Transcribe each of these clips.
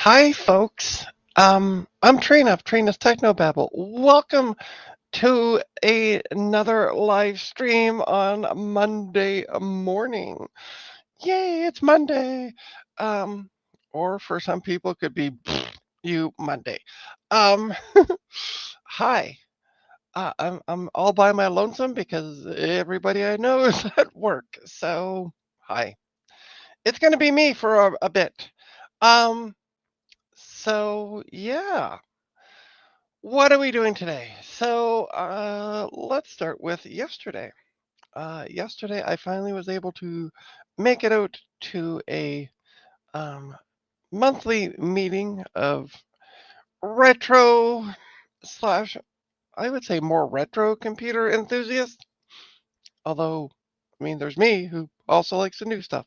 Hi, folks. I'm Trina of Trina's Technobabble. Welcome to another live stream on Monday morning. Yay, it's Monday. Um, or for some people, it could be you Monday. Um, hi. I'm all by my lonesome because everybody I know is at work. So, hi. It's going to be me for a bit. Um, yeah. What are we doing today? Let's start with yesterday. Yesterday, I finally was able to make it out to a um, monthly meeting of retro slash, I would say more retro computer enthusiasts. Although, I mean, there's me who also likes the new stuff.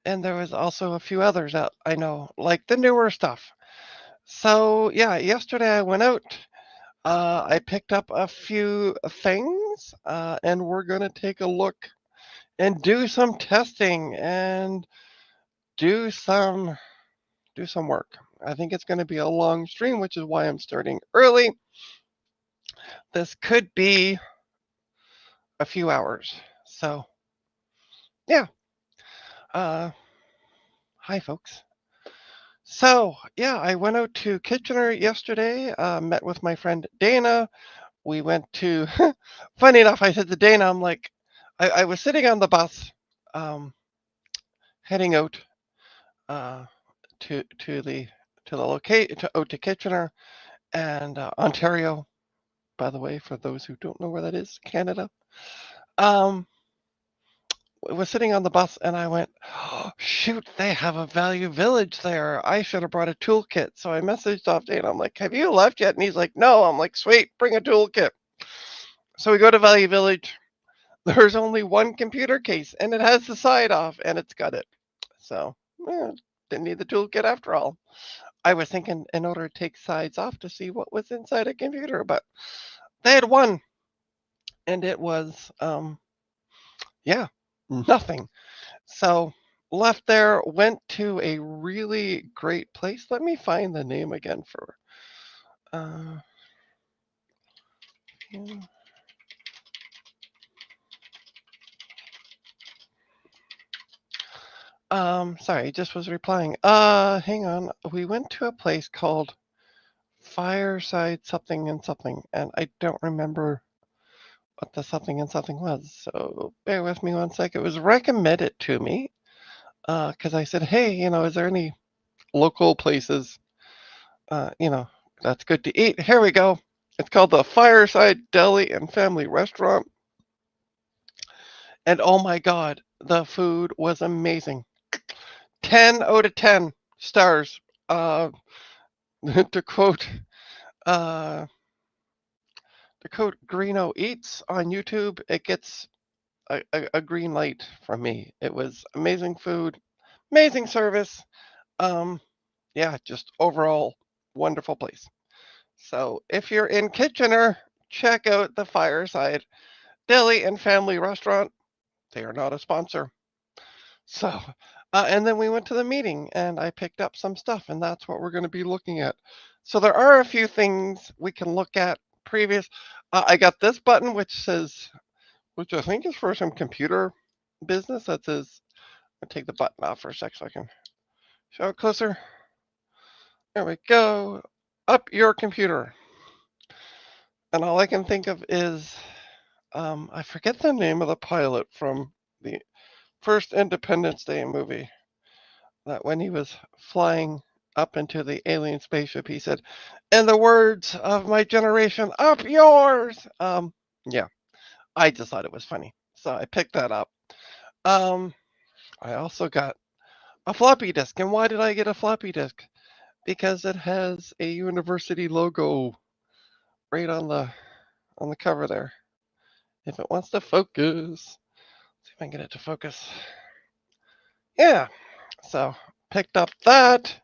And there was also a few others that I know like the newer stuff. So, yeah, yesterday I went out. I picked up a few things, and we're going to take a look and do some testing and do some do some work. I think it's going to be a long stream, which is why I'm starting early. This could be a few hours. So, yeah. Uh, Hi, folks. So, yeah, I went out to Kitchener yesterday, met with my friend Dana. We went to, funny enough, I said to Dana, I'm like, I was sitting on the bus, um, heading out uh, to the locate to out to Kitchener and Ontario. By the way, for those who don't know where that is, Canada. Um, was sitting on the bus and I went, oh, shoot, they have a Value Village there. I should have brought a toolkit. So I messaged off Dana. I'm like, have you left yet? And he's like, no. I'm like, sweet, bring a toolkit. So we go to Value Village. There's only one computer case and it has the side off and it's got it. So didn't need the toolkit after all. I was thinking in order to take sides off to see what was inside a computer, but they had one and it was, yeah, nothing. So left there, went to a really great place. Let me find the name again for, uh, sorry, just was replying. Hang on. We went to a place called Fireside something and something, and I don't remember what the something and something was. So bear with me one sec. It was recommended to me because I said, hey, is there any local places, that's good to eat? Here we go. It's called the Fireside Deli and Family Restaurant. And oh my God, the food was amazing. 10 out of 10 stars. Uh, to quote, uh, Greeno Eats on YouTube, it gets a green light from me. It was amazing food, amazing service. Um, yeah, just overall wonderful place. So if you're in Kitchener, check out the Fireside Deli and Family Restaurant. They are not a sponsor. So, and then we went to the meeting and I picked up some stuff, and that's what we're going to be looking at. So there are a few things we can look at previous. I got this button which I think is for some computer business. That says, I'll take the button off for a sec so I can show it closer. There we go. Up your computer. And all I can think of is, I forget the name of the pilot from the first Independence Day movie. That when he was flying up into the alien spaceship, he said, "In the words of my generation, up yours." Yeah, I just thought it was funny, so I picked that up. Um, I also got a floppy disk, and why did I get a floppy disk? Because it has a university logo right on the cover there. If it wants to focus, see if I can get it to focus. Yeah, so picked up that.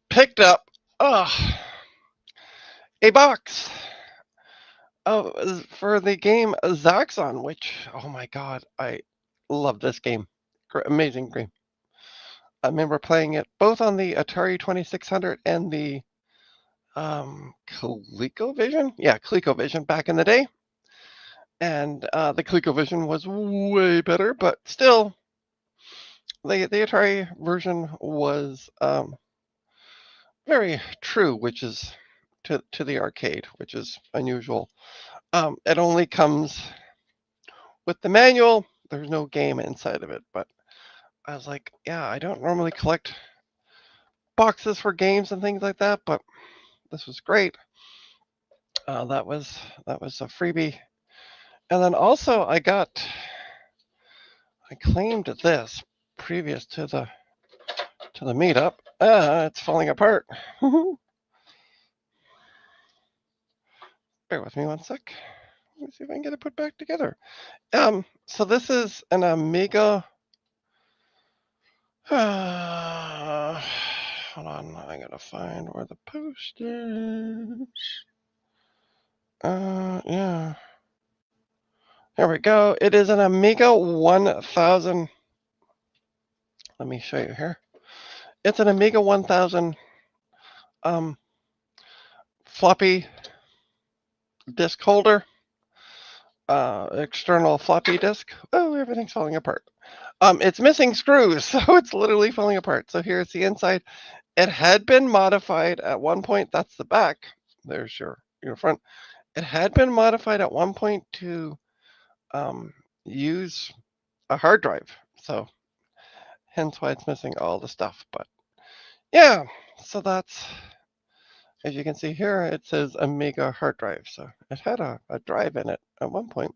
Picked up a box for the game Zaxxon, which, oh my god, I love this game. Amazing game. I remember playing it both on the Atari 2600 and the ColecoVision. Yeah, ColecoVision back in the day. And the ColecoVision was way better, but still, the Atari version was very true, which is to the arcade, which is unusual. It only comes with the manual. There's no game inside of it, but I was like, yeah, I don't normally collect boxes for games and things like that, but this was great. That was a freebie, and then also I claimed this previous to the meetup. It's falling apart. Bear with me one sec. Let me see if I can get it put back together. So this is an Amiga. Hold on, I gotta find where the post is. Yeah. There we go. It is an Amiga 1000. Let me show you here. It's an Amiga 1000 um, floppy disk holder, external floppy disk. Oh, everything's falling apart. It's missing screws, so it's literally falling apart. So here's the inside. It had been modified at one point. That's the back. There's your front. It had been modified at one point to use a hard drive. So hence why it's missing all the stuff. But yeah, so that's, as you can see here, it says Amiga hard drive. So it had a drive in it at one point.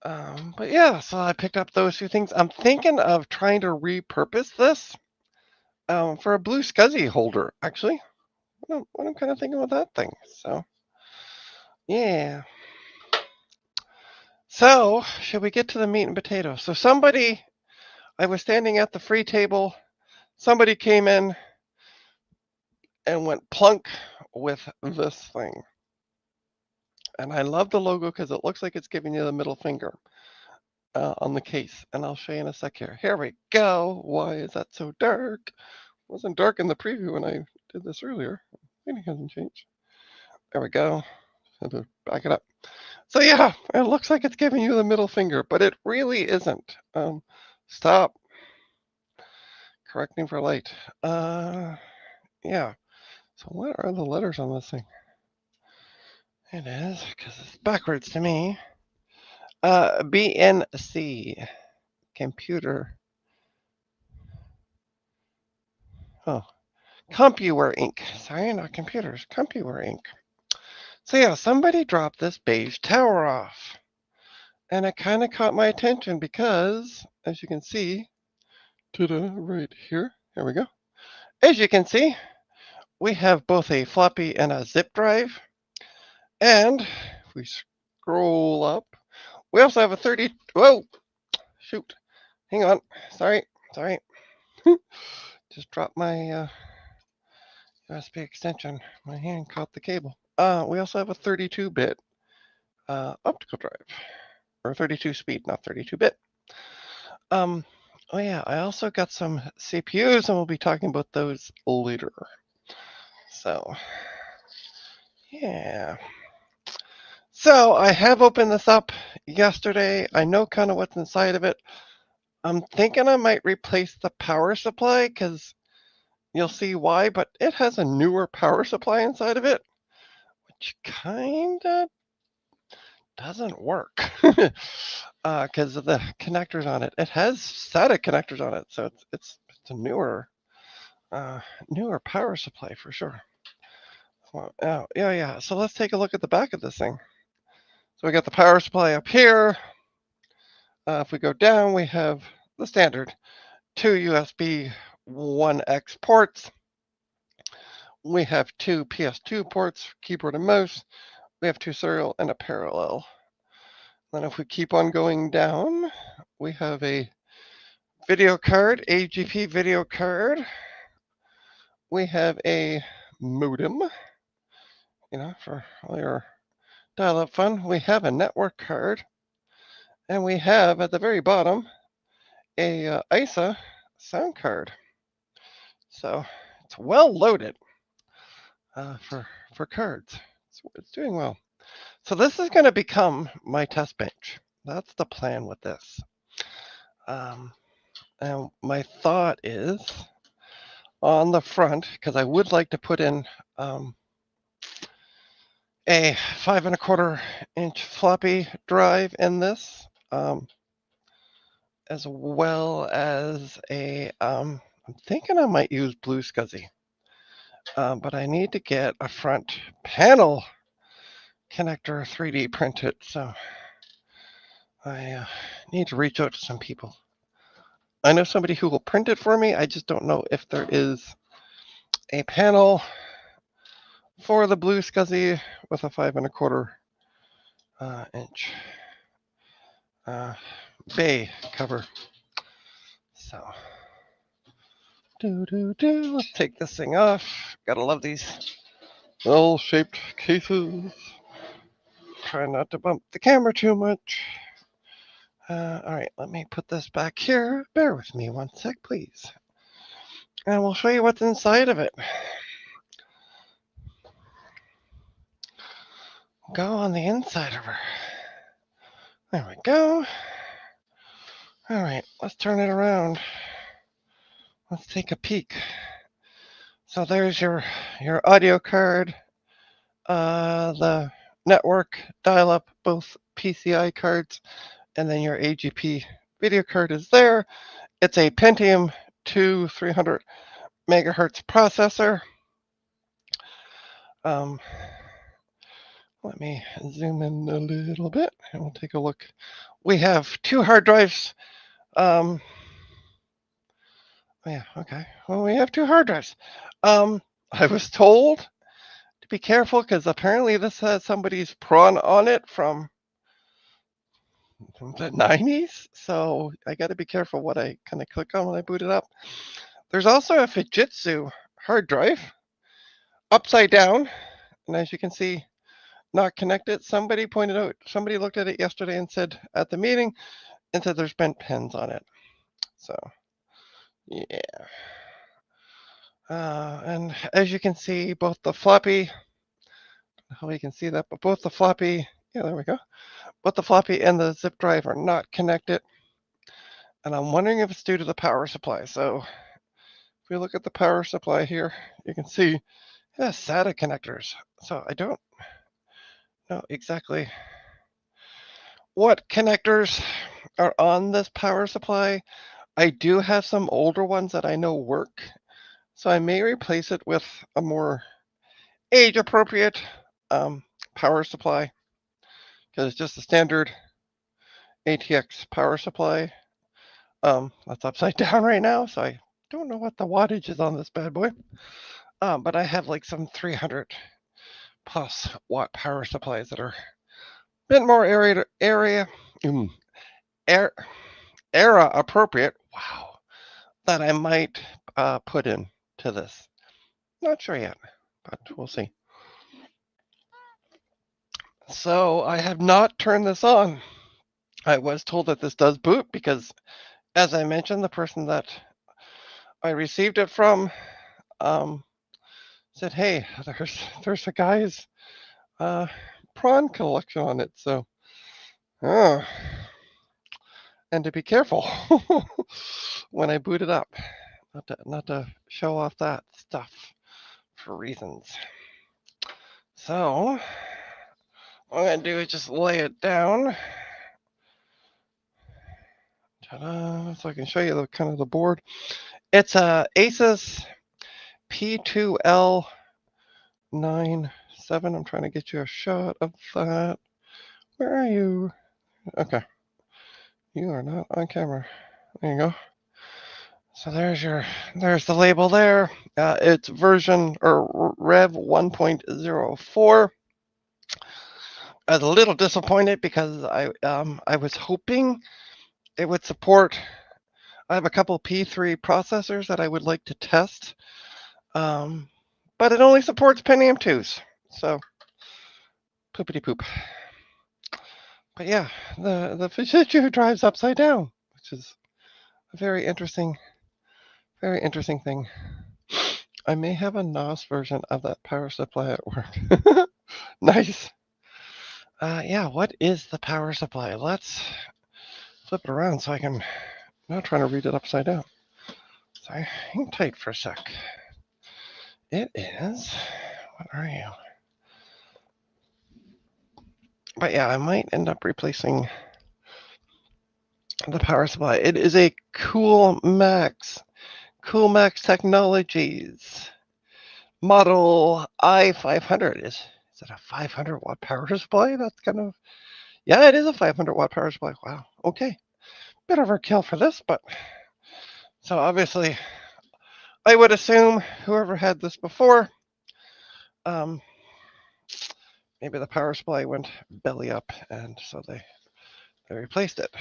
But yeah, so I picked up those two things. I'm thinking of trying to repurpose this for a blue SCSI holder, actually. What I'm kind of thinking with that thing. So yeah. So should we get to the meat and potatoes? So I was standing at the free table. Somebody came in and went plunk with this thing. And I love the logo because it looks like it's giving you the middle finger on the case. And I'll show you in a sec here. Here we go. Why is that so dark? It wasn't dark in the preview when I did this earlier. It hasn't changed. There we go. Had to back it up. So yeah, it looks like it's giving you the middle finger, but it really isn't. Stop. Correcting for light. Yeah. So what are the letters on this thing? It is, because it's backwards to me. BNC. Computer. Oh. CompuWare Inc. Sorry, not computers. CompuWare Inc. So yeah, somebody dropped this beige tower off. And it kind of caught my attention because, as you can see, right here. Here we go. As you can see, we have both a floppy and a zip drive. And if we scroll up, we also have a 30. Whoa, shoot. Hang on. Sorry. Just dropped my USB extension. My hand caught the cable. We also have a 32-bit optical drive, or 32 speed, not 32-bit. Oh yeah, I also got some CPUs, and we'll be talking about those later. So yeah. So I have opened this up yesterday. I know kind of what's inside of it. I'm thinking I might replace the power supply because you'll see why, but it has a newer power supply inside of it, which kind of doesn't work because of the connectors on it. It has SATA connectors on it, so it's a newer power supply for sure. Well, yeah. So let's take a look at the back of this thing. So we got the power supply up here. If we go down, we have the standard 2 USB 1X ports. We have 2 PS2 ports, keyboard and mouse. We have 2 serial and a parallel. Then if we keep on going down, we have a video card, AGP video card. We have a modem, for all your dial-up fun. We have a network card. And we have, at the very bottom, a ISA sound card. So it's well loaded for cards. It's doing well. So this is going to become my test bench. That's the plan with this. And my thought is on the front, because I would like to put in a 5.25-inch floppy drive in this, as well as I'm thinking I might use Blue Scuzzy, but I need to get a front panel connector 3D printed, so I need to reach out to some people. I know somebody who will print it for me. I just don't know if there is a panel for the Blue Scuzzy with a 5.25-inch bay cover. So, let's take this thing off. Gotta love these L-shaped cases. Try not to bump the camera too much. All right, let me put this back here. Bear with me one sec, please. And we'll show you what's inside of it. Go on the inside of her. There we go. All right, let's turn it around. Let's take a peek. So there's your audio card, the network dial-up, both PCI cards, and then your AGP video card is there. It's a Pentium 2 300 megahertz processor. Let me zoom in a little bit and we'll take a look. We have 2 hard drives. Oh yeah, okay. Well, we have 2 hard drives. I was told to be careful because apparently this has somebody's prawn on it from the 90s. So I got to be careful what I kind of click on when I boot it up. There's also a Fujitsu hard drive upside down. And as you can see, not connected. Somebody pointed out, somebody looked at it yesterday and said at the meeting and said there's bent pins on it. So, yeah. And as you can see, both the floppy, how you can see that, but both the floppy, yeah, there we go. Both the floppy and the zip drive are not connected. And I'm wondering if it's due to the power supply. So if we look at the power supply here, you can see it has SATA connectors. So I don't know exactly what connectors are on this power supply. I do have some older ones that I know work. So I may replace it with a more age-appropriate power supply because it's just a standard ATX power supply. That's upside down right now, so I don't know what the wattage is on this bad boy. But I have like some 300 plus watt power supplies that are a bit more era appropriate. Wow, that I might put in to this. Not sure yet, but we'll see. So I have not turned this on. I was told that this does boot because, as I mentioned, the person that I received it from said, "Hey, there's a guy's prawn collection on it." So, and to be careful when I boot it up, not to show off that stuff for reasons. So, what I'm gonna do is just lay it down. Ta-da, so I can show you the kind of the board. It's a Asus P2L97. I'm trying to get you a shot of that. Where are you? Okay. You are not on camera. There you go. So there's the label there. It's version or Rev 1.04. I was a little disappointed because I was hoping it would support. I have a couple P3 processors that I would like to test, but it only supports Pentium 2s. So poopity poop. But yeah, the Fujitsu drives upside down, which is a very interesting Very interesting thing. I may have a NOS version of that power supply at work. Nice. Yeah, what is the power supply? Let's flip it around so I can. I'm not trying to read it upside down. Sorry, hang tight for a sec. It is. What are you? But yeah, I might end up replacing the power supply. It is a Coolmax Technologies model i500. Is it a 500 watt power supply? That's kind of, yeah, it is a 500 watt power supply. Wow. Okay. Bit overkill for this, but so obviously I would assume whoever had this before, um, maybe the power supply went belly up, and so they replaced it.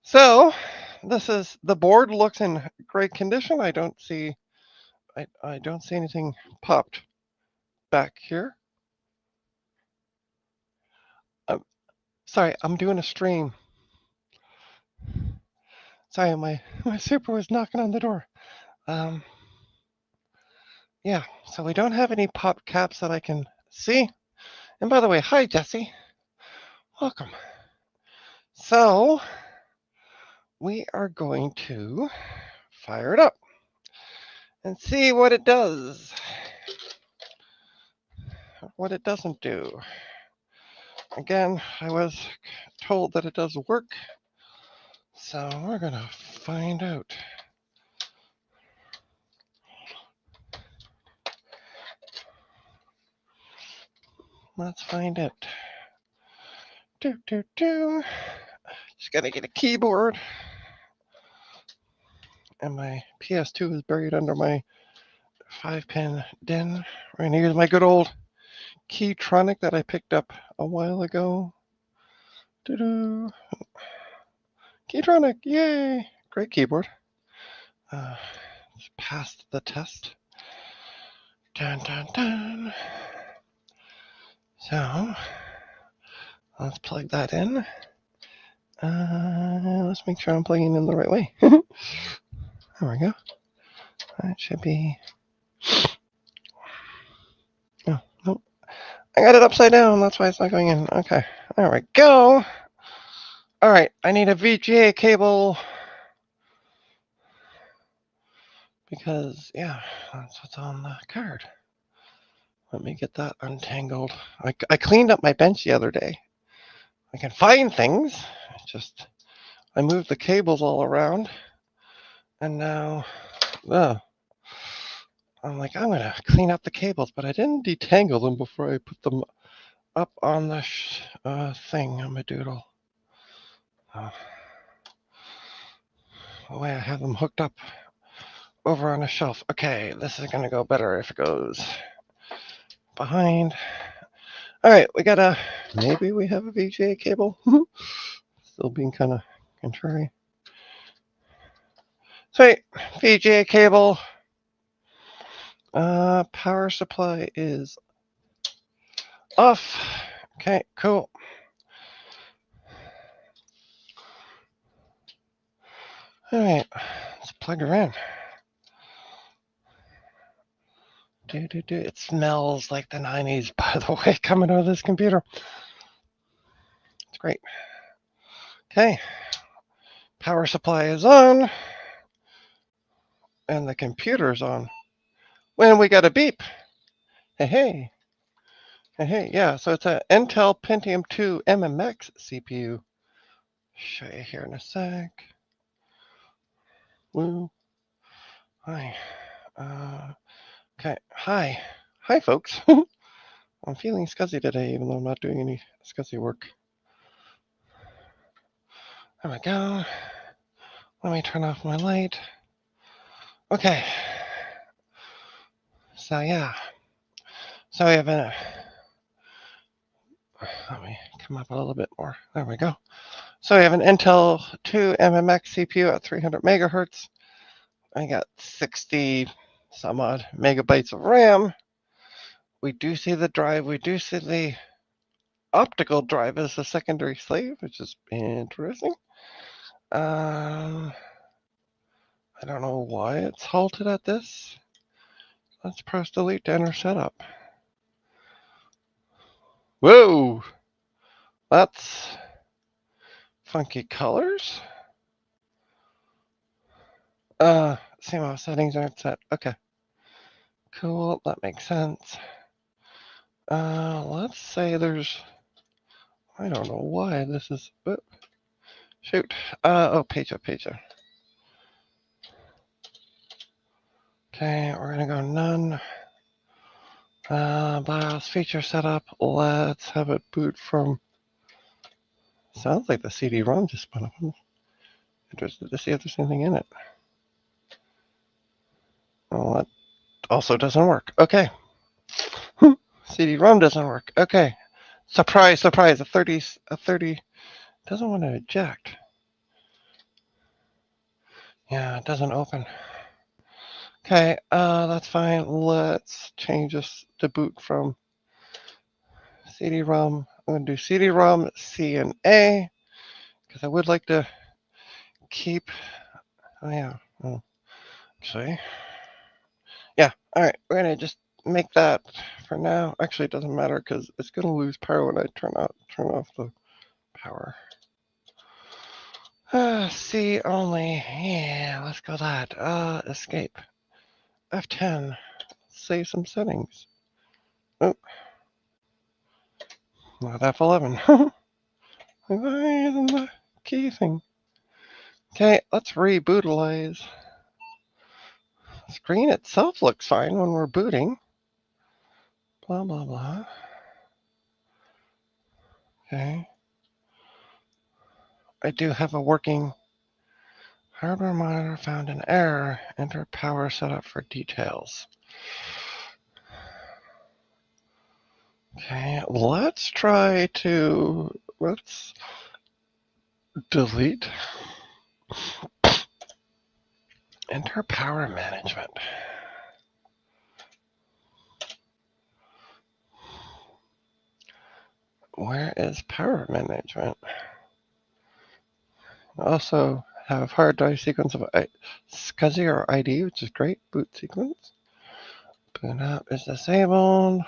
So the board looks in great condition. I don't see anything popped back here. Sorry, I'm doing a stream. Sorry, my super was knocking on the door. Yeah, so we don't have any pop caps that I can see. And by the way, hi Jesse, welcome. So we are going to fire it up and see what it does, what it doesn't do. Again, I was told that it does work, so we're gonna find out. Let's find out. Just gotta get a keyboard. And my PS2 is buried under my 5-pin DIN. We're gonna use my good old Keytronic that I picked up a while ago. Doo-doo. Keytronic, yay! Great keyboard. Passed the test. Dun dun dun. So let's plug that in. Let's make sure I'm plugging in the right way. There we go. That should be. Oh, nope. I got it upside down. That's why it's not going in. Okay. There we go. All right. I need a VGA cable. Because, yeah, that's what's on the card. Let me get that untangled. I cleaned up my bench the other day. I can find things. Just, I moved the cables all around. And now, I'm like, I'm going to clean up the cables. But I didn't detangle them before I put them up on the thing on my doodle. The way I have them hooked up over on a shelf. Okay, this is going to go better if it goes behind. All right, maybe we have a VGA cable. Still being kind of contrary. Sweet, VGA cable. Power supply is off. Okay, cool. All right, let's plug her in. It smells like the 90s, by the way, coming out of this computer. It's great. Okay, power supply is on, and the computer's on. When we got a beep. Hey, yeah, so it's an Intel Pentium 2 MMX CPU. Show you here in a sec. Woo. Hi. Okay. Hi, folks. I'm feeling scuzzy today, even though I'm not doing any scuzzy work. There we go. Let me turn off my light. Okay. So yeah. So we have let me come up a little bit more. There we go. So we have an Intel 2 MMX CPU at 300 megahertz. I got 60 some odd megabytes of RAM. We do see the drive. We do see the optical drive as a secondary slave, which is interesting. I don't know why it's halted at this. Let's press delete to enter setup. Whoa! That's funky colors. CMOS settings aren't set. Okay. Cool, that makes sense. Let's say there's, I don't know why this is, shoot. Oh, page up. Okay, we're gonna go none. BIOS feature setup. Let's have it boot from, sounds like the CD-ROM just spun up. I'm interested to see if there's anything in it. Well, that also doesn't work. Okay. CD-ROM doesn't work. Okay. Surprise. A 30 doesn't want to eject. Yeah, it doesn't open. Okay, that's fine. Let's change this to boot from CD-ROM. I'm going to do CD-ROM, C and A, because I would like to keep, oh yeah, oh, actually, yeah, all right, we're going to just make that for now. Actually, it doesn't matter because it's going to lose power when I turn off the power. C only, yeah, let's go that. Escape, F10, save some settings. Oh, not F11. Why isn't the key thing? Okay, let's rebootilize. The screen itself looks fine when we're booting. Blah, blah, blah. Okay. I do have a working hardware monitor, found an error. Enter power setup for details. Okay, let's delete. Enter power management. Where is power management? Also have hard drive sequence of SCSI or ID, which is great. Boot sequence. Boot up is disabled.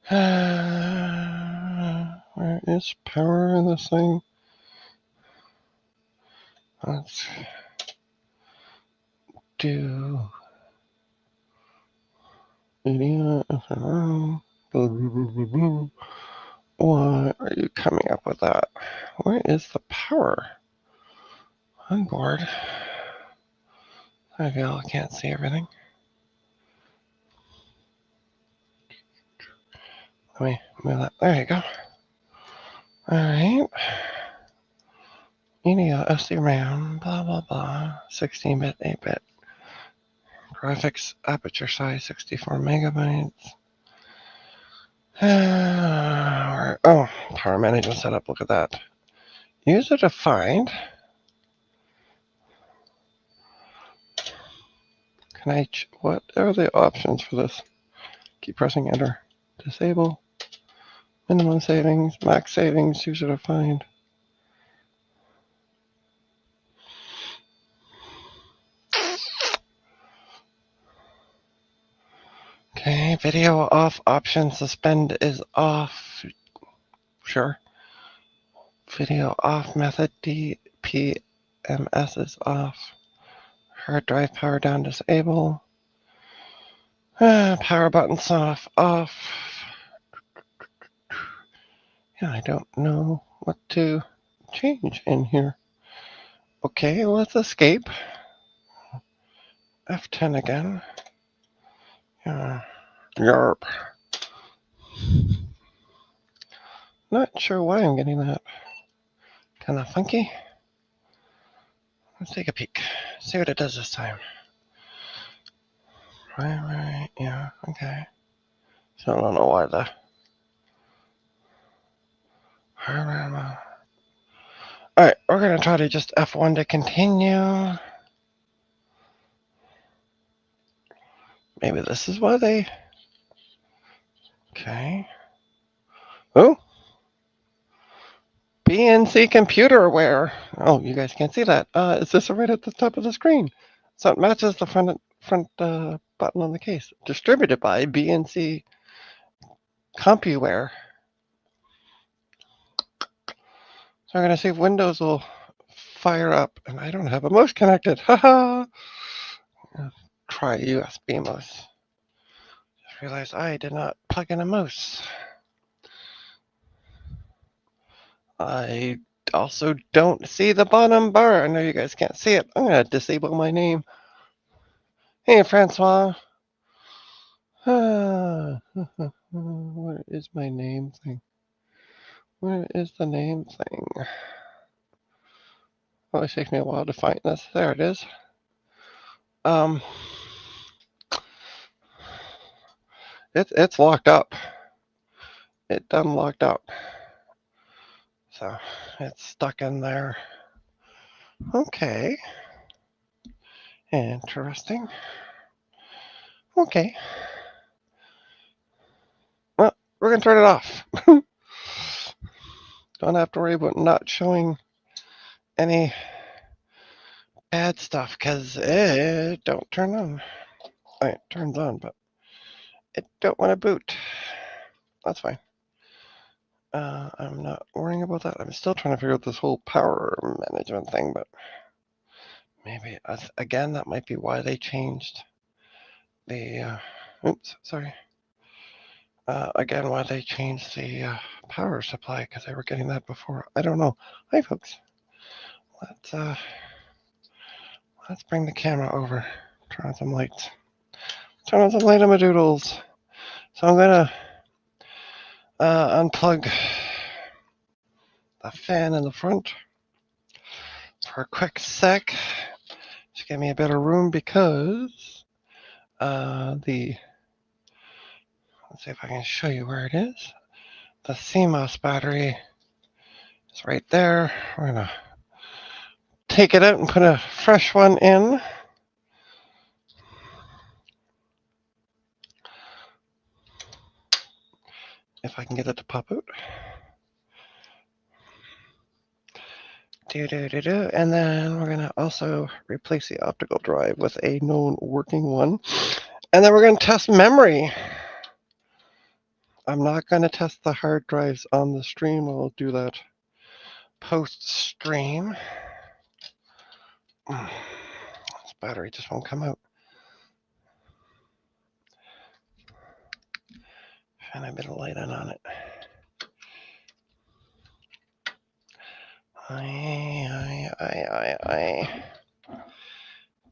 Where is power in this thing? Let's do media. Why are you coming up with that? Where is the power? I'm bored. I feel I can't see everything. Let me move that. There you go. Alright. Media, SD RAM, blah blah blah. 16-bit, 8-bit. Graphics aperture size 64 megabytes. Oh, power management setup. Look at that. User defined. What are the options for this? Keep pressing enter. Disable. Minimum savings, max savings, user defined. Okay, video off option, suspend is off. Sure. Video off method, DPMS is off. Hard drive power down, disable. Power buttons off. Yeah, I don't know what to change in here. Okay, let's escape. F10 again. Yeah. Yarp. Not sure why I'm getting that. Kind of funky. Let's take a peek. See what it does this time. Right. Yeah, okay. So I don't know why the... Alright, we're going to try to just F1 to continue. Maybe this is why they... Okay. Oh! BNC computerware. Oh, you guys can't see that. Is this right at the top of the screen? So it matches the front button on the case. Distributed by BNC CompuWare. So I'm going to see if Windows will fire up. And I don't have a mouse connected. Haha. Try USB mouse. Just realized I did not plug in a mouse. I also don't see the bottom bar. I know you guys can't see it. I'm going to disable my name. Hey, Francois. Where is my name thing? Where is the name thing? Well, it takes me a while to find this. There it is. It's locked up. It done locked up. So it's stuck in there. Okay. Interesting. Okay. Well, we're gonna turn it off. Don't have to worry about not showing any bad stuff because it don't turn on. It turns on, but it don't want to boot. That's fine. I'm not worrying about that. I'm still trying to figure out this whole power management thing, but maybe again that might be why they changed the. Oops, sorry. Again, why they changed the power supply because they were getting that before. I don't know. Hi, folks. Let's bring the camera over. Turn on some lights. Turn on some light on my doodles. So I'm gonna unplug the fan in the front for a quick sec. Just give me a better room because let's see if I can show you where it is. The CMOS battery is right there. We're gonna take it out and put a fresh one in. If I can get it to pop out. And then we're gonna also replace the optical drive with a known working one. And then we're gonna test memory. I'm not gonna test the hard drives on the stream. I'll do that post stream. This battery just won't come out. Shine a bit of light on it. Aye.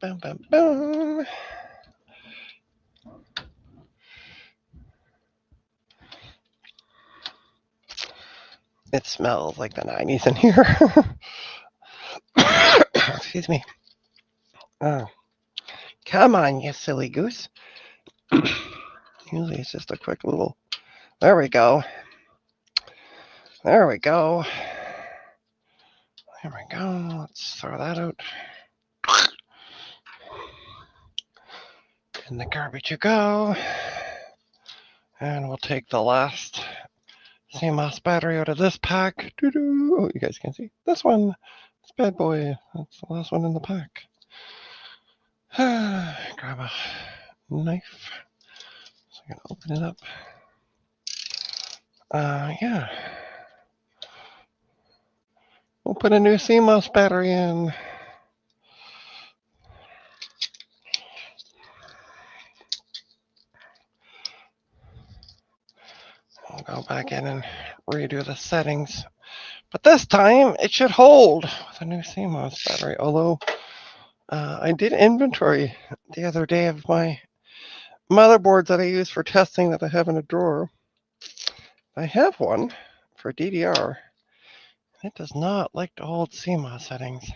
Boom, boom, boom. It smells like the 90s in here. Excuse me. Oh, come on, you silly goose. Usually it's just a quick little. There we go. There we go. Let's throw that out. In the garbage you go. And we'll take the last CMOS battery out of this pack. Oh, you guys can see this one. This bad boy. That's the last one in the pack. Grab a knife. So I'm gonna open it up. Yeah. We'll put a new CMOS battery in. I'll go back in and redo the settings. But this time, it should hold with a new CMOS battery. Although, I did inventory the other day of my motherboards that I use for testing that I have in a drawer. I have one for DDR. It does not like to hold CMOS settings.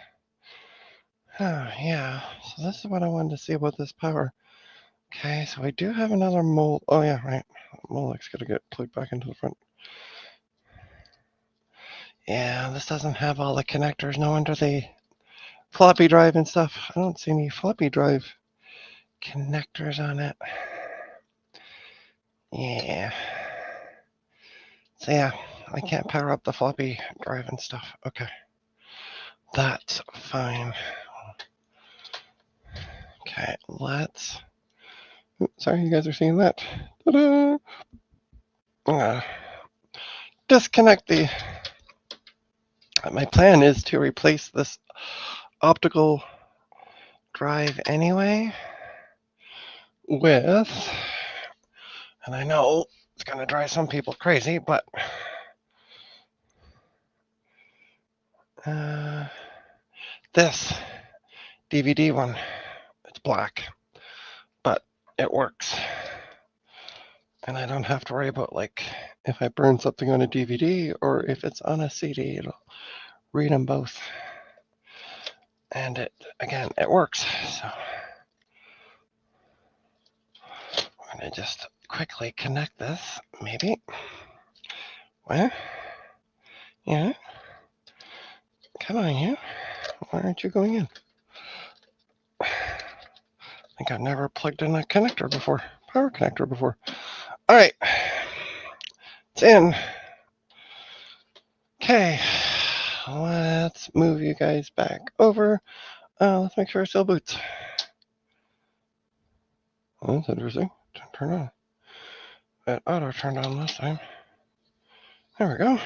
Yeah, so this is what I wanted to see about this power. Okay, so I do have another Oh yeah, right. Molec's gotta get plugged back into the front. Yeah, this doesn't have all the connectors. No wonder the floppy drive and stuff. I don't see any floppy drive connectors on it. Yeah. So yeah, I can't power up the floppy drive and stuff. Okay. That's fine. Okay, let's... Oops, sorry, you guys are seeing that. Ta-da! Disconnect the... My plan is to replace this optical drive anyway with... And I know it's going to drive some people crazy, but... this DVD one, it's black, but it works. And I don't have to worry about, like, if I burn something on a DVD or if it's on a CD, it'll read them both. And it, again, it works. So I'm going to just quickly connect this, maybe. Well, yeah. Come on, you. Why aren't you going in? I think I've never plugged in a connector before, power connector before. All right, it's in. Okay, let's move you guys back over. Let's make sure it still boots. Oh, that's interesting. Turn on. That auto turned on this time. There we go.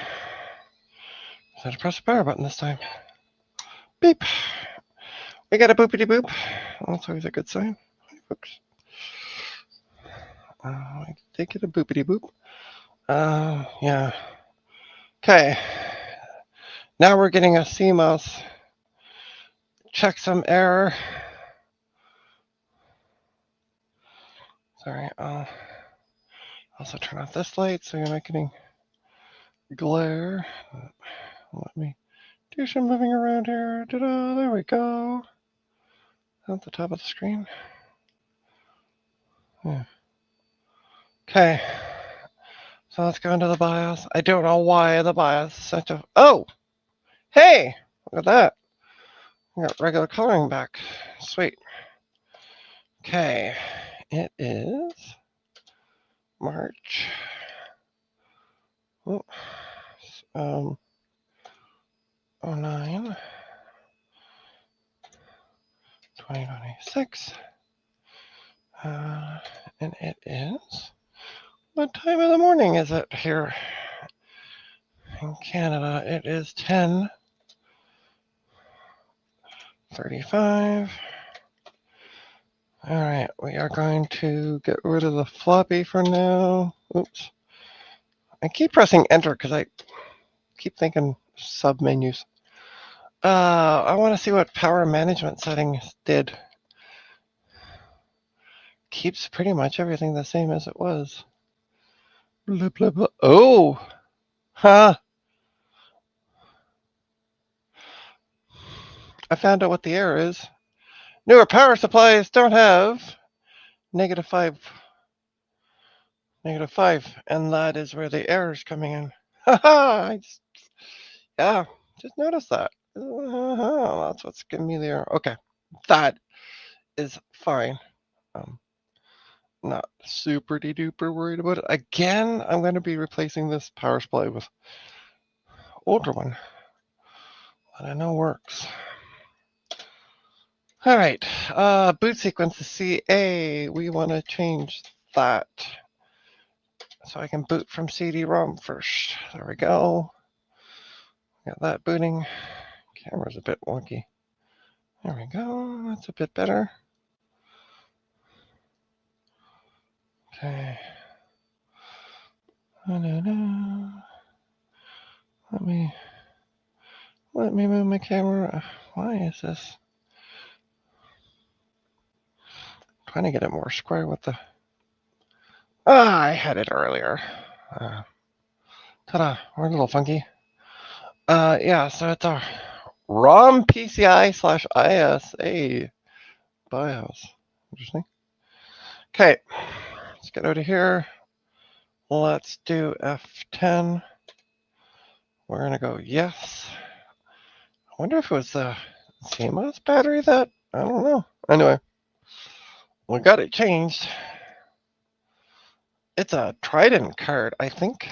Just had to press the power button this time. Beep. We got a boopity boop. That's always a good sign. Oops. I did get a boopity boop. Yeah. Okay. Now we're getting a CMOS checksum error. Sorry, I'll also turn off this light so you're not getting glare. Let me do some moving around here. Ta-da, there we go. At the top of the screen. Yeah. Okay. So let's go into the BIOS. I don't know why the BIOS is such a... Oh! Hey! Look at that. We got regular coloring back. Sweet. Okay. It is March. Oh, 09, 2026. And it is... What time of the morning is it here in Canada? It is 10:35. All right, we are going to get rid of the floppy for now. Oops. I keep pressing enter because I keep thinking sub-menus. I want to see what power management settings did. Keeps pretty much everything the same as it was. Blah, blah, blah. Oh! Huh! I found out what the error is. Newer power supplies don't have -5, and that is where the error is coming in. Haha! Yeah, just noticed that. That's what's giving me the error. Okay, that is fine. Not super duper worried about it. Again, I'm going to be replacing this power supply with older one that I know works. All right, boot sequence is CA. We want to change that so I can boot from CD-ROM first. There we go. Got that booting. Camera's a bit wonky. There we go. That's a bit better. Okay. Let me move my camera. Why is this? I'm trying to get it more square with the... I had it earlier. Ta-da, we're a little funky. Yeah, so it's a ROM PCI/ISA BIOS. Interesting. Okay, let's get out of here. Let's do F10. We're gonna go yes. I wonder if it was the CMOS battery that, I don't know. Anyway, we got it changed. It's a Trident card, I think.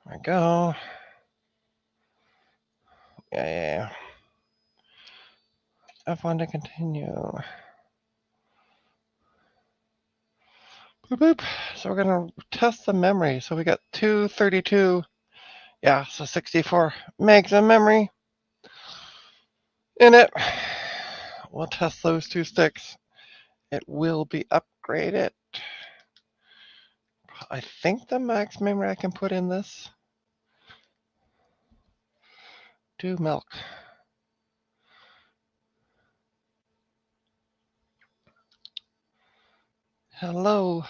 There we go. Yeah. F1 to continue. Boop, boop. So we're gonna test the memory. So we got 232. Yeah, so 64 megs of memory in it. We'll test those two sticks. It will be upgraded. I think the max memory I can put in this. Do milk. Hello.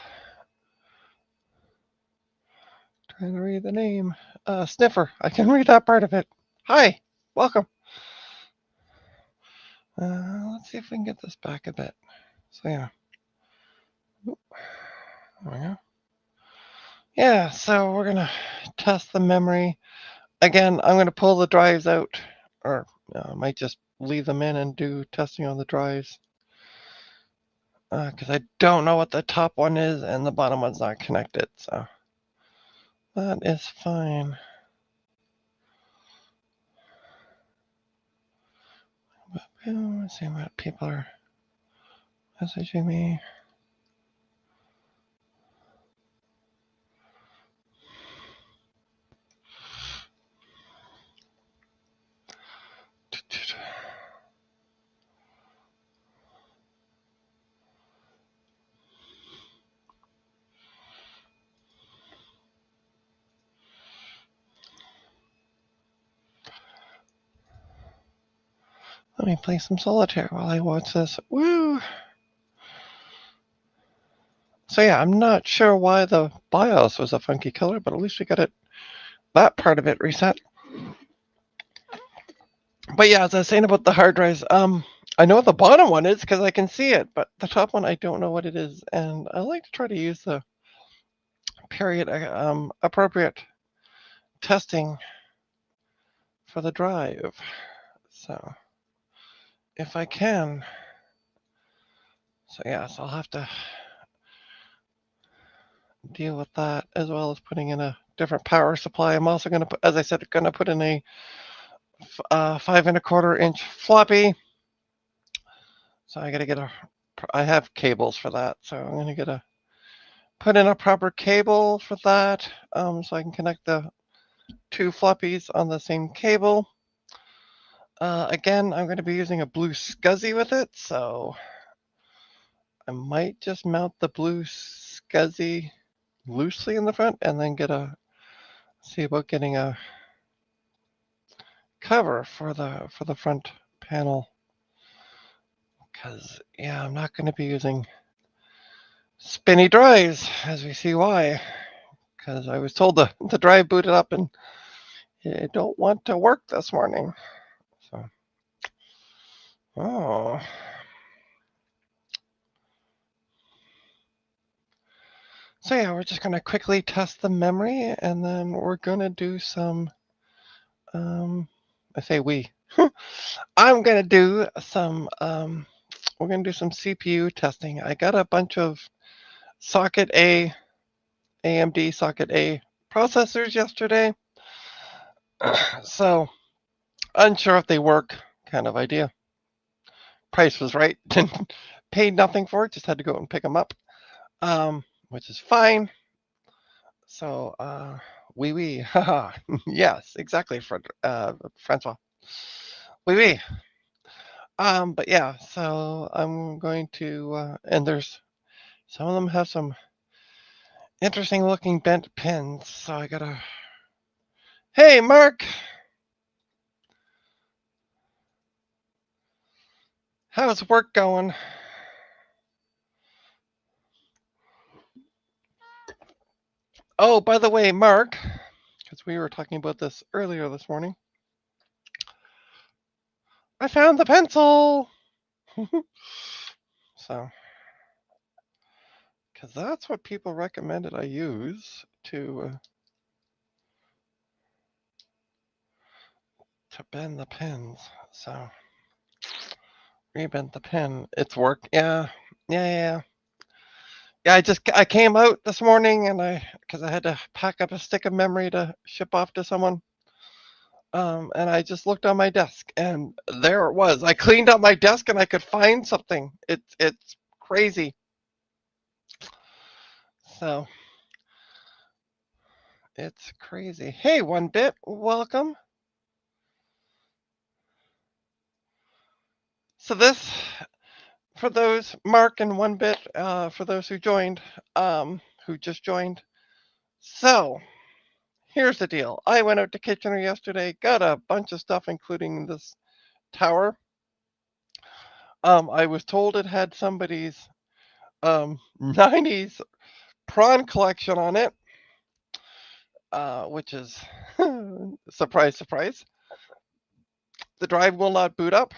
Trying to read the name. Sniffer. I can read that part of it. Hi. Welcome. Let's see if we can get this back a bit. So yeah. There we go. Yeah, so we're gonna test the memory. Again, I'm gonna pull the drives out, or I might just leave them in and do testing on the drives. Because I don't know what the top one is and the bottom one's not connected, so that is fine. Let's see what people are messaging me. Let me play some solitaire while I watch this. Woo! So yeah, I'm not sure why the BIOS was a funky color, but at least we got it, that part of it reset. But yeah, as I was saying about the hard drives, I know what the bottom one is because I can see it, but the top one I don't know what it is, and I like to try to use the period appropriate testing for the drive. So if I can, so yes, I'll have to deal with that as well as putting in a different power supply. I'm also going to put, as I said, going to put in a 5.25-inch floppy. So I got to get I have cables for that, so I'm going to put in a proper cable for that, so I can connect the two floppies on the same cable. Again, I'm going to be using a blue SCSI with it, so I might just mount the blue SCSI loosely in the front and then see about getting a cover for the front panel, because yeah, I'm not going to be using spinny drives, as we see why, because I was told the drive booted up and it don't want to work this morning. So so yeah, we're just going to quickly test the memory, and then we're going to do some I say we I'm going to do some we're going to do some CPU testing. I got a bunch of socket A AMD socket A processors yesterday. So unsure if they work, kind of idea. Price was right. Paid nothing for it, just had to go and pick them up, which is fine. So oui, haha, yes, exactly, Francois, oui. But yeah, so I'm going to, and there's some of them have some interesting looking bent pins, so I gotta. Hey, Mark, how's work going? Oh, by the way, Mark, because we were talking about this earlier this morning, I found the pencil. So, because that's what people recommended I use to bend the pins. So, rebend the pin. It's work. Yeah. Yeah, I came out this morning and because I had to pack up a stick of memory to ship off to someone. And I just looked on my desk and there it was. I cleaned up my desk and I could find something. It's crazy. So it's crazy. Hey, one bit, welcome. So this for those Mark and one bit, for those who just joined. So here's the deal. I went out to Kitchener yesterday, got a bunch of stuff, including this tower. I was told it had somebody's 90s prawn collection on it, which is surprise, surprise. The drive will not boot up.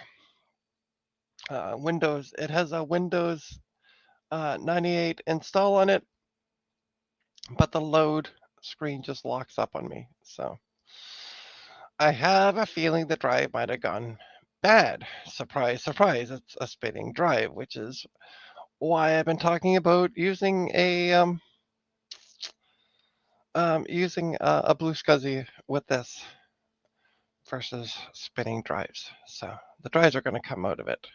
It has a Windows 98 install on it, but the load screen just locks up on me. So I have a feeling the drive might have gone bad. Surprise, surprise, it's a spinning drive, which is why I've been talking about using a Blue SCSI with this versus spinning drives. So the drives are going to come out of it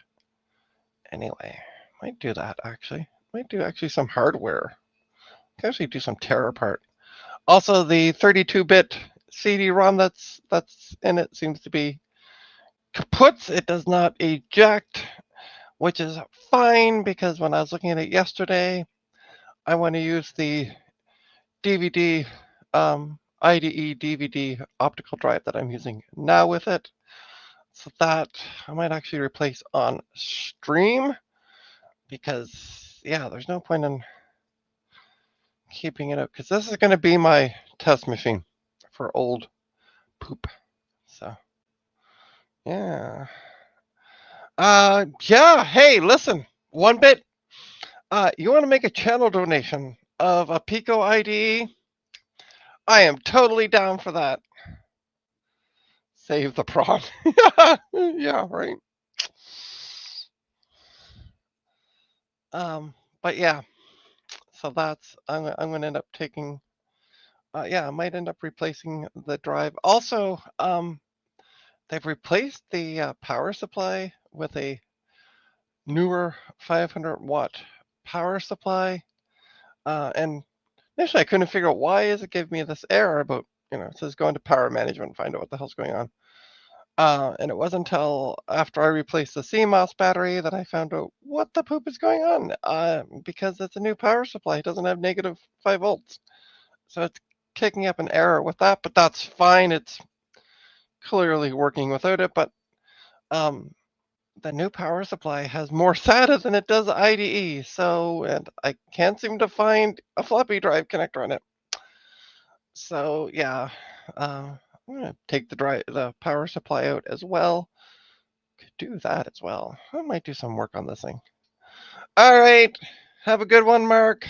anyway. Might do that actually. Might do actually some hardware. Can actually do some tear apart. Also, the 32-bit CD-ROM that's in it seems to be kaput. It does not eject, which is fine because when I was looking at it yesterday, I want to use the DVD IDE DVD optical drive that I'm using now with it. So that I might actually replace on stream because yeah, there's no point in keeping it up because this is going to be my test machine for old poop. So yeah. Yeah. Hey, listen. One bit. You want to make a channel donation of a Pico IDE? I am totally down for that. Save the prawn. Yeah, right. But yeah. So I'm gonna end up taking. Yeah, I might end up replacing the drive. Also, they've replaced the power supply with a newer 500-watt power supply. And initially I couldn't figure out why is it giving me this error about, it says go into power management and find out what the hell's going on. And it wasn't until after I replaced the CMOS battery that I found out what the poop is going on. Because it's a new power supply. It doesn't have negative 5 volts. So it's kicking up an error with that, but that's fine. It's clearly working without it. But um, the new power supply has more SATA than it does IDE. So, and I can't seem to find a floppy drive connector on it. So yeah, I'm gonna take the power supply out as well. Could do that as well. I might do some work on this thing. All right, have a good one, Mark.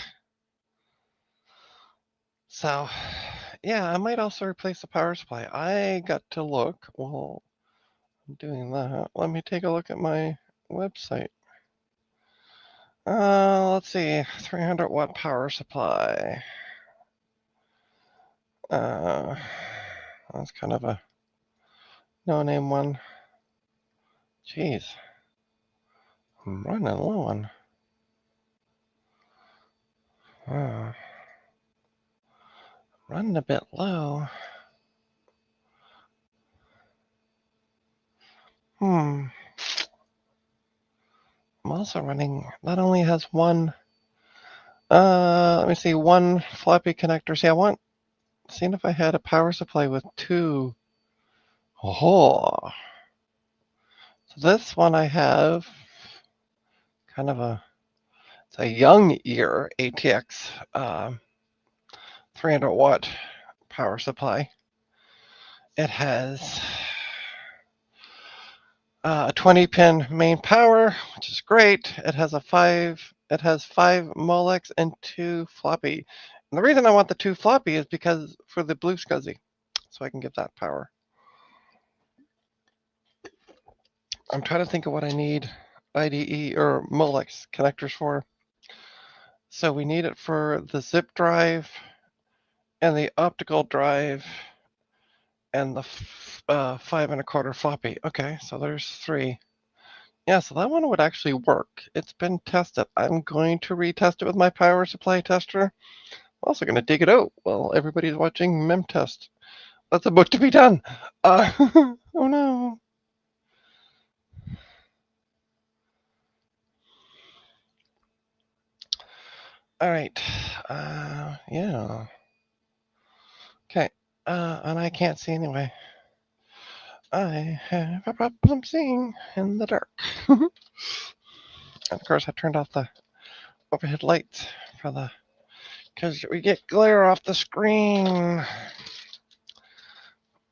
So, yeah, I might also replace the power supply. I got to look. Well, I'm doing that. Let me take a look at my website. Let's see, 300-watt power supply. Uh, that's kind of a no-name one. Jeez, I'm running low on. Running a bit low. I'm also running, that only has one, let me see, one floppy connector. See, seeing if I had a power supply with two. Oh, so this one I have kind of it's a young year ATX 300-watt power supply. It has a 20-pin main power, which is great. It has it has 5 Molex and 2 floppy. And the reason I want the 2 floppy is because for the Blue SCSI, so I can get that power. I'm trying to think of what I need IDE or Molex connectors for. So we need it for the zip drive and the optical drive and the 5 1/4 floppy. Okay, so there's 3. Yeah, so that one would actually work. It's been tested. I'm going to retest it with my power supply tester. I'm also going to dig it out while everybody's watching mem test. That's about to be done. Oh no. All right. Yeah. Okay. And I can't see anyway. I have a problem seeing in the dark. And of course, I turned off the overhead lights for the because we get glare off the screen.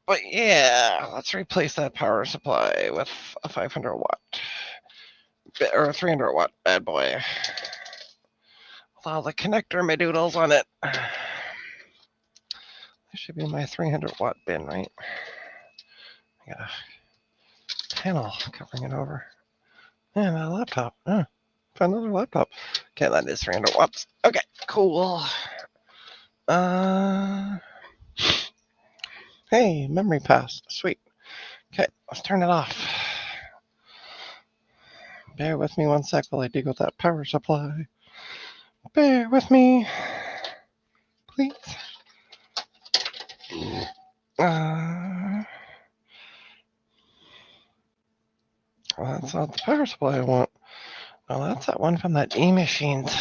But yeah, let's replace that power supply with a 500 watt or a 300 watt bad boy. With all the connector madoodles on it. This should be my 300 watt bin, right? I got a panel covering it over. And a laptop. Found another laptop. Okay, that is 300 watts. Okay, cool. Hey, memory pass. Sweet. Okay, let's turn it off. Bear with me one sec while I dig out that power supply. Bear with me, please. Well, that's not the power supply I want. Well, that's that one from that E-Machines.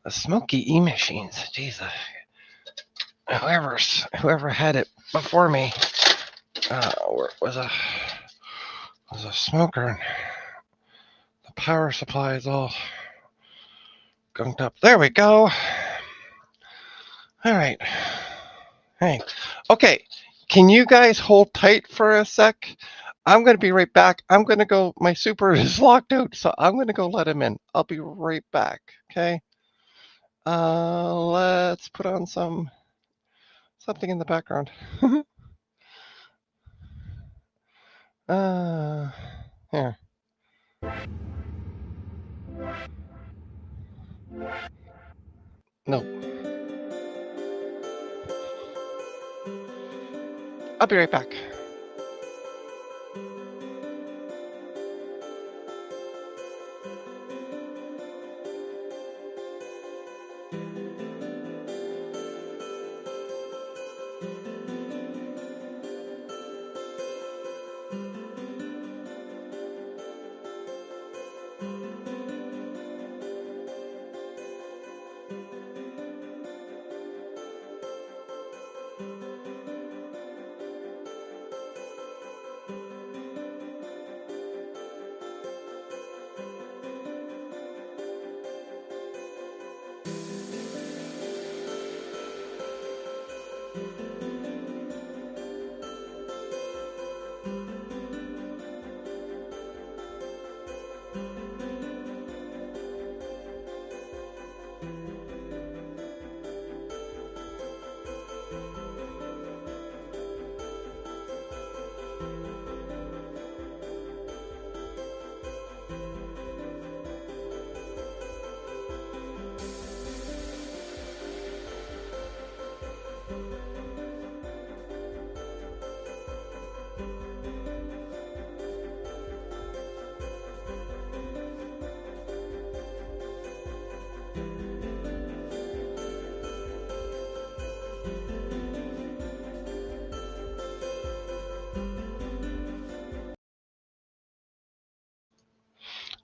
The smoky E-Machines. Jeez, whoever had it before me was a smoker. And the power supply is all gunked up. There we go. All right. Hey. Okay. Can you guys hold tight for a sec? I'm going to be right back. I'm going to go. My super is locked out, so I'm going to go let him in. I'll be right back. Okay. Let's put on something in the background. Here. No. I'll be right back.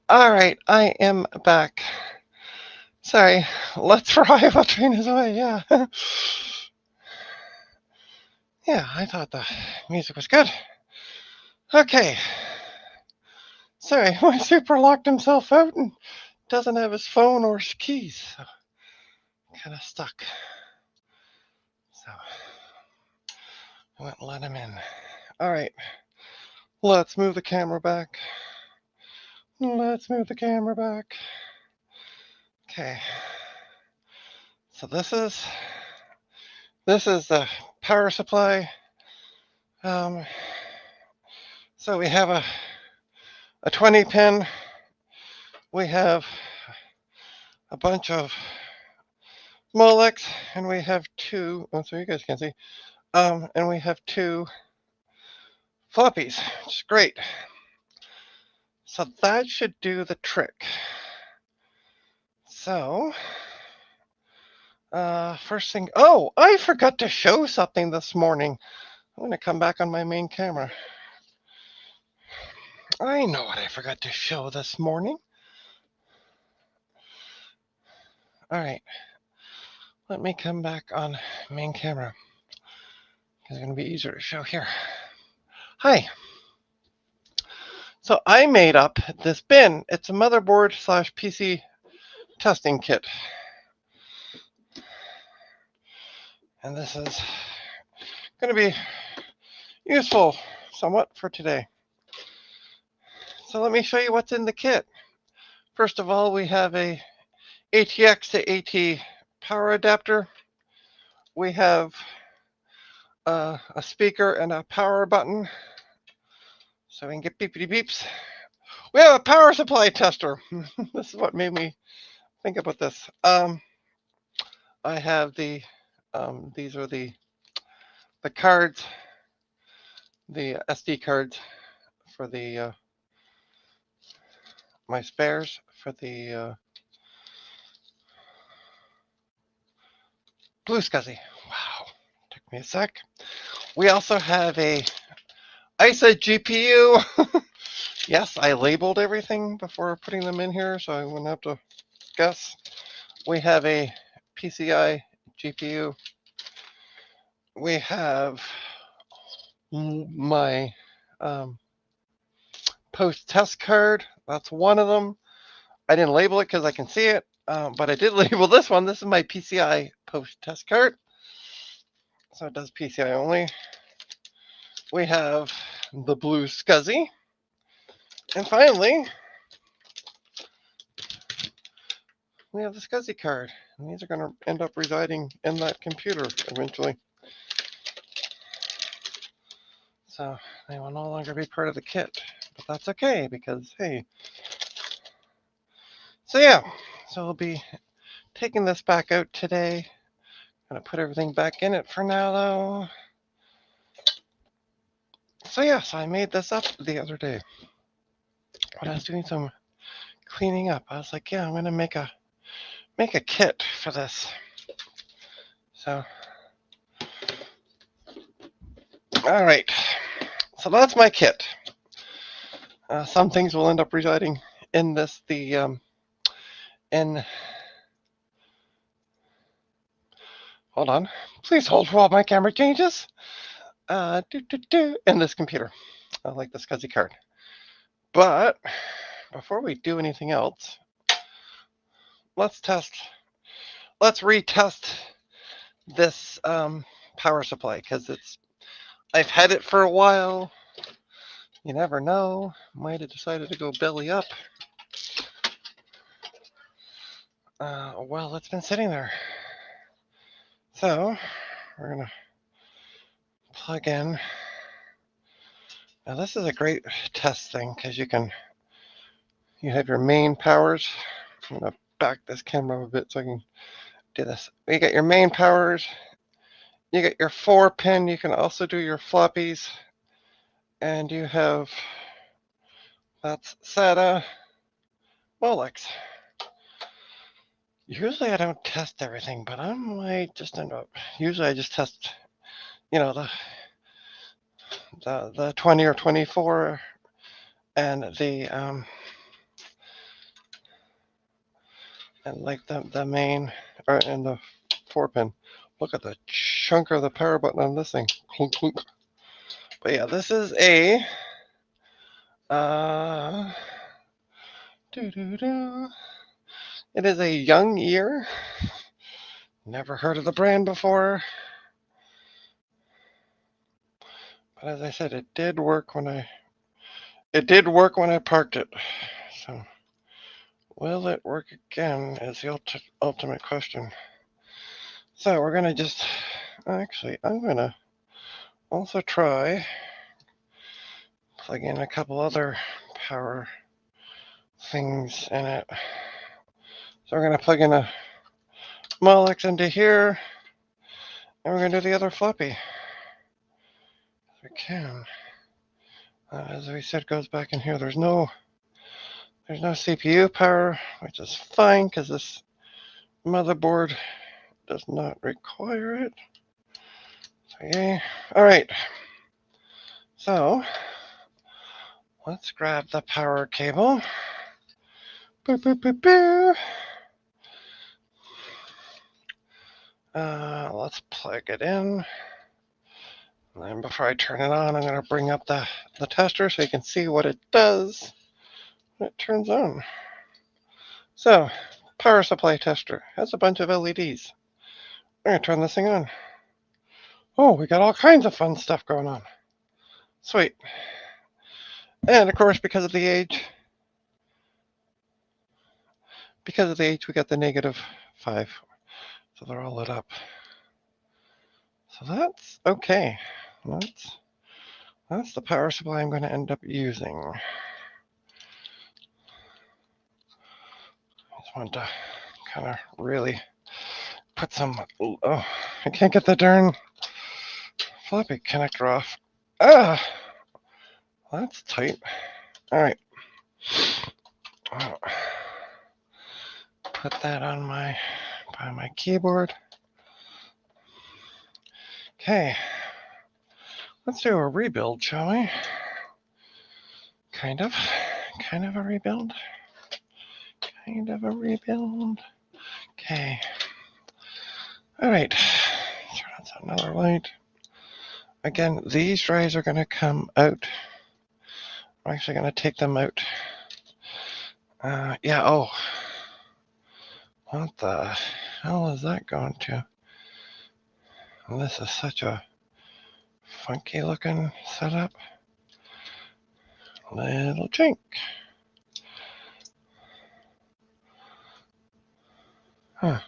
All right, I am back. Sorry, let's ride while train is away. Yeah. Yeah, I thought the music was good. Okay. Sorry, my super locked himself out and doesn't have his phone or his keys. So kind of stuck. So I went and let him in. All right. Let's move the camera back. Let's move the camera back. Okay. So this is the power supply. So we have a 20 pin. We have a bunch of Molex, and we have two. Oh, so you guys can see. And we have two floppies, which is great. So that should do the trick. So, first thing. Oh, I forgot to show something this morning. I'm going to come back on my main camera. I know what I forgot to show this morning. All right. Let me come back on main camera. It's going to be easier to show here. Hi. So I made up this bin. It's a motherboard / PC testing kit. And this is going to be useful somewhat for today. So let me show you what's in the kit. First of all, we have a ATX to AT power adapter. We have a speaker and a power button, so we can get beepity beeps. We have a power supply tester. This is what made me think about this. I have these are the cards, the SD cards for the my spares for the Blue SCSI. Wow, took me a sec. We also have a ISA GPU. Yes, I labeled everything before putting them in here, so I wouldn't have to guess. We have a PCI GPU. We have my post-test card. That's one of them. I didn't label it because I can see it, but I did label this one. This is my PCI post-test card. So it does PCI only. We have the Blue SCSI. And finally, we have the SCSI card. And these are going to end up residing in that computer eventually. So they will no longer be part of the kit. But that's okay because, hey. So yeah, so we'll be taking this back out today. Gonna put everything back in it for now though. So yeah, so I made this up the other day. When I was doing some cleaning up, I was like, yeah, I'm gonna make a kit for this. So all right, so that's my kit. Some things will end up residing in this. Hold on, please hold while my camera changes. In this computer, like the SCSI card. But before we do anything else, let's retest this power supply because I've had it for a while. You never know, might have decided to go belly up. Well, it's been sitting there. So we're gonna plug in. Now this is a great test thing because you have your main powers. I'm gonna back this camera a bit so I can do this. You got your main powers. You get your 4-pin. You can also do your floppies, and you have that's SATA Molex. Usually I don't test everything, but I might just end up. Usually I just test, the 20 or 24, and the and like the main and the 4-pin. Look at the chunk of the power button on this thing. Clunk, clunk. But yeah, this is a it is a Young Ear. Never heard of the brand before. But as I said, it did work when I parked it. So will it work again is the ultimate question. So we're gonna just I'm gonna also try plug in a couple other power things in it. So we're going to plug in a Molex into here, and we're going to do the other floppy. If we can. As we said, goes back in here. There's no CPU power, which is fine because this motherboard does not require it. So, yay. All right. So let's grab the power cable. Boo, boo, boo, boo. Let's plug it in. And then before I turn it on, I'm going to bring up the tester so you can see what it does when it turns on. So, power supply tester has a bunch of LEDs. I'm going to turn this thing on. Oh, we got all kinds of fun stuff going on. Sweet. And of course, because of the age, we got the -5. So they're all lit up. So that's okay. That's the power supply I'm going to end up using. I just want to kind of really put some. Oh, I can't get the darn floppy connector off. Ah, that's tight. All right. Put that on by my keyboard. Okay. Let's do a rebuild, shall we? Kind of a rebuild. Okay. All right. Turn on another light. Again, these drives are going to come out. I'm actually going to take them out. Yeah, oh. What the hell is that going to? Well, this is such a funky looking setup. Little chink. Huh.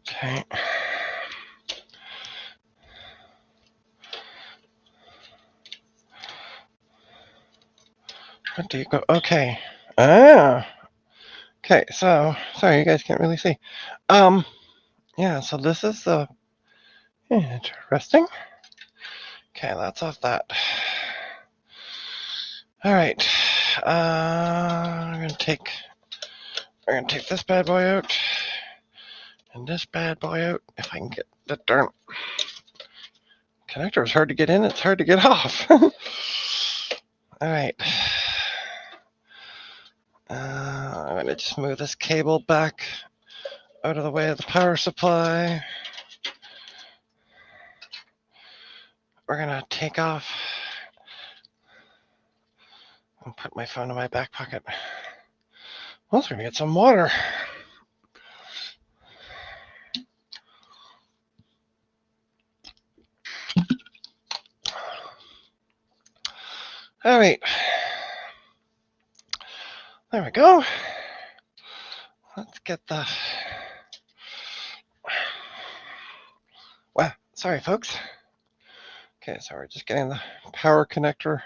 Okay. What do you go? Okay. Ah. Okay, so sorry you guys can't really see. Yeah, so this is the interesting. Okay, that's off that. All right. I'm gonna take this bad boy out and this bad boy out. If I can get the darn connector, is hard to get in. It's hard to get off. All right. I'm gonna just move this cable back out of the way of the power supply. We're gonna take off and put my phone in my back pocket. Well, let's gonna get some water. All right. There we go. Let's get the. Wow, sorry, folks. Okay, so we're just getting the power connector.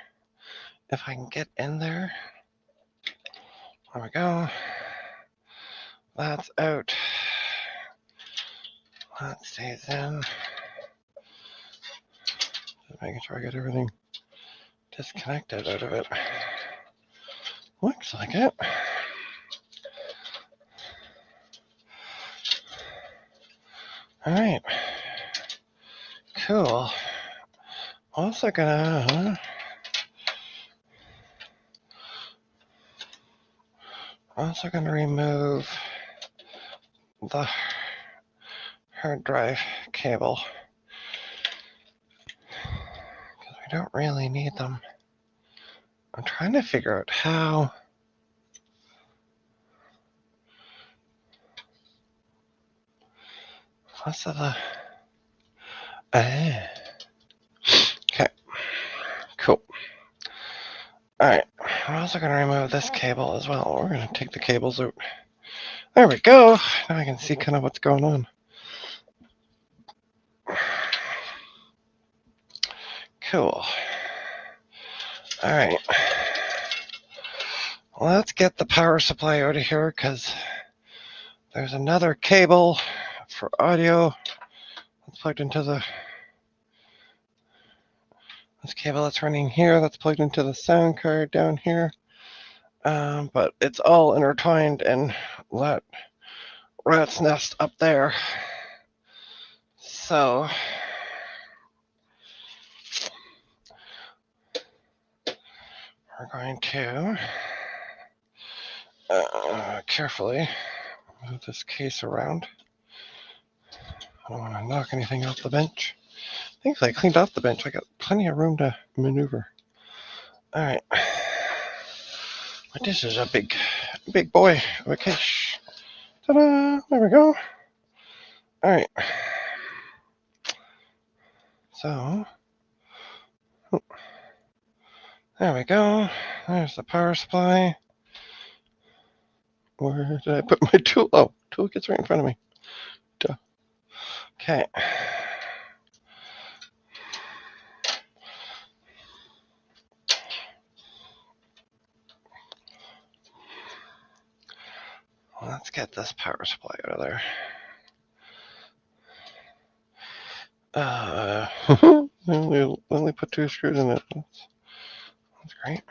If I can get in there. There we go. That's out. That stays in. Just making sure I get everything disconnected out of it. Looks like it. All right. Cool. Also gonna remove the hard drive cable because we don't really need them. I'm trying to figure out how. What's the? Okay. Cool. All right. I'm also going to remove this cable as well. We're going to take the cables out. There we go. Now I can see kind of what's going on. Cool. All right. Let's get the power supply out of here because There's another cable for audio. That's plugged into this cable that's running here. That's plugged into the sound card down here. But it's all intertwined in that rat's nest up there. So we're going to carefully move this case around. I don't want to knock anything off the bench. I think if I cleaned off the bench, I got plenty of room to maneuver. All right. But this is a big boy of a case. Ta-da! There we go. All right. So, there we go. There's the power supply. Where did I put my tool? Oh, toolkit's right in front of me. Duh. Okay. Let's get this power supply out of there. Only put 2 screws in it. That's great.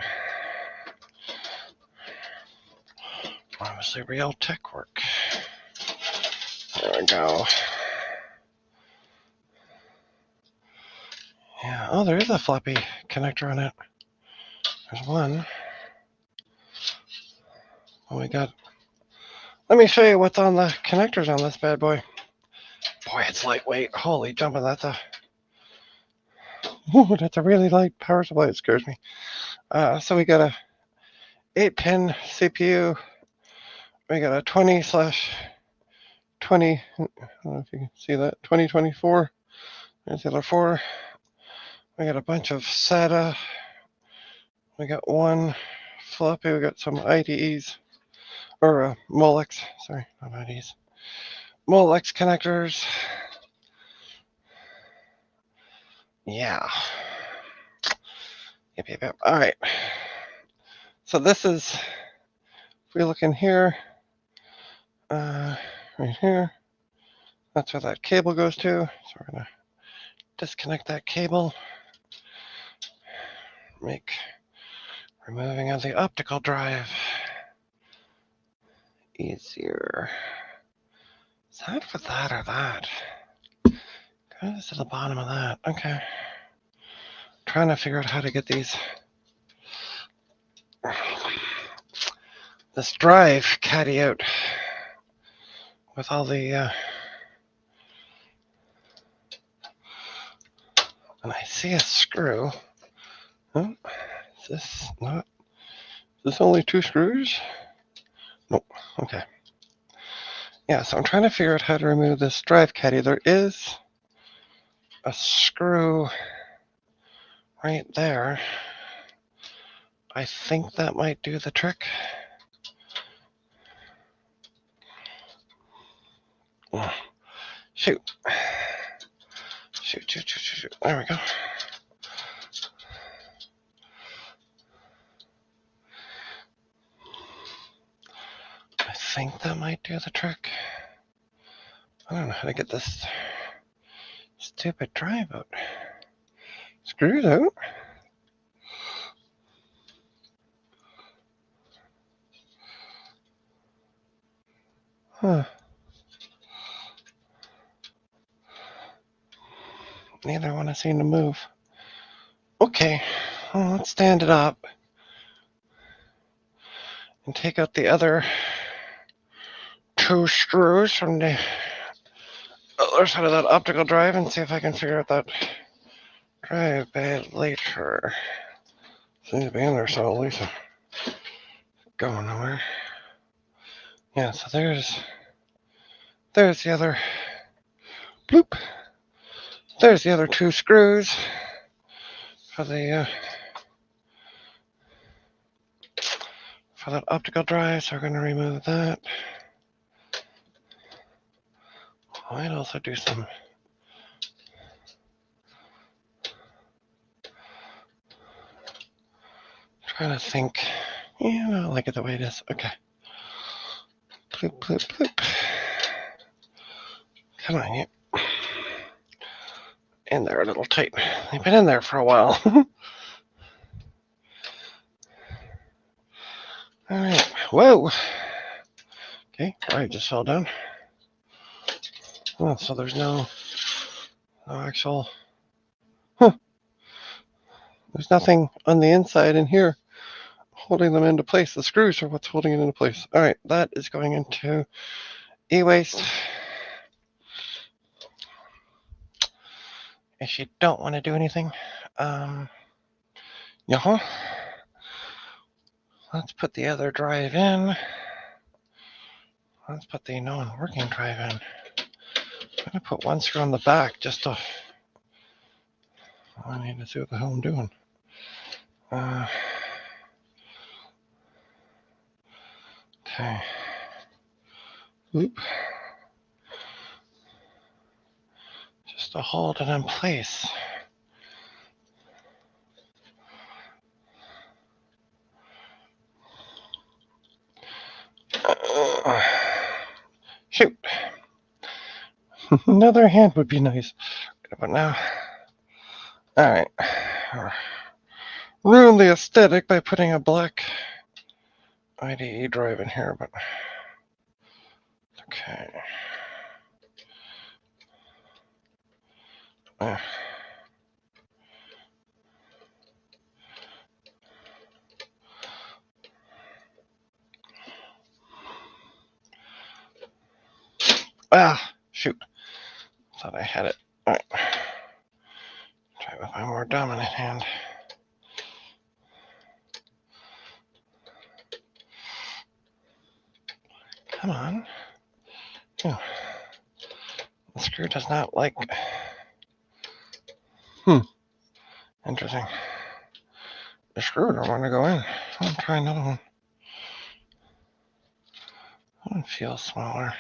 Obviously, real tech work. There we go. Yeah. Oh, there is a floppy connector on it. There's one. Oh, we got. Let me show you what's on the connectors on this bad boy. Boy, it's lightweight. Holy jumping! That's a really light power supply. It scares me. So we got a 8-pin CPU. We got a 20/20. I don't know if you can see that. 2024. There's the other 4. We got a bunch of SATA. We got one floppy. We got some IDEs or Molex. Sorry, not IDEs. Molex connectors. Yeah. Yep. All right. So this is, if we look in here, right here, that's where that cable goes to. So we're going to disconnect that cable. Make removing of the optical drive easier. Is that for that or that? Goes to the bottom of that. Okay. Trying to figure out how to get this drive caddy out with all the and I see a screw. Oh, is this only 2 screws? Nope. Okay. Yeah, so I'm trying to figure out how to remove this drive caddy. There is a screw right there. I think that might do the trick. Shoot. Shoot. There we go. I think that might do the trick. I don't know how to get this stupid drive out. Screws out. Huh. Neither one I seem to move. Okay, well, let's stand it up and take out the other 2 screws from the other side of that optical drive and see if I can figure out that drive bit later. Seems to be in there, so at least going nowhere. Yeah, so there's the other bloop. There's the other 2 screws for the for that optical drive, so we're going to remove that. I might also do some trying to think. Yeah, I like it the way it is. Okay. Bloop. Come on, you. In there a little tight. They've been in there for a while. All right. Whoa. Okay, I just fell down. Oh, so there's no actual. Huh. There's nothing on the inside in here holding them into place. The screws are what's holding it into place. All right, that is going into e-waste. If you don't want to do anything, yeah. Let's put the other drive in. Let's put the non-working drive in. I'm gonna put one screw on the back just to. I need to see what the hell I'm doing. Okay. Oop. Just to hold it in place. Shoot. Another hand would be nice. But now, all right. Ruin the aesthetic by putting a black IDE drive in here, but okay. Shoot. Thought I had it. All right. Try with my more dominant hand. Come on. Oh. The screw does not like. Interesting. The screw don't want to go in. I'll try another one. That one feels smaller.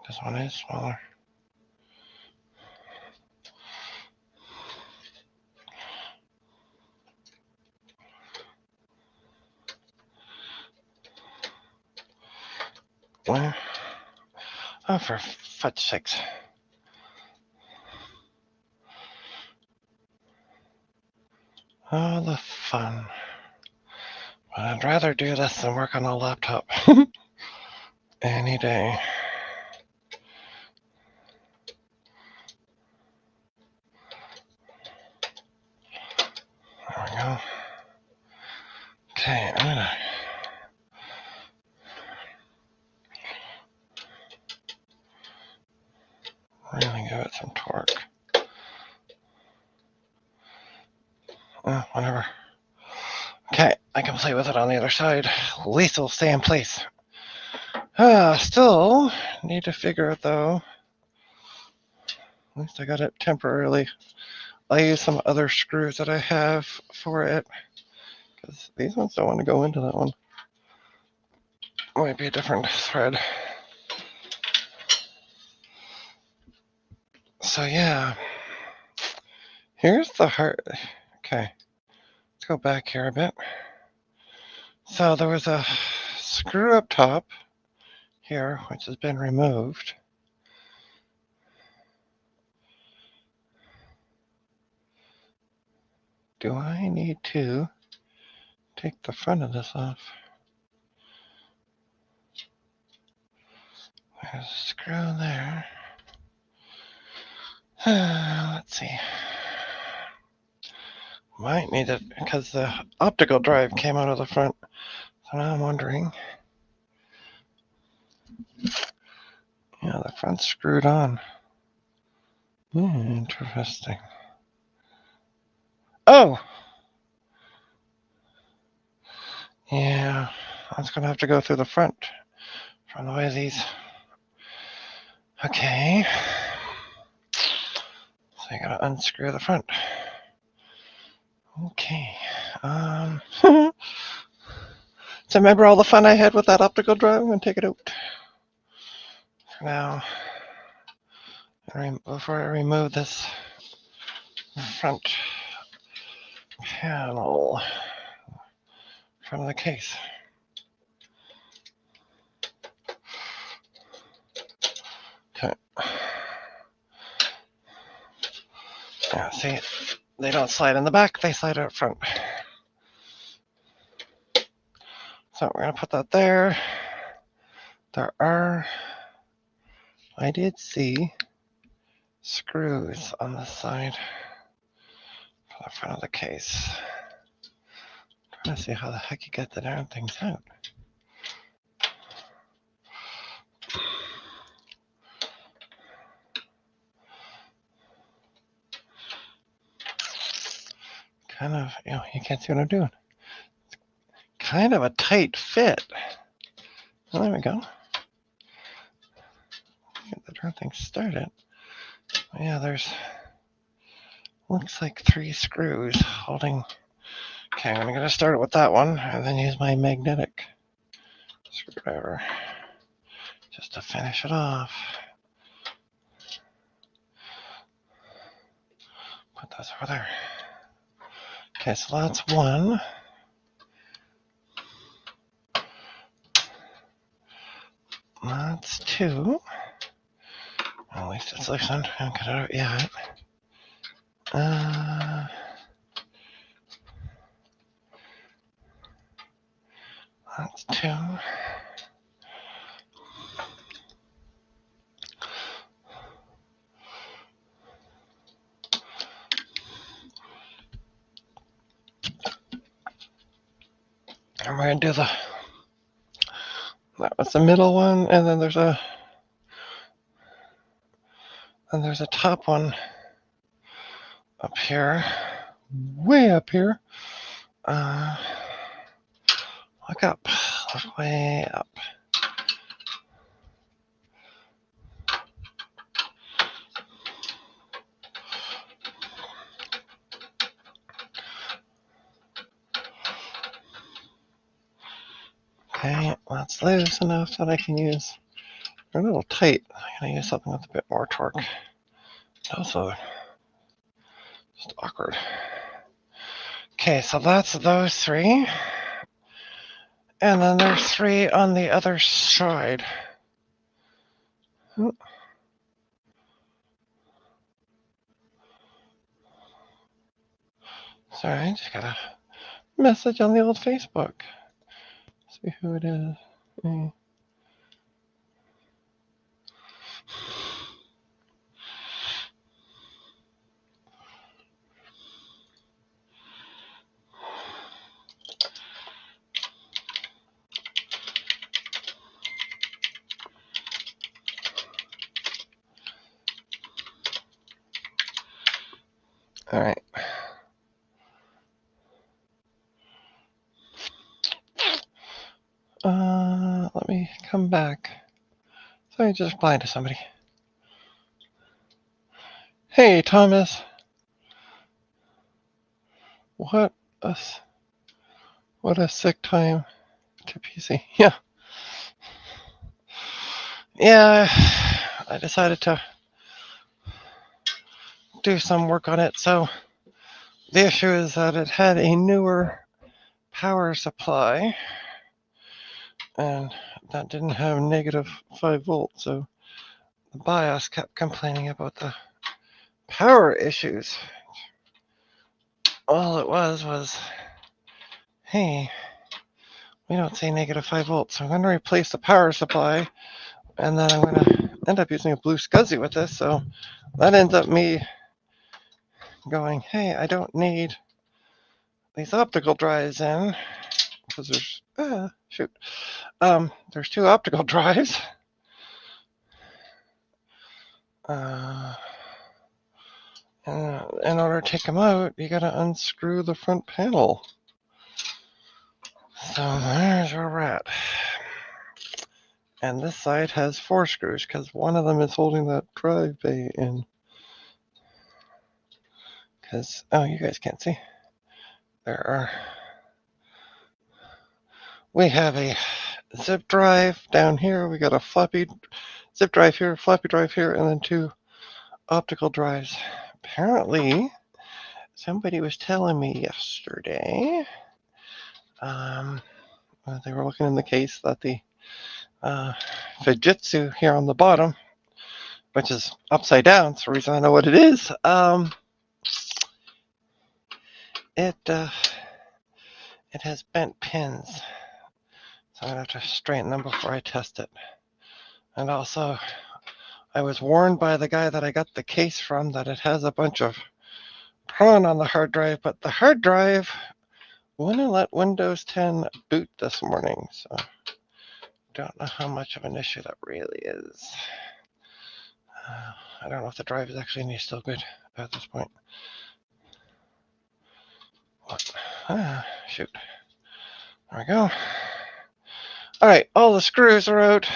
This one is smaller. Well, oh, for fudge sakes. Oh, the fun. But I'd rather do this than work on a laptop. Any day. There we go. Okay, I'm gonna really give it some torque. Whatever. Okay, I can play with it on the other side. At least it'll stay in place. Still need to figure it though. At least I got it temporarily. I'll use some other screws that I have for it, because these ones don't want to go into that one. Might be a different thread. So yeah, here's the heart. Okay, let's go back here a bit. So there was a screw up top here, which has been removed. Do I need to take the front of this off? There's a screw there. Let's see. Might need it because the optical drive came out of the front. So now I'm wondering. Yeah, the front's screwed on. Interesting. Oh! Yeah, I was going to have to go through the front from the way these. Okay. So I gotta unscrew the front. Okay. So remember all the fun I had with that optical drive? I'm gonna take it out for now. Before I remove this front panel from the case. Okay. Yeah, see, they don't slide in the back, they slide out front. So we're going to put that there. I did see screws on the side for the front of the case. I'm trying to see how the heck you get the darn things out. Kind of, you can't see what I'm doing. Kind of a tight fit. Well, there we go. Get the darn thing started. Yeah, looks like 3 screws holding. Okay, I'm going to start it with that one and then use my magnetic screwdriver just to finish it off. Put those over there. Okay, so that's one. That's 2. At least it's like I haven't got it out yet. That's 2. And we're going to do that was the middle one, and then there's a top one up here, way up here. Look up, way up. Okay, that's loose enough that I can use. They're a little tight. I'm gonna use something with a bit more torque. Also, just awkward. Okay, so that's those 3. And then there's 3 on the other side. Sorry, I just got a message on the old Facebook. See who it is. All right. Let me come back. So I just replied to somebody. Hey, Thomas. What a sick time to PC. Yeah. Yeah, I decided to do some work on it. So the issue is that it had a newer power supply, and that didn't have negative 5 volts. So the BIOS kept complaining about the power issues. All it was, hey, we don't see negative 5 volts. So I'm going to replace the power supply, and then I'm going to end up using a blue SCSI with this. So that ends up me going, hey, I don't need these optical drives in, because there's 2 optical drives. In order to take them out, you gotta unscrew the front panel. So there's where we're at. And this side has 4 screws, because one of them is holding that drive bay in. Because, oh, you guys can't see. We have a zip drive down here. We got a floppy zip drive here, floppy drive here, and then 2 optical drives. Apparently, somebody was telling me yesterday, they were looking in the case, that the Fujitsu here on the bottom which is upside down. It's the reason I know what it is. It has bent pins, so I'm gonna have to straighten them before I test it. And also, I was warned by the guy that I got the case from that it has a bunch of prawn on the hard drive, but the hard drive wouldn't let Windows 10 boot this morning, so don't know how much of an issue that really is. I don't know if the drive is actually any still good at this point. What? Shoot. There we go. All right, all the screws are out.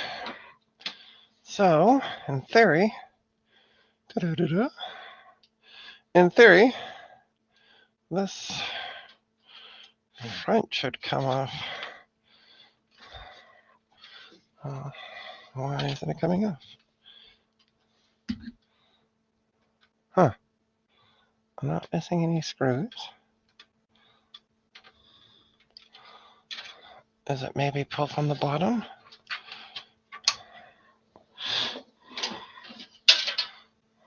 So, in theory, this front should come off. Why isn't it coming off? Huh. I'm not missing any screws. Is it maybe pulled from the bottom?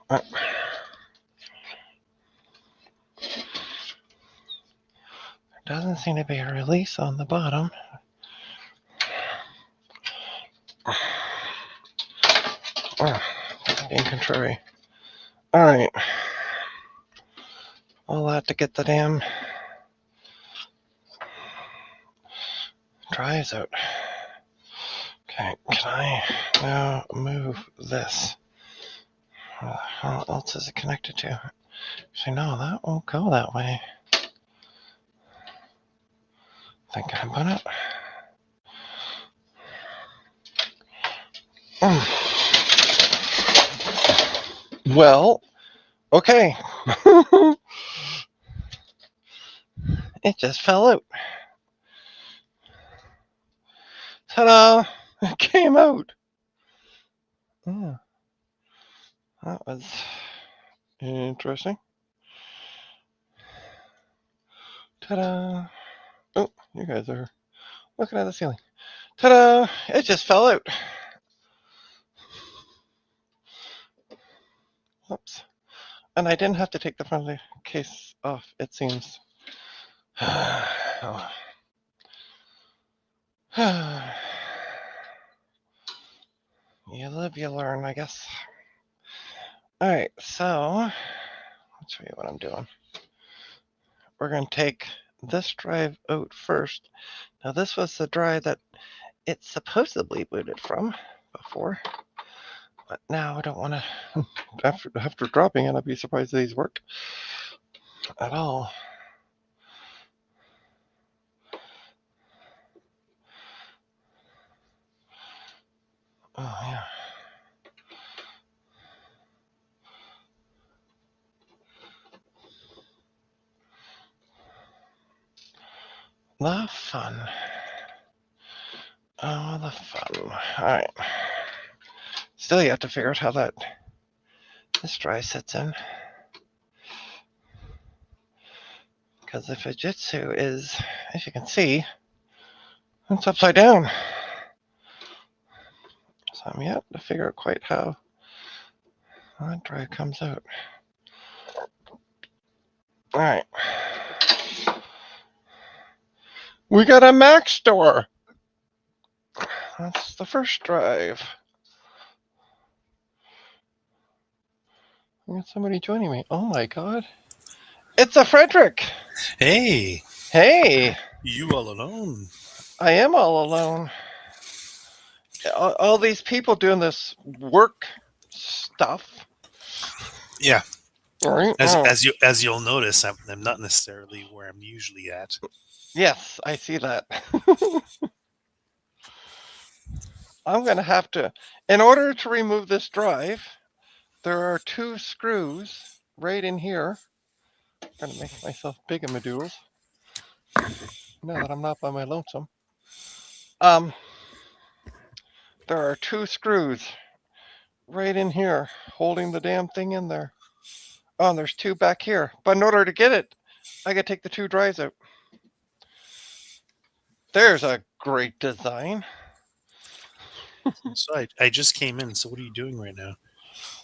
There doesn't seem to be a release on the bottom. Oh, being contrary. All right. All that to get the damn drives out. Okay, can I now move this? How else is it connected to? Actually, no, that won't go that way. Thinking about it. Well, okay. It just fell out. Ta-da! It came out. Yeah. That was interesting. Ta-da! Oh, you guys are looking at the ceiling. Ta-da! It just fell out. Oops. And I didn't have to take the front of the case off, it seems. Oh. You live, you learn, I guess. Alright, so let's show you what I'm doing. We're going to take this drive out first. Now, this was the drive that it supposedly booted from before, but now I don't want to. After dropping it, I'd be surprised these work at all. Oh, yeah. The fun. Oh, the fun. All right. Still, you have to figure out how this drive sits in. Because the Fujitsu is, as you can see, it's upside down. So I'm yet to figure out quite how that drive comes out. All right. We got a Mac store. That's the first drive. I got somebody joining me. Oh my god. It's a Frederick. Hey. Hey. You all alone? I am all alone. All these people doing this work stuff. Yeah. Right? As you'll notice, I'm not necessarily where I'm usually at. Yes, I see that. I'm going to have to, in order to remove this drive, there are 2 screws right in here. I'm going to make myself big in my doodles. Now that I'm not by my lonesome. There are 2 screws right in here holding the damn thing in there. Oh, and there's 2 back here. But in order to get it, I got to take the 2 drives out. There's a great design. So I just came in. So what are you doing right now?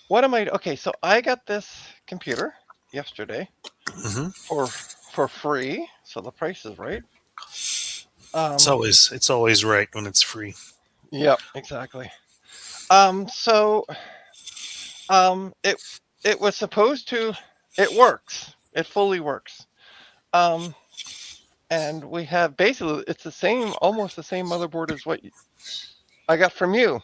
what am I? Okay, so I got this computer yesterday Hmm. for for free, so the price is right. It's Um, always right when it's free. yep, exactly. So it was supposed to. It works. It fully works. Um, and we have basically it's the same, almost the same motherboard as what I got from you,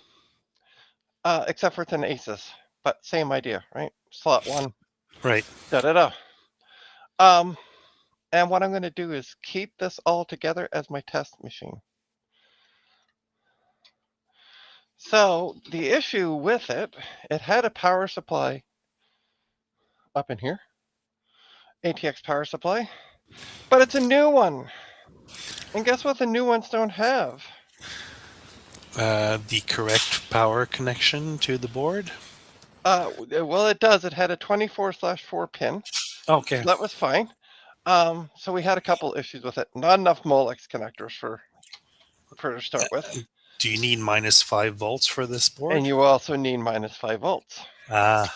except for it's an Asus, but same idea, right? Slot one, Right. da da da. Um, and what I'm going to do is keep this all together as my test machine. So the issue with it, it had a power supply up in here, ATX power supply, but it's a new one. And guess what the new ones don't have? The correct power connection to the board. Well, it does. It had a 24/4 pin, Okay. so that was fine. So we had a couple issues with it. Not enough Molex connectors for to start with, Do you need -5 volts for this and board? you also need -5 volts. Ah,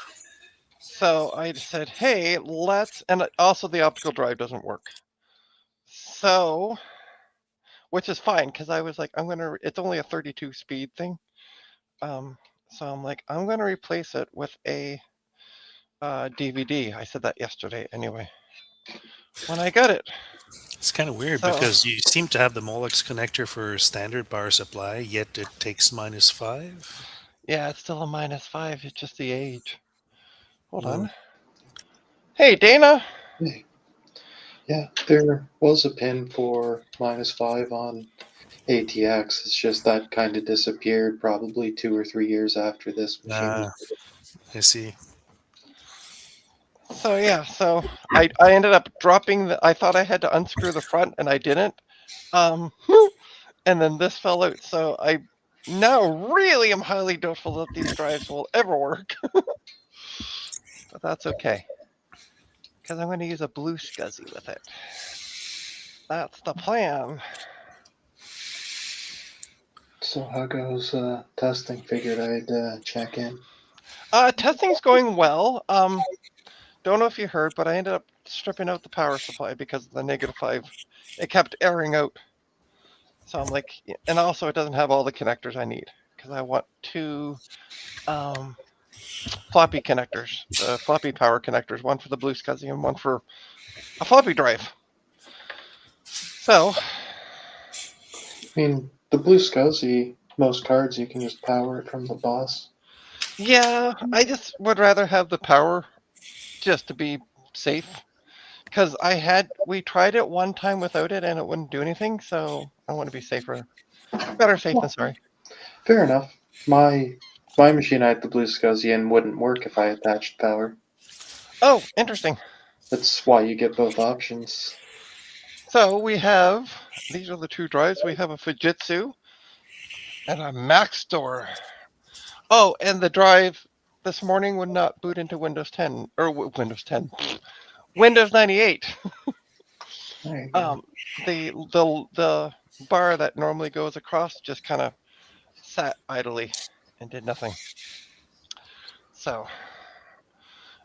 So I said, hey, and also the optical drive doesn't work. So, which is fine because I was like, it's only a 32 speed thing. Um, so I'm like, I'm gonna replace it with a DVD. I said that yesterday anyway when I got it. it's kind of weird So because you seem to have the Molex connector for standard power supply, yet it takes -5. yeah, it's still a -5. It's just the age. Hold Hmm. on. Hey, Dana. Hey, yeah, there was a pin for -5 on ATX. It's just that kind of disappeared probably 2 or 3 years after this machine was Ah, I see. So yeah, so I ended up dropping the. I thought I had to unscrew the front, and I didn't. Um, and then this fell out. So I now really am highly doubtful that these drives will ever work. But that's okay, because I'm going to use a blue SCSI with it. That's the plan. So how goes testing? Figured I'd check in. Testing's going well. Don't know if you heard, but I ended up stripping out the power supply because of the -5. It kept airing out. So I'm like, and also it doesn't have all the connectors I need because I want two um, floppy connectors, the floppy power connectors, one for the blue SCSI and one for a floppy drive. So I mean, the blue SCSI, most cards you can just power it from the bus. yeah, I just would rather have the power just to be safe because we tried it one time without it and it wouldn't do anything. So I want to be safer. Better safe than Well, sorry. fair enough. My machine I had the blue SCSI and wouldn't work if I attached power. Oh, interesting. That's why you get both options. So we have these are the two drives. We have a Fujitsu and a Maxtor. Oh, and the drive this morning would not boot into Windows 10 or Windows 10, Windows 98. There you go. Um, the bar that normally goes across just kind of sat idly and did nothing. So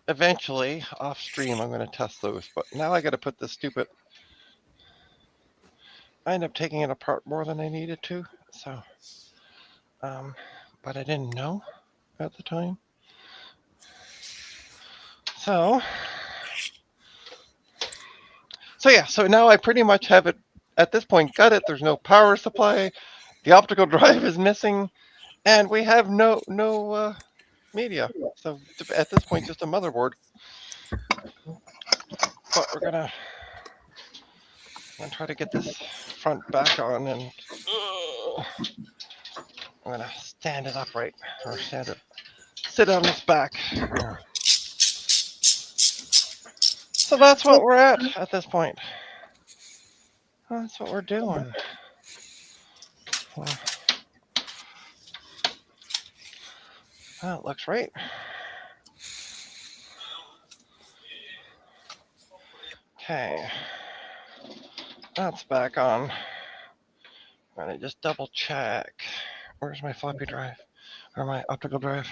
eventually, off stream, I'm going to test those. But now I got to put this stupid. I end up taking it apart more than I needed to. So, um, but I didn't know at the time. So, so yeah. So now I pretty much have it at this point. Got it. There's no power supply. The optical drive is missing, and we have no media. So at this point, just a motherboard. But I'm gonna try to get this front back on, and I'm gonna stand it upright or sit on its back. So that's what we're at this point. That's what we're doing. Well, that looks right. Okay, that's back on. I'm gonna just double check. Where's my floppy drive or my optical drive?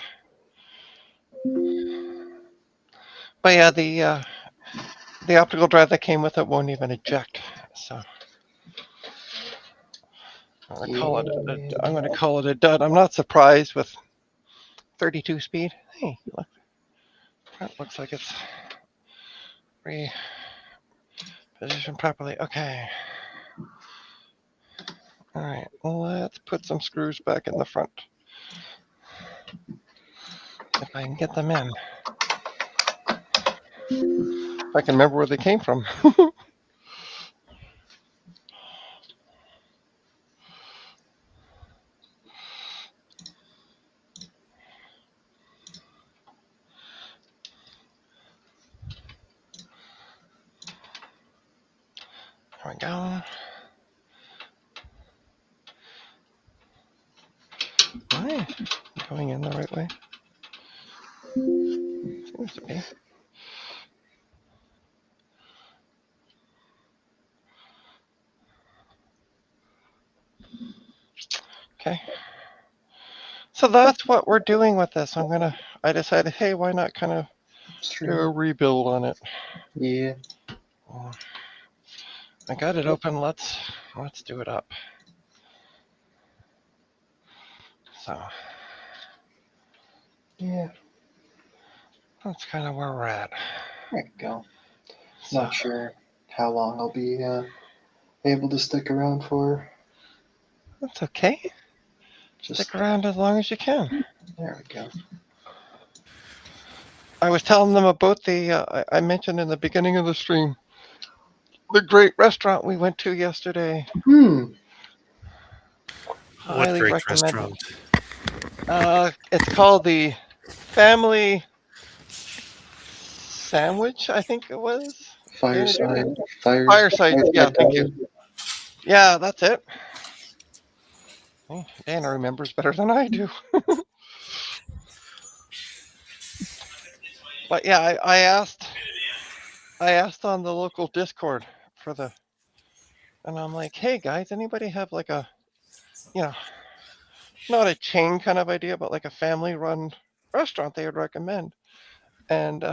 But yeah, the optical drive that came with it won't even eject. So I'm gonna call it a dud. I'm not surprised with 32 speed. Hey, look, that looks like it's repositioned properly. Okay. All right, let's put some screws back in the front. If I can get them in. If I can remember where they came from. There we go. Right. Going in the right way. Seems to be. Okay. So that's what we're doing with this. I decided, hey, why not kind of do a rebuild on it? Yeah. I got it open. Let's do it up. So Yeah. that's kind of where we're at. There you go. So, Not sure how long I'll be able to stick around for. that's okay. Just Stick around as long as you can. there we go. I was telling them about I mentioned in the beginning of the stream, the great restaurant we went to yesterday. What Highly great recommend restaurant. it. It's called the Family Sandwich, I think it was. Dana, do you Fireside, remember? fires, Fireside. Yeah, fireside thank you. dining. Yeah, that's it. Dana remembers better than I do. But yeah, I asked on the local Discord and I'm like, hey guys, anybody have like you know, not a chain kind of idea, but like a family-run restaurant they would recommend? And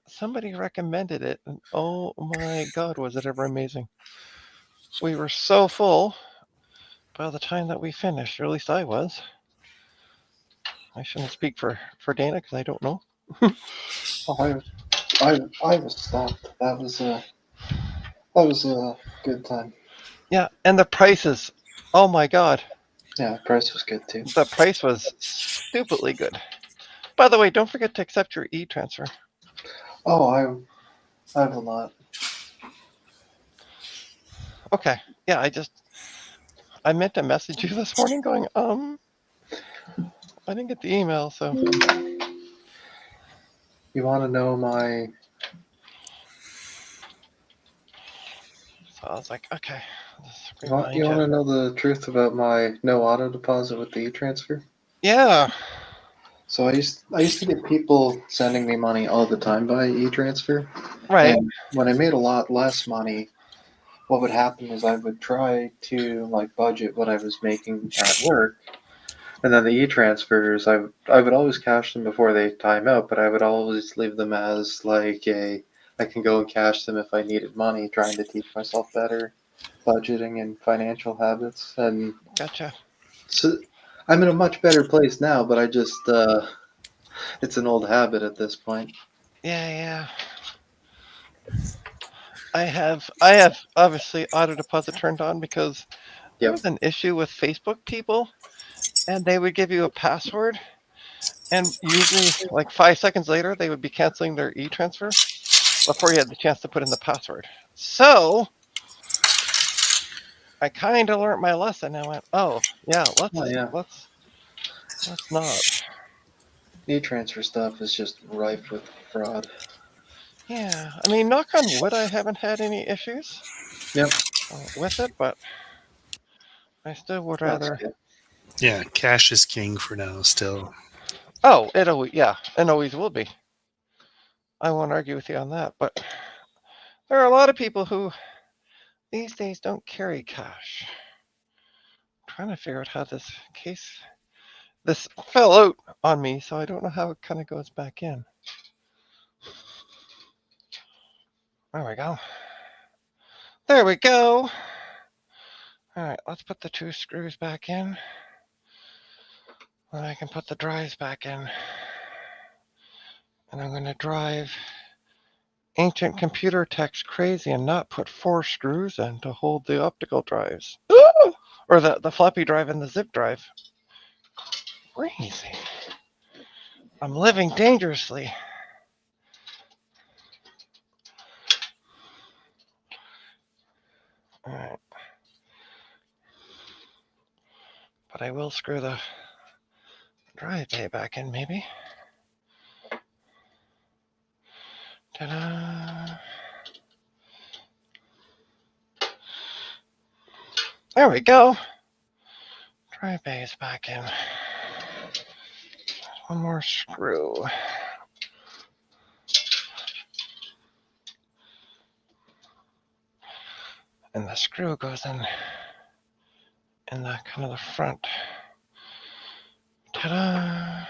somebody recommended it, and oh my God, was it ever amazing! We were so full by the time that we finished, or at least I was. I shouldn't speak for Dana because I don't know. Oh, I was stumped. That was a good time. Yeah, and the prices. Oh my God, Yeah, the price was good too. the price was stupidly good. By the way, don't forget to accept your e-transfer. Oh, I will not. Okay. Yeah, I meant to message you this morning going, I didn't get the email, so You want to know my? I was like, okay, let's You want remind you want you. to know the truth about my no auto deposit with the e-transfer? Yeah, So I used to get people sending me money all the time by e-transfer, right. and when I made a lot less money, what would happen is I would try to like budget what I was making at work, and then the e-transfers I would always cash them before they time out, but I would always leave them as like a I can go and cash them if I needed money, trying to teach myself better budgeting and financial habits. And Gotcha. so I'm in a much better place now, but I just it's an old habit at this point. Yeah, yeah. I have obviously auto deposit turned on because there Yep. was an issue with Facebook people, and they would give you a password, and usually like 5 seconds later they would be canceling their e-transfer before you had the chance to put in the password. So I kind of learned my lesson. I went, oh yeah, Oh yeah. let's not. E-transfer stuff is just rife with fraud. Yeah, I mean, knock on wood, I haven't had any issues Yep. with it, but I still would That's rather. good. Yeah, cash is king for now still. Oh, it always, yeah, it always will be. I won't argue with you on that, but there are a lot of people who these days don't carry cash. I'm trying to figure out how this fell out on me, so I don't know how it kind of goes back in. There we go. There we go. All right, let's put the 2 screws back in. Then I can put the drives back in. And I'm going to drive ancient computer techs crazy and not put 4 screws in to hold the optical drives. Or the floppy drive and the zip drive. Crazy. I'm living dangerously. All right. But I will screw the drive bay back in, maybe. Ta-da! There we go. Drive bay is back in. One more screw. And the screw goes in the kind of the front. Ta-da!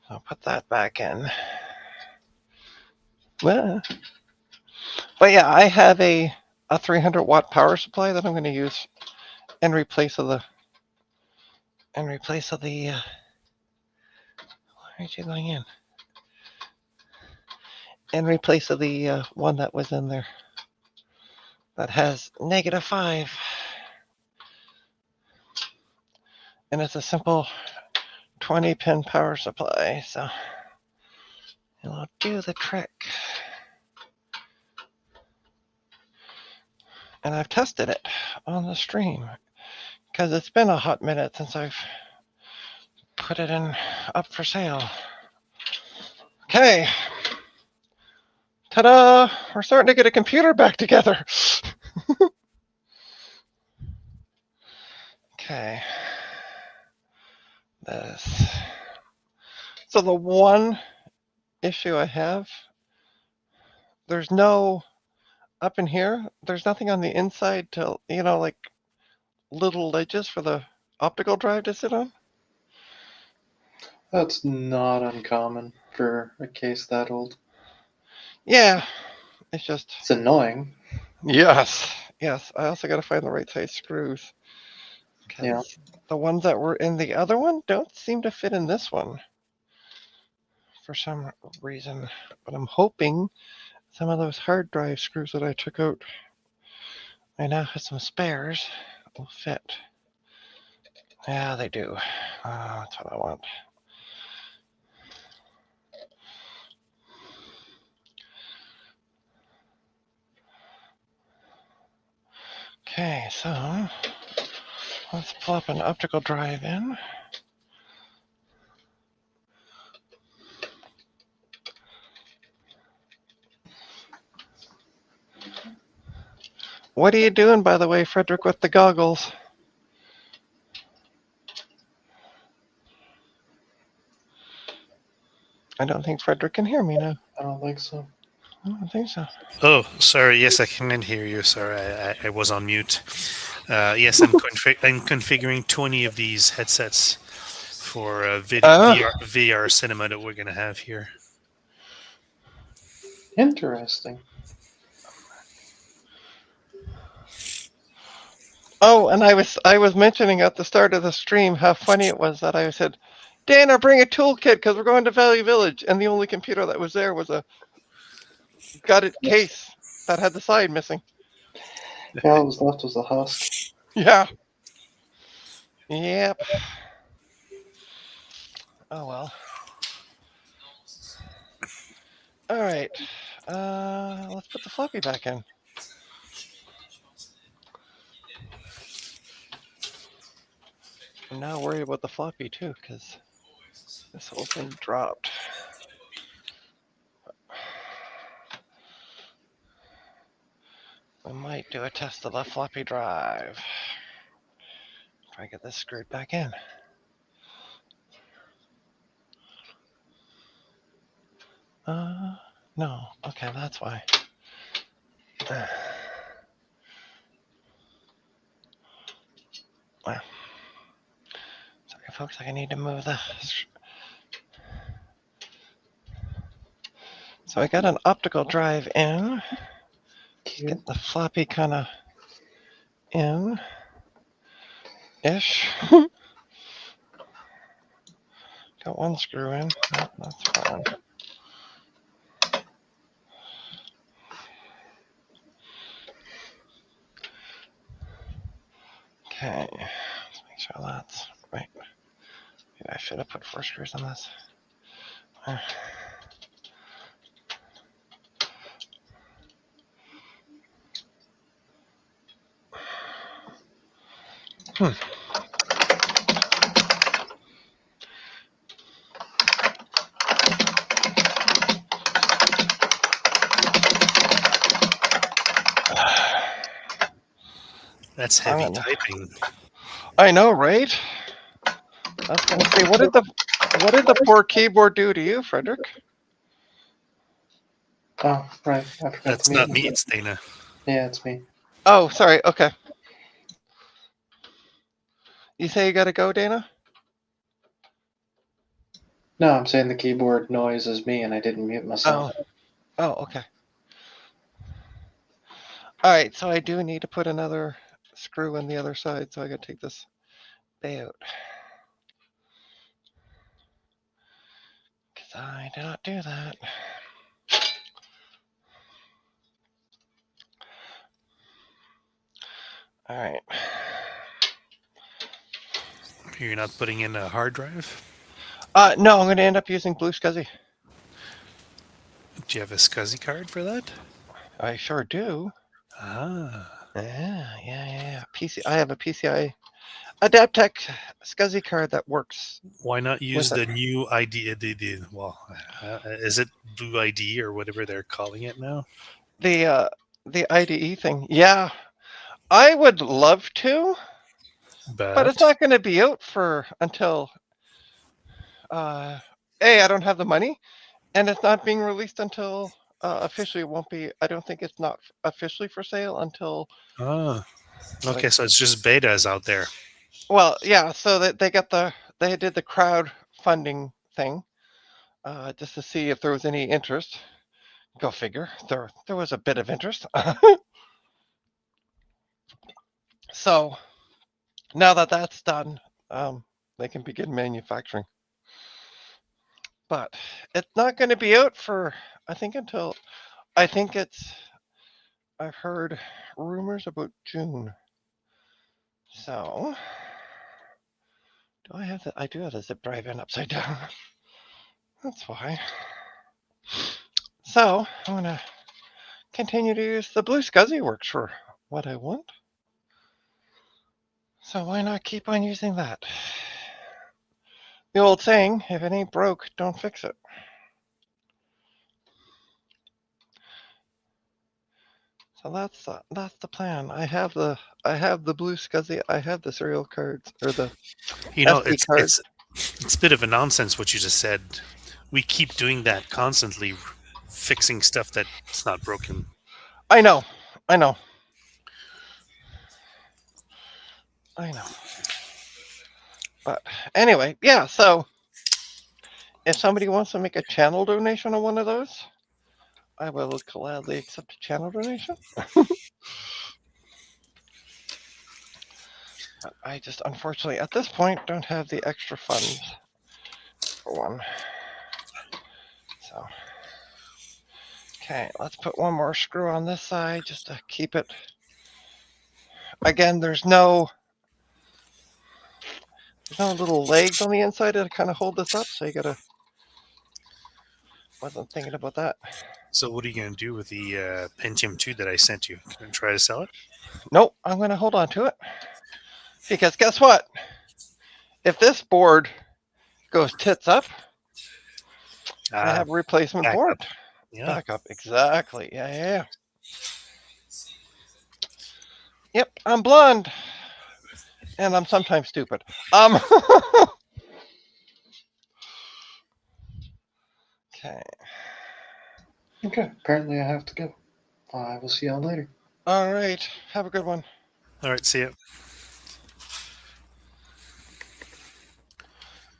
I'll put that back in. Well, but yeah, I have a 300-watt power supply that I'm going to use in replace of the why aren't you going in? In replace of the one that was in there that has -5. And it's a simple 20-pin power supply, so it'll do the trick. And I've tested it on the stream because it's been a hot minute since I've put it in up for sale. Okay. Ta-da! We're starting to get a computer back together. Okay. This. So the one issue I have, there's no up in here, there's nothing on the inside to, like little ledges for the optical drive to sit on. That's not uncommon for a case that old. Yeah, it's just. It's annoying. Yes. I also got to find the right size screws because Yeah. the ones that were in the other one don't seem to fit in this one for some reason. But I'm hoping some of those hard drive screws that I took out, I now have some spares, will fit. Yeah, they do. That's what I want. Okay, so let's plop an optical drive in. What are you doing, by the way, Frederick, with the goggles? I don't think Frederick can hear me now. I don't think so. I don't think so. Oh, sorry. Yes, I can hear you. Sorry, I was on mute. Yes, I'm configuring 20 of these headsets for VR cinema that we're going to have here. Interesting. Oh, and I was mentioning at the start of the stream how funny it was that I said, Dana, bring a toolkit because we're going to Valley Village, and the only computer that was there was a gutted case that had the side missing. Yeah, all that was left was a husk. Yeah. Yep. Oh well. All right. Let's put the floppy back in. I'm now worried about the floppy too because this whole thing dropped. I might do a test of the floppy drive. Try to get this screwed back in. No. Okay, that's why. Well, looks like I need to move the. So I got an optical drive in. Cute. Get the floppy kind of in ish. Got one screw in. Nope, that's fine. Okay, let's make sure that's right. Maybe I should have put 4 screws on this. Hmm. That's I'm heavy gonna. typing. I know, right? I was gonna say, what did the poor keyboard do to you, Frederick? Oh, right. I forgot to That's mute not me, myself. it's Dana. Yeah, it's me. Oh, sorry. Okay. You say you gotta go, Dana? No, I'm saying the keyboard noise is me, and I didn't mute myself. Oh. Oh, okay. All right. So I do need to put another screw in the other side. So I gotta take this bay out because I did not do that. All right. You're not putting in a hard drive? No, I'm gonna end up using Blue SCSI. Do you have a SCSI card for that? I sure do. Ah. Yeah. PC. I have a PCI Adaptec SCSI card that works Why not use with it. the new ID? Is it Blue ID or whatever they're calling it now? The IDE thing. Yeah, I would love to, but it's But not going to be out for until uh, A, I don't have the money, and it's not being released until officially it won't be. I don't think it's not officially for sale until ah, like okay, so it's just betas out there. well, yeah. So that they did the crowd funding thing just to see if there was any interest. Go figure. There was a bit of interest. So now that that's done, they can begin manufacturing. But it's not going to be out for I think until I think it's I've heard rumors about June. So do I have the I do have the zip drive in upside down. That's why. So I'm gonna continue to use the blue SCSI works for what I want. So why not keep on using that? The old saying, if it ain't broke, don't fix it. So that's the plan. I have the blue SCSI. I have the serial cards or the You know, SD it's cards. it's it's a bit of a nonsense what you just said. We keep doing that constantly, fixing stuff that's not broken. I know, I know, I know. But anyway, yeah. So if somebody wants to make a channel donation on one of those, I will gladly accept a channel donation. But I just unfortunately at this point don't have the extra funds for one. So okay, let's put one more screw on this side just to keep it. Again, there's no little legs on the inside to kind of hold this up, so you gotta. Wasn't thinking about that. So what are you going to do with the Pentium 2 that I sent you? Can I try to sell it? Nope, I'm gonna hold on to it because guess what? If this board goes tits up, I Ah, have a replacement back board. up. Yeah. Back up, exactly. Yeah. Yep, I'm blonde, and I'm sometimes stupid. Okay. Okay, apparently I have to go. I will see y'all later. All right. Have a good one. All right, see ya.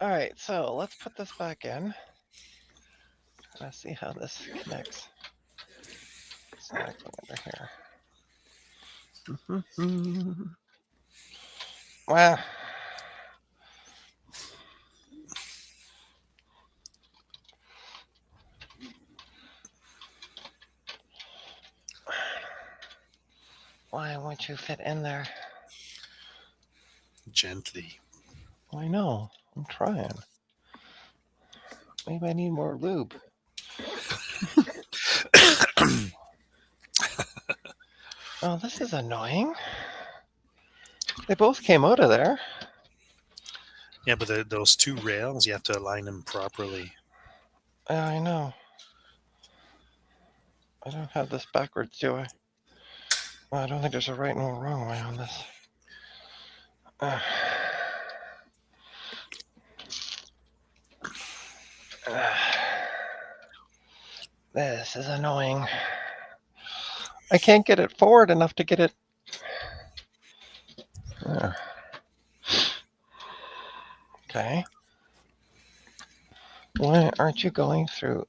All right, so let's put this back in. Let's see how this connects. Snagling under here. Well, why won't you fit in there? Gently. I know. I'm trying. Maybe I need more lube. Oh, this is annoying. They both came out of there. Yeah, but those two rails, you have to align them properly. Yeah, I know. I don't have this backwards, do I? Well, I don't think there's a right and a wrong way on this. Uh, uh, this is annoying. I can't get it forward enough to get it. Okay. Why aren't you going through?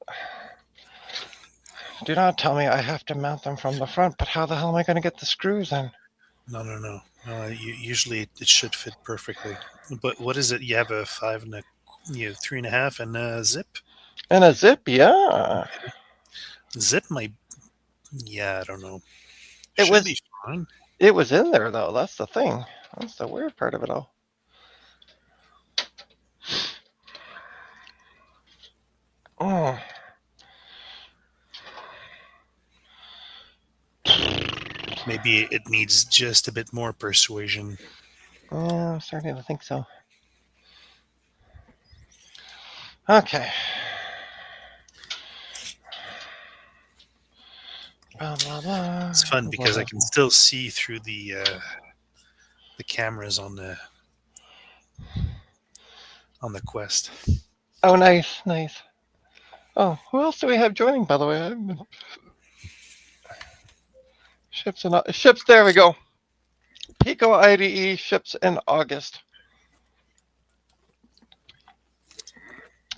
Do not tell me I have to mount them from the front, but how the hell am I going to get the screws in? No. Usually it should fit perfectly. But what is it? You have a 3.5, and a zip. And a zip, yeah. Zip might. Yeah, I don't know. It Should was be fine. it was in there though. That's the thing. That's the weird part of it all. Oh. Maybe it needs just a bit more persuasion. Yeah, I'm starting to think so. Okay. Blah blah blah. It's fun Blah, because I blah, can blah. still see through the cameras on the Quest. Oh, nice, nice. Oh, who else do we have joining, by the way? Ships. There we go. Pico IDE ships in August.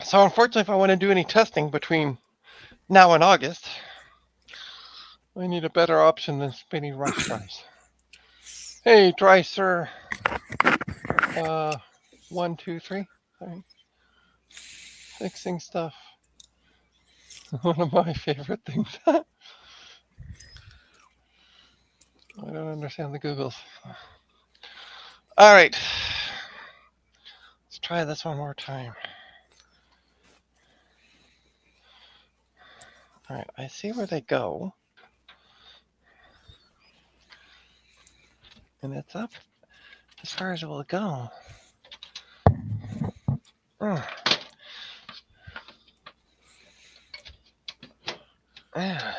So unfortunately, if I want to do any testing between now and August, I need a better option than spinning rush drives. Hey, dry sir. 1, 2, 3. Sorry. Fixing stuff. One of my favorite things. I don't understand the Googles. All right. Let's try this one more time. All right, I see where they go. And it's up as far as it will go. Mm. Yeah.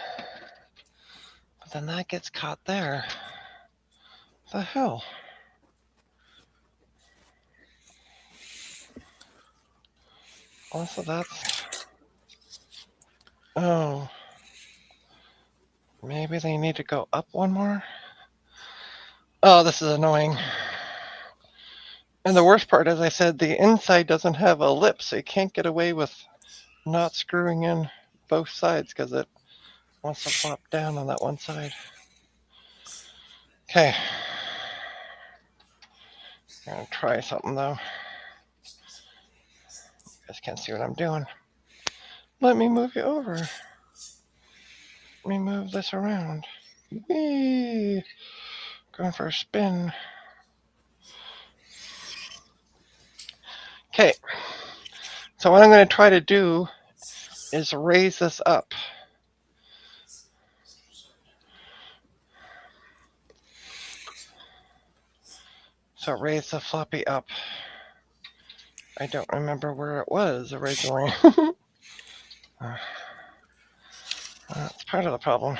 But then that gets caught there. The hell? Also, that's... Oh. Maybe they need to go up one more? Oh, this is annoying. And the worst part, as I said, the inside doesn't have a lip, so you can't get away with not screwing in both sides because it wants to flop down on that one side. Okay. I'm gonna try something though. You guys can't see what I'm doing. Let me move you over. Let me move this around. Whee! Going for a spin. Okay. So what I'm going to try to do is raise this up. So raise the floppy up. I don't remember where it was originally. That's part of the problem.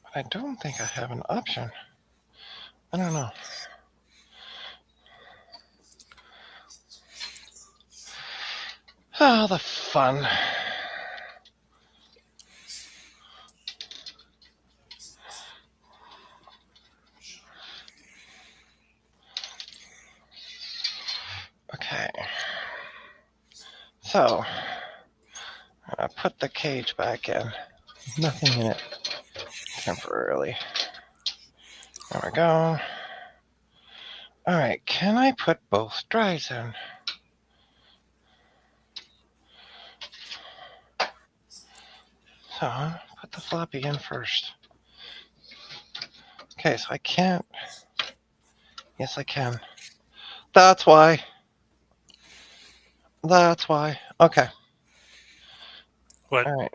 But I don't think I have an option. I don't know. Oh, the fun. So, I'll put the cage back in. Nothing in it temporarily. There we go. Alright, can I put both drives in? So, put the floppy in first. Okay, so I can't. Yes, I can. That's why. That's why. Okay. What? Alright.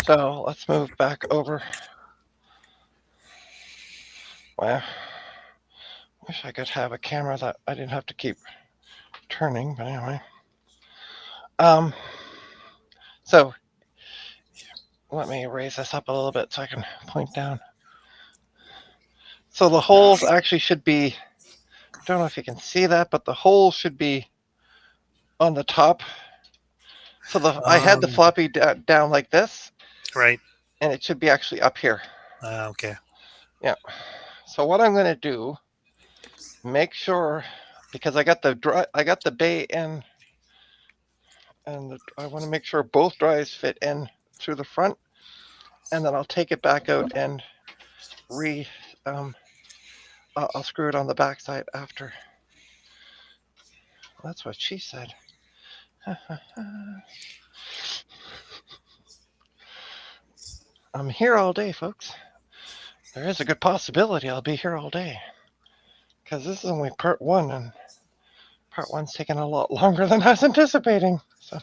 So let's move back over. Well, wish I could have a camera that I didn't have to keep turning, but anyway. So let me raise this up a little bit so I can point down. So the holes actually should be, I don't know if you can see that, but the holes should be on the top. So I had the floppy down like this, Right. and it should be actually up here. Okay. Yeah. So what I'm going to do, make sure, because I got the bay in, and I want to make sure both drives fit in through the front, and then I'll take it back out and I'll screw it on the back side after. That's what she said. I'm here all day, folks. There is a good possibility I'll be here all day, because this is only part one, and part one's taking a lot longer than I was anticipating. So,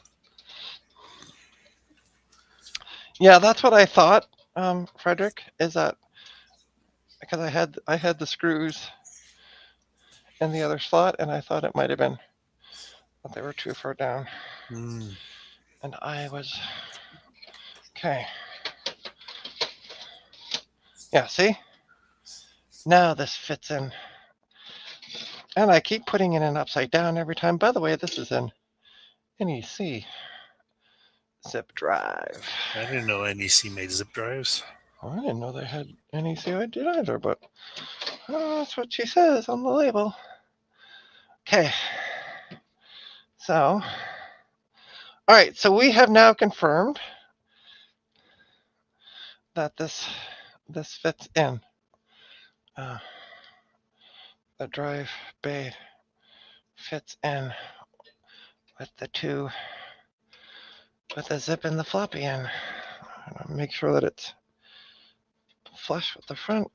yeah, that's what I thought, Frederick, is that because I had the screws in the other slot, and I thought it might have been that they were too far down, and I was okay. Yeah, see? Now this fits in. And I keep putting it in upside down every time. By the way, this is an NEC zip drive. I didn't know NEC made zip drives. I didn't know they had NEC. I did either, but that's what she says on the label. Okay. So, all right. So we have now confirmed that this fits in. The drive bay fits in with the zip and the floppy in. Make sure that it's flush with the front.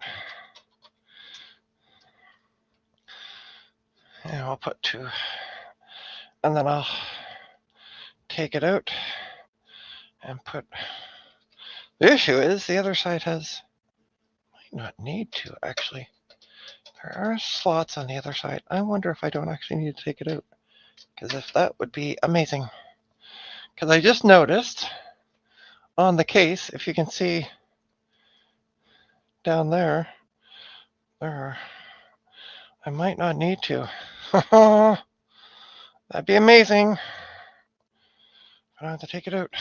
And I'll put two. And then I'll take it out and put. The issue is the other side might not need to actually. There are slots on the other side. I wonder if I don't actually need to take it out, because if that would be amazing. Because I just noticed on the case, if you can see down there, I might not need to. That'd be amazing. I don't have to take it out.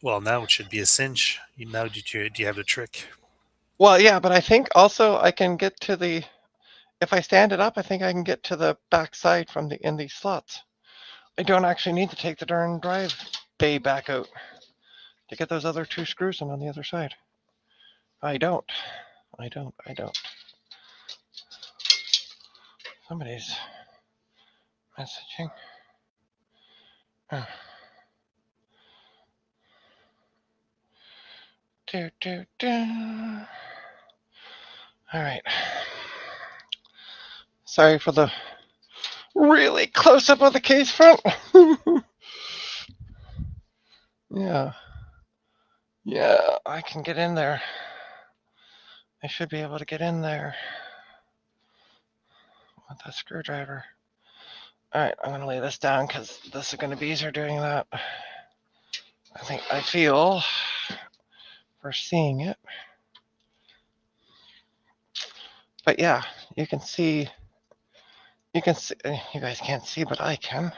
Well, now it should be a cinch. Now do you have the trick? Well, yeah, but I think also I can get to the. If I stand it up, I think I can get to the back side in these slots. I don't actually need to take the darn drive bay back out to get those other two screws in on the other side. I don't. Somebody's messaging. Oh. All right. Sorry for the really close up of the case front. Yeah. Yeah, I can get in there. I should be able to get in there with that screwdriver. All right, I'm going to lay this down because this is going to be easier doing that. I feel for seeing it. But yeah, you can see, you guys can't see, but I can.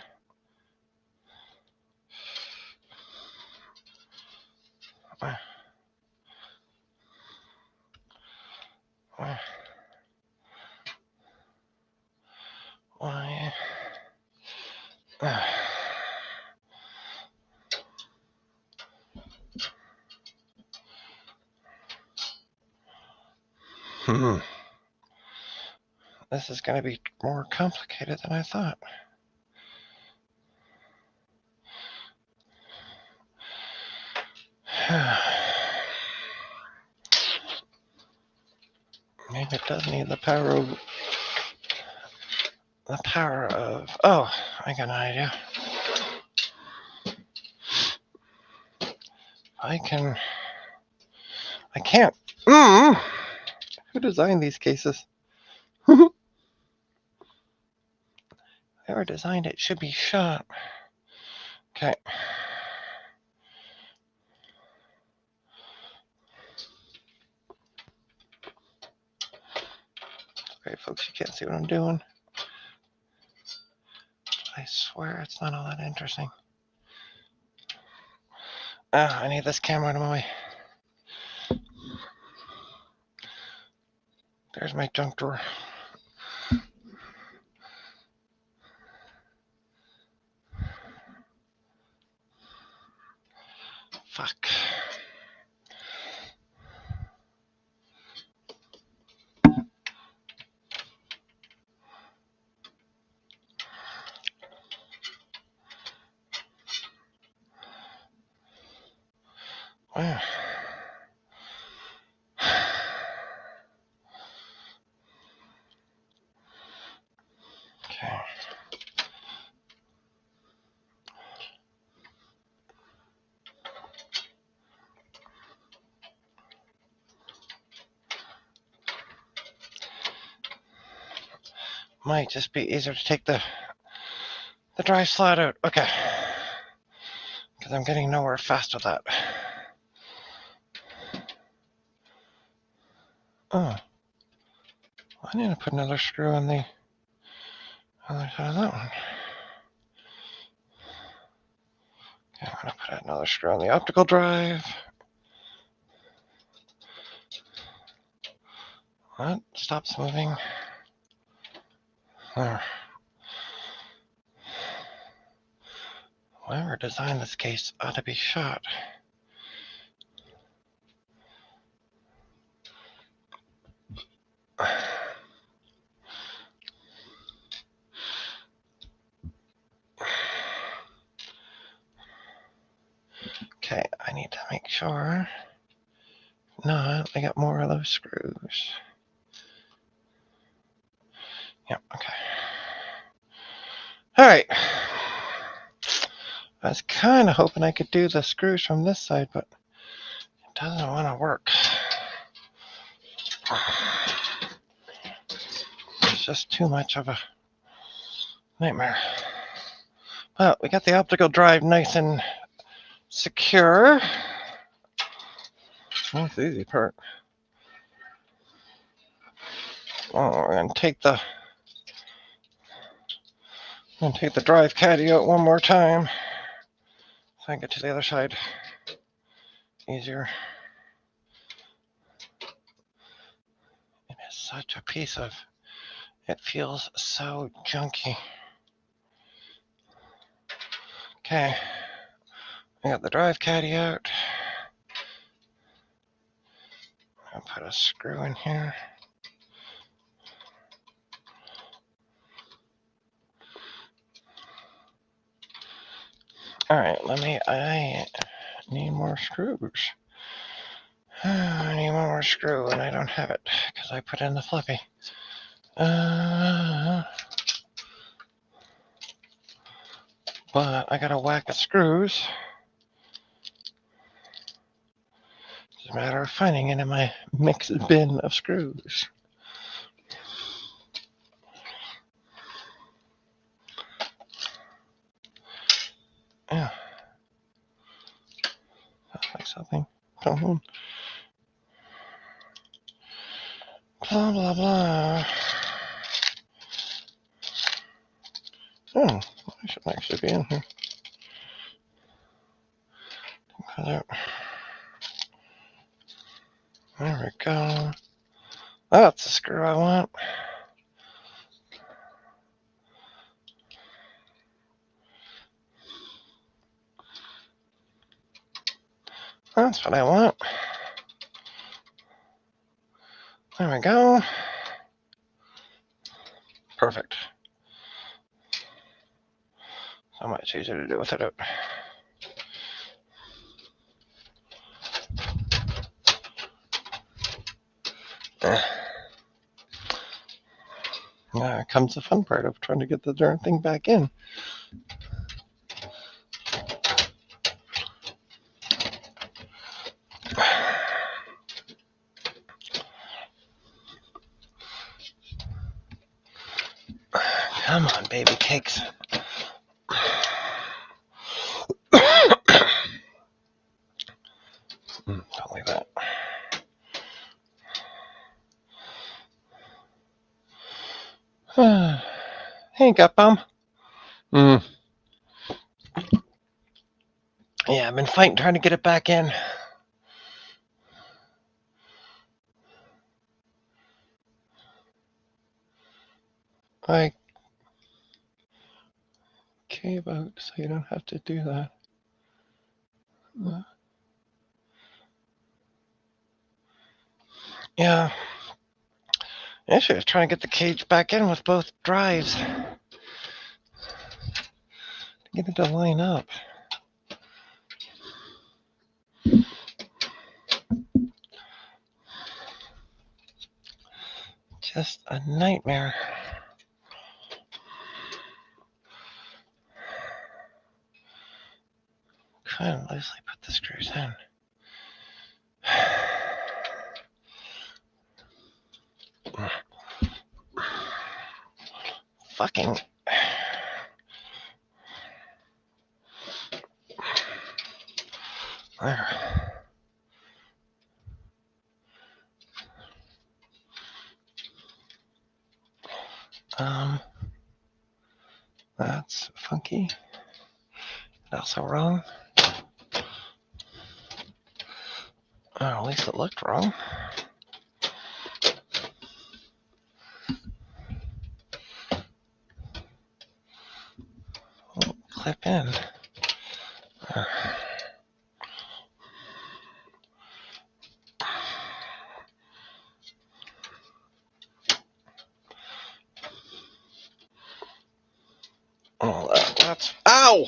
Hmm. This is going to be more complicated than I thought. Maybe it does need the power of... Oh, I got an idea. I can't. Who designed these cases? Whoever designed it should be shot. Okay. Okay, folks, you can't see what I'm doing. I swear it's not all that interesting. I need this camera out of my way. There's my junk drawer. Fuck. Wow. Okay. Might just be easier to take the drive slot out. Okay. Because I'm getting nowhere fast with that. Oh. I need to put another screw on the other side of that one. Okay, I'm going to put another screw on the optical drive. That stops moving. There. Whoever designed this case ought to be shot. Okay, I need to make sure. No, I got more of those screws. Yep, okay. Alright. I was kind of hoping I could do the screws from this side, but it doesn't want to work. It's just too much of a nightmare. Well, we got the optical drive nice and secure. That's the easy part. Oh, we're gonna take the drive caddy out one more time so I can get to the other side easier. It is such a piece of... It feels so junky. Okay, I got the drive caddy out. I'll put a screw in here. All right, I need more screws. I need one more screw and I don't have it because I put in the fluffy. But I got a whack of screws. It's a matter of finding it in my mixed bin of screws. Yeah. Sounds like something. Come on. Blah, blah, blah. Oh, I should actually be in here. There we go. That's the screw I want. That's what I want. There we go. Perfect. So much easier to do with it out. Now comes the fun part of trying to get the darn thing back in. Come on, baby cakes. Don't leave that. Hey, gut bum. Yeah, I've been fighting trying to get it back in. I cave out so you don't have to do that. Yeah. The issue is trying to get the cage back in with both drives. Get it to line up. Just a nightmare. Kind of loosely put the screws in. Fucking. There. That's funky. Also wrong. Oh, at least it looked wrong. Clip in. Oh, that's. Ow!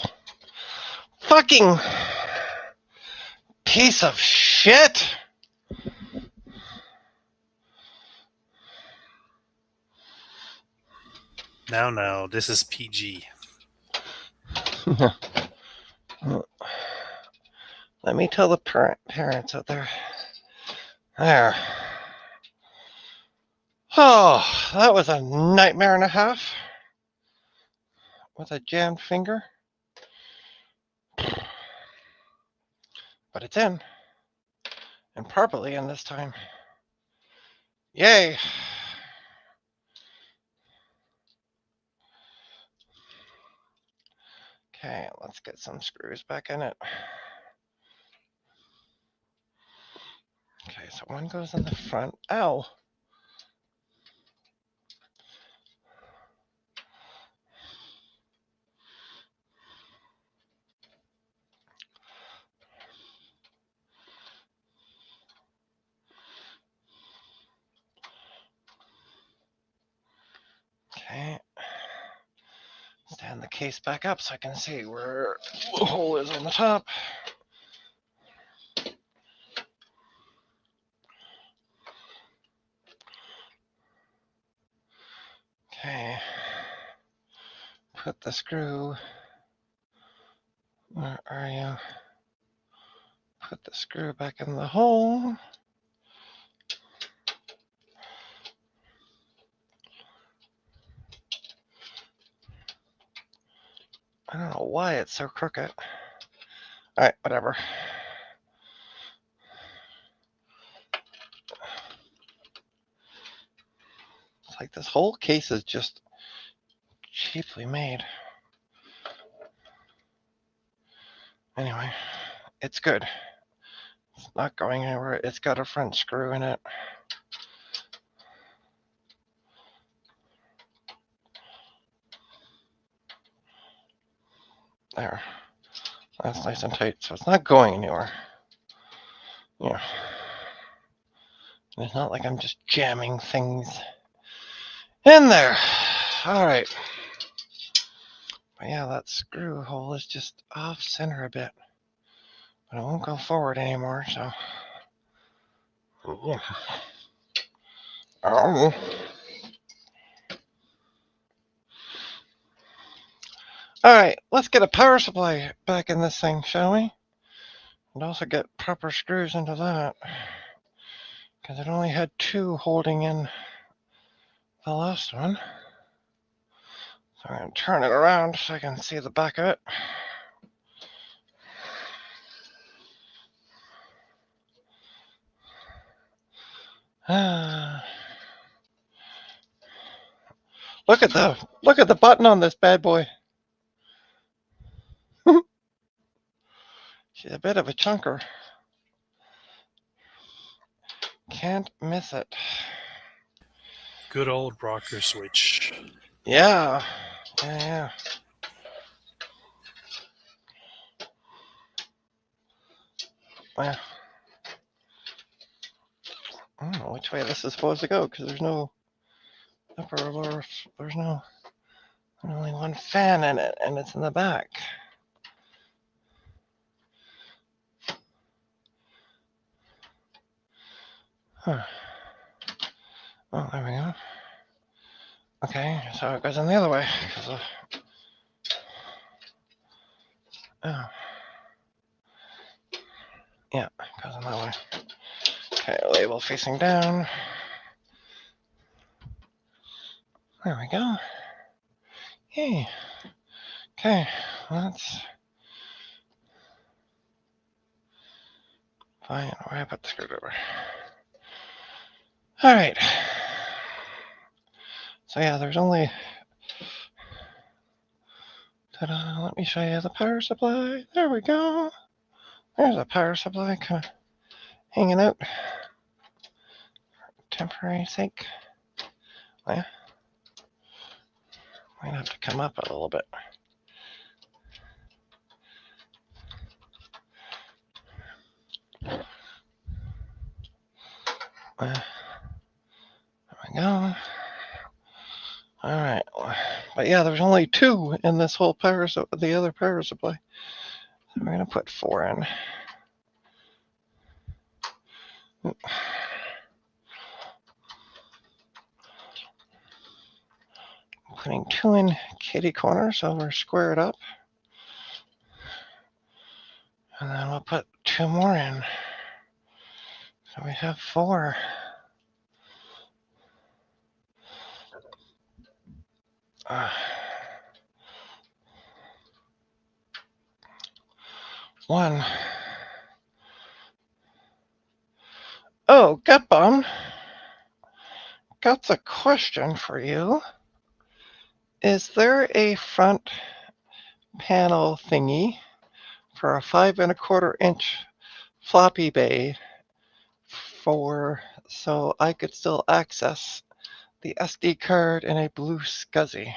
Fucking piece of shit! Now, this is PG. Let me tell the parents out there. There. Oh, that was a nightmare and a half. With a jammed finger. But it's in. And properly in this time. Yay! Okay, let's get some screws back in it. Okay, so one goes in the front. Ow! Okay. Stand the case back up so I can see where the hole is on the top. Okay. Put the screw. Where are you? Put the screw back in the hole. I don't know why it's so crooked. Alright, whatever. It's like this whole case is just cheaply made. Anyway, it's good. It's not going anywhere. It's got a front screw in it. There. That's nice and tight, so it's not going anywhere. Yeah. It's not like I'm just jamming things in there. All right. But yeah, that screw hole is just off center a bit. But it won't go forward anymore, so. Yeah. Oh. All right, let's get a power supply back in this thing, shall we? And also get proper screws into that. Because it only had 2 holding in the last one. So I'm going to turn it around so I can see the back of it. Look at the button on this bad boy. She's a bit of a chunker. Can't miss it. Good old rocker switch. Yeah. Yeah. Well, I don't know which way this is supposed to go because there's no upper or lower. There's only one fan in it, and it's in the back. Huh. Oh, there we go. Okay, so it goes in the other way. Oh. Yeah, it goes in that way. Okay, label facing down. There we go. Yay. Okay, let's find where I put the screwdriver. All right. So yeah, there's only. Ta-da! Let me show you the power supply. There we go. There's a power supply kind of hanging out. Temporary sake. Well, might have to come up a little bit. There we go. All right. But yeah, there's only 2 in this whole the other power supply. So we're gonna put 4 in. Putting 2 in kitty corner, so we're squared up. And then we'll put 2 more in. So we have 4. One. Oh, Gut Bomb. Got a question for you. Is there a front panel thingy for a 5 1/4 inch floppy bay so I could still access the SD card in a blue SCSI?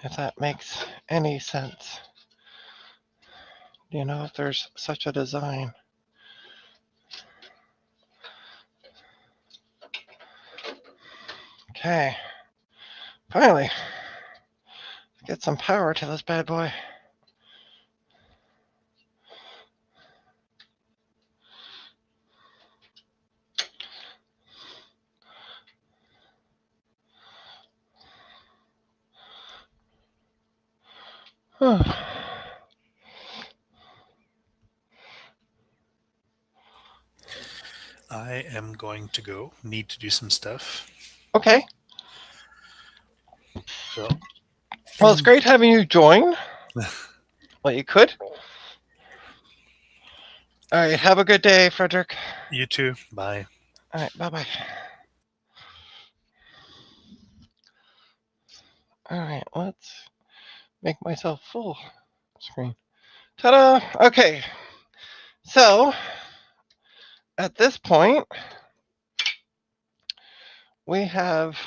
If that makes any sense. Do you know if there's such a design? Okay. Finally. Get some power to this bad boy. I am going to go. Need to do some stuff. Okay. So. Well, it's great having you join. Well, you could. All right. Have a good day, Frederick. You too. Bye. All right. Bye-bye. All right. Let's make myself full screen. Ta-da! Okay. So, at this point, we have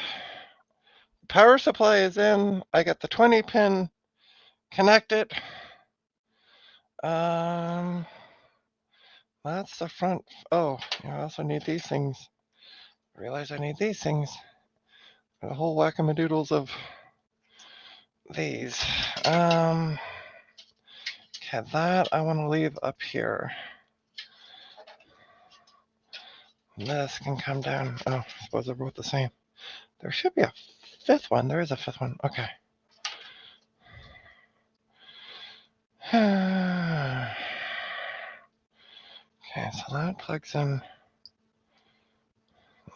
power supply is in. I got the 20-pin connect it. That's the front. Oh, I also need these things. I realize I need these things. A whole whack-a-madoodles of these. Okay, that I want to leave up here. This can come down. Oh, I suppose they're both the same. There should be a fifth one. There is a fifth one. Okay. Okay, so that plugs in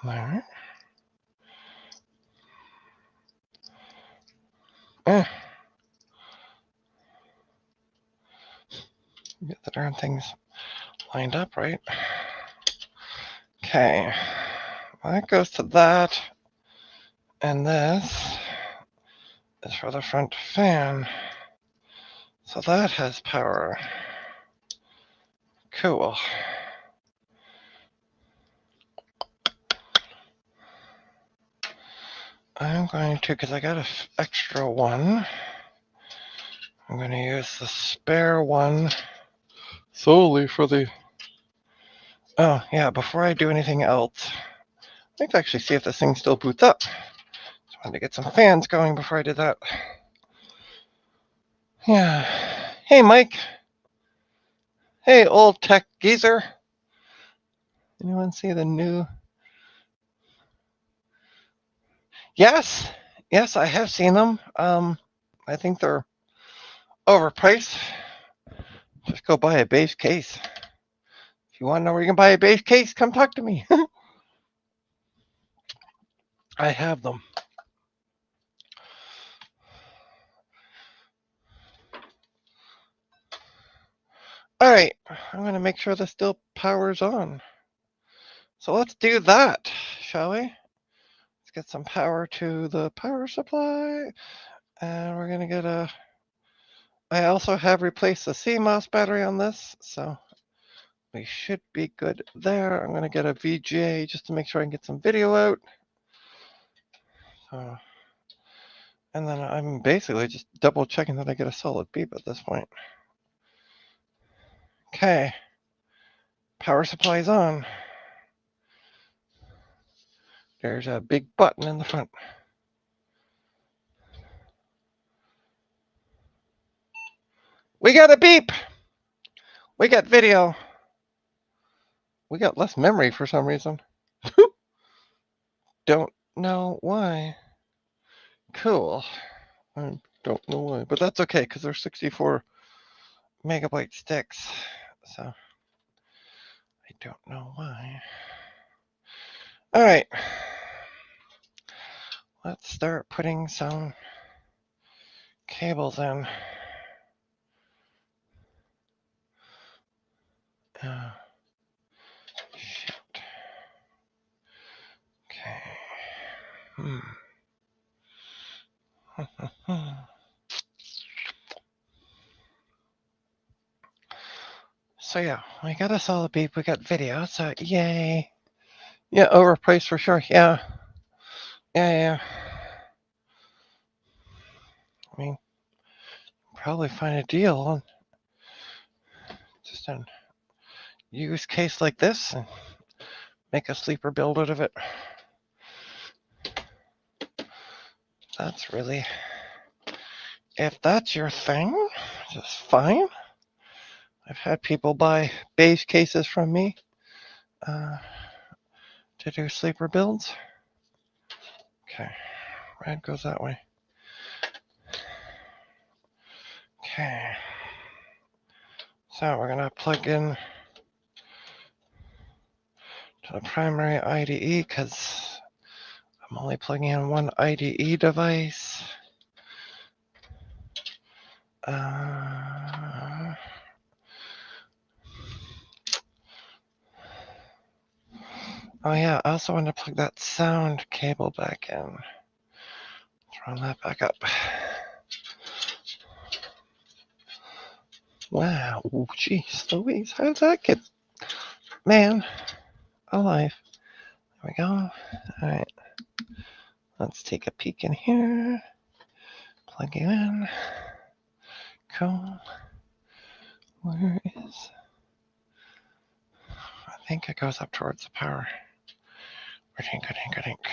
there. Get the darn things lined up right. Okay, that goes to that, and this is for the front fan. So that has power. Cool. I'm going to, because I got an extra one, I'm going to use the spare one solely for the... Oh, yeah, before I do anything else, let's actually see if this thing still boots up. Just wanted to get some fans going before I did that. Yeah. Hey, Mike. Hey, old tech geezer. Anyone see the new... Yes. Yes, I have seen them. I think they're overpriced. Just go buy a base case. If you want to know where you can buy a base case, come talk to me. I have them. All right, I'm going to make sure this still powers on. So let's do that, shall we? Let's get some power to the power supply. And we're going to get a... I also have replaced the CMOS battery on this, so we should be good there. I'm going to get a VGA just to make sure I can get some video out. And then I'm basically just double checking that I get a solid beep at this point. Okay. Power supply's on. There's a big button in the front. We got a beep! We got video. We got less memory for some reason. Don't know why. Cool. I don't know why, but that's okay because they're 64 megabyte sticks. So I don't know why. All right. Let's start putting some cables in. Shit. Okay. So yeah, we got a solid beep, we got video, so yay. Yeah, overpriced for sure, yeah. Yeah. I mean, probably find a deal on just a use case like this and make a sleeper build out of it. That's really, if that's your thing, just fine. I've had people buy base cases from me to do sleeper builds. Okay, red goes that way. Okay, so we're gonna plug in to the primary IDE because I'm only plugging in one IDE device. Oh yeah, I also want to plug that sound cable back in. Let's run that back up. Wow, jeez Louise, how did that get... Man, alive. There we go. Alright. Let's take a peek in here. Plug you in. Cool. Where is... I think it goes up towards the power. Dink.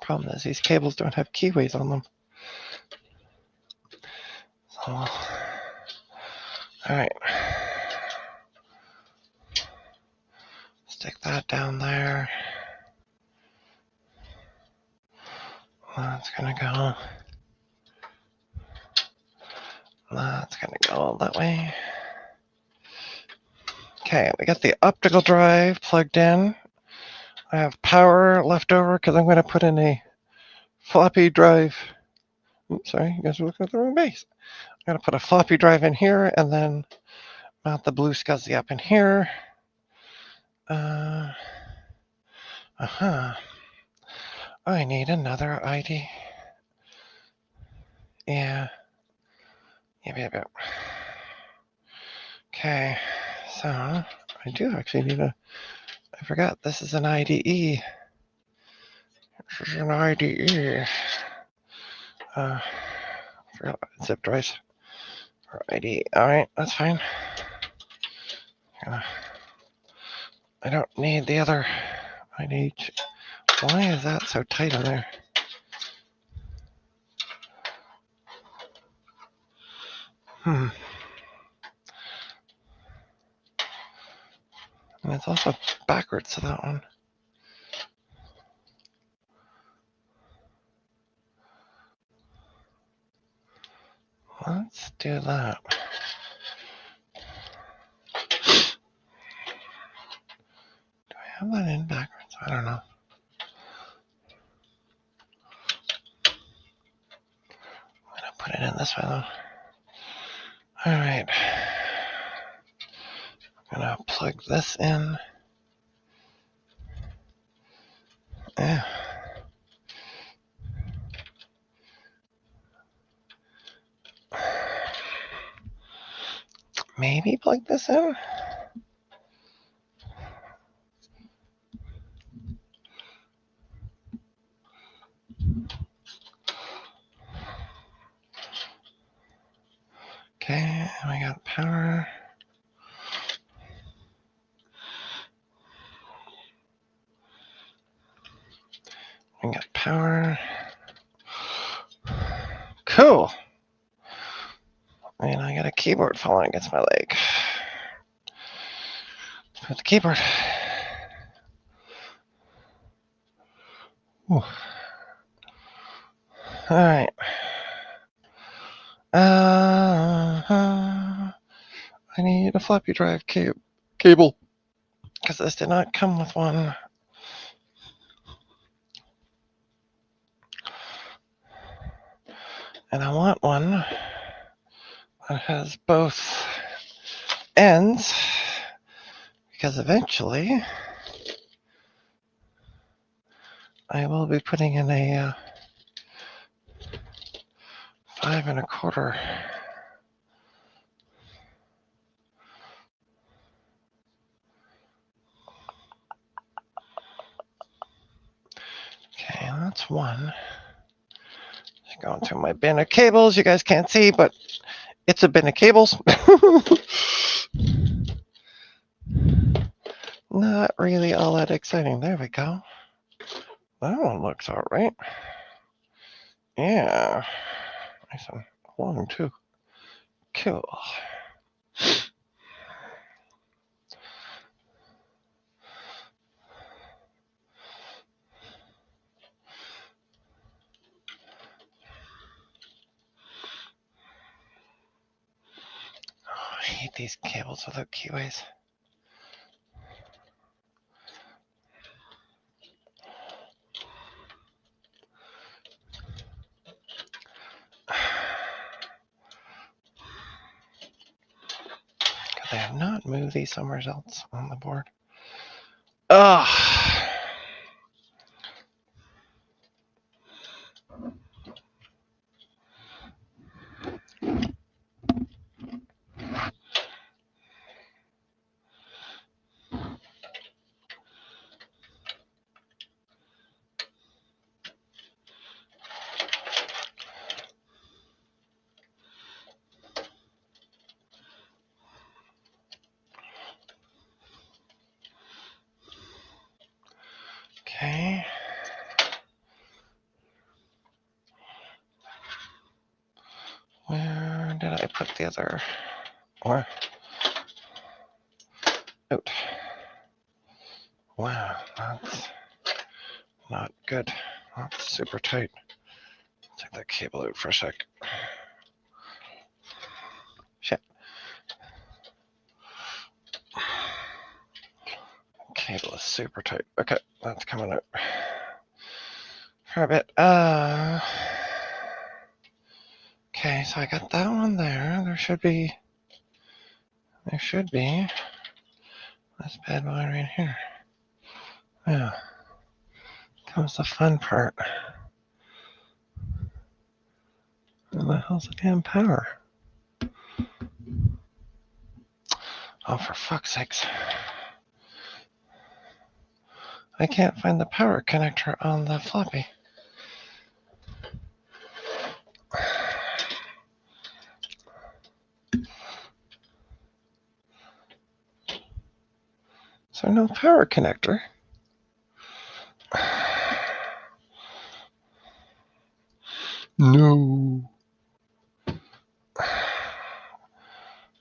Problem is these cables don't have keyways on them. So, all right. Stick that down there. That's gonna go. That's gonna go that way. Okay, we got the optical drive plugged in. I have power left over because I'm going to put in a floppy drive. Oops, sorry, you guys are looking at the wrong base. I'm going to put a floppy drive in here and then mount the blue SCSI up in here. I need another ID. Yeah. Yep. Okay, so I do actually need a. I forgot this is an IDE. This is an IDE. Forgot zip drives or ID. All right, that's fine. I don't need the other ID. Why is that so tight in there? And it's also backwards to that one. Let's do that. Do I have that in backwards? I don't know. I'm gonna put it in this way though. All right. I'm gonna plug this in. Yeah. Maybe plug this in. Okay, we got power. We got power. Cool. And I got a keyboard falling against my leg. Put the keyboard. Ooh. All right. I need a floppy drive cable because this did not come with one. And I want one that has both ends because eventually I will be putting in a 5 1/4. Okay, that's one. Just going through my bin of cables. You guys can't see, but it's a bin of cables. Not really all that exciting. There we go. That one looks all right. Yeah. Nice and long too. Cool. I hate these cables without keyways. Could they have not moved these somewhere else on the board? Ugh. Where did I put the other? Or out. Wow, that's not good. That's super tight. Take that cable out for a sec. Shit. Cable is super tight. Okay, that's coming out for a bit. Okay, so I got that one there. There should be this bad boy right here. Yeah, comes the fun part. Where the hell's the damn power? Oh, for fuck's sakes. I can't find the power connector on the floppy. So no power connector. No.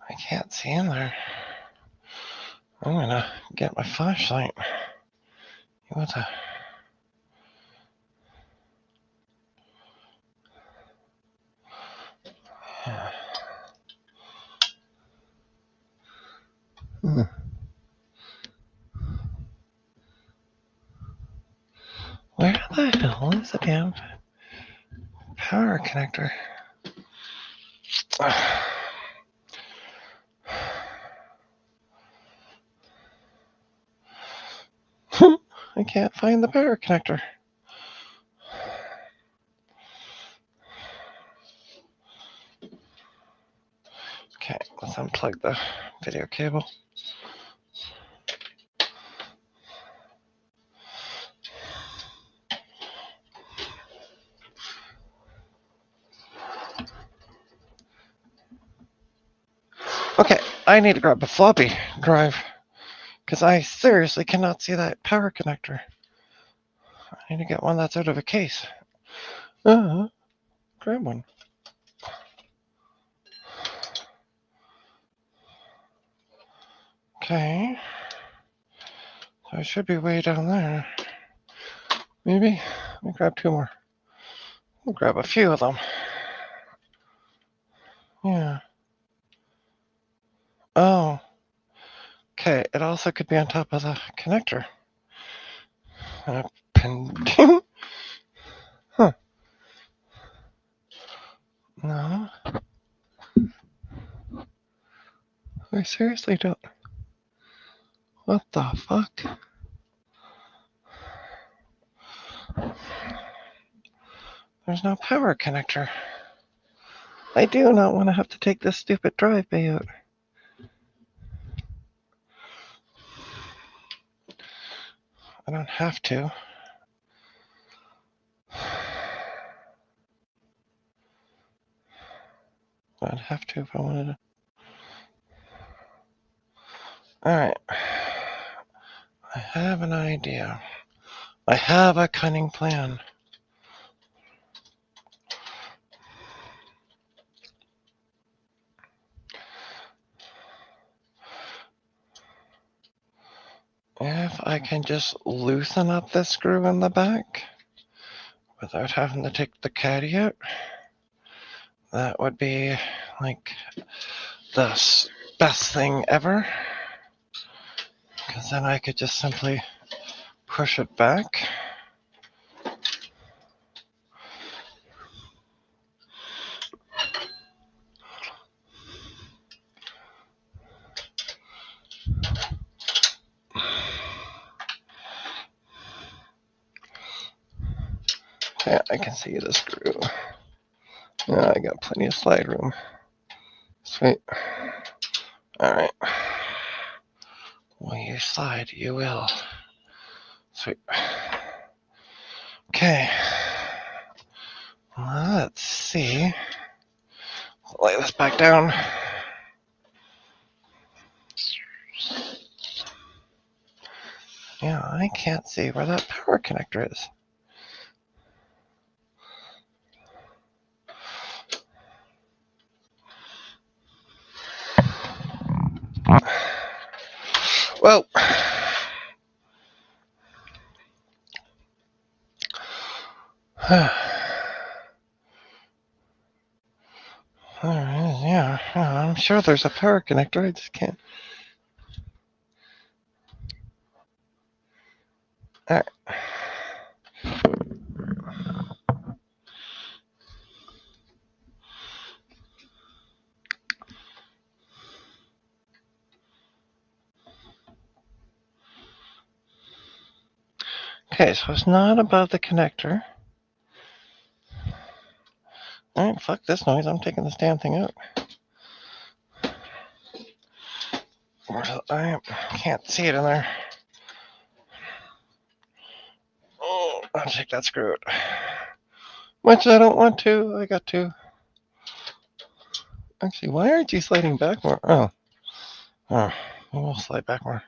I can't see in there. I'm gonna get my flashlight. What the? Yeah. Where the hell is the damn power connector? I can't find the power connector. Okay, let's unplug the video cable. Okay, I need to grab a floppy drive because I seriously cannot see that power connector. I need to get one that's out of a case. Grab one. Okay. So it should be way down there. Maybe. Let me grab two more. We'll grab a few of them. Yeah. Oh. Okay, it also could be on top of the connector. Huh. No. I seriously don't. What the fuck? There's no power connector. I do not want to have to take this stupid drive bay out. I don't have to. I'd have to if I wanted to. Alright. I have an idea. I have a cunning plan. If I can just loosen up the screw in the back without having to take the caddy out, that would be like the best thing ever. Because then I could just simply push it back. Yeah, I can see the screw. Yeah, I got plenty of slide room. Sweet. Alright. Will you slide? You will. Sweet. Okay. Let's see. Lay this back down. Yeah, I can't see where that power connector is. Well, yeah, I'm sure there's a power connector. I just can't. All right. Okay, so it's not above the connector. All right, fuck this noise. I'm taking this damn thing out. I can't see it in there. Oh, I'll take that screw out. Which I don't want to. I got to. Actually, why aren't you sliding back more? Oh, we'll slide back more.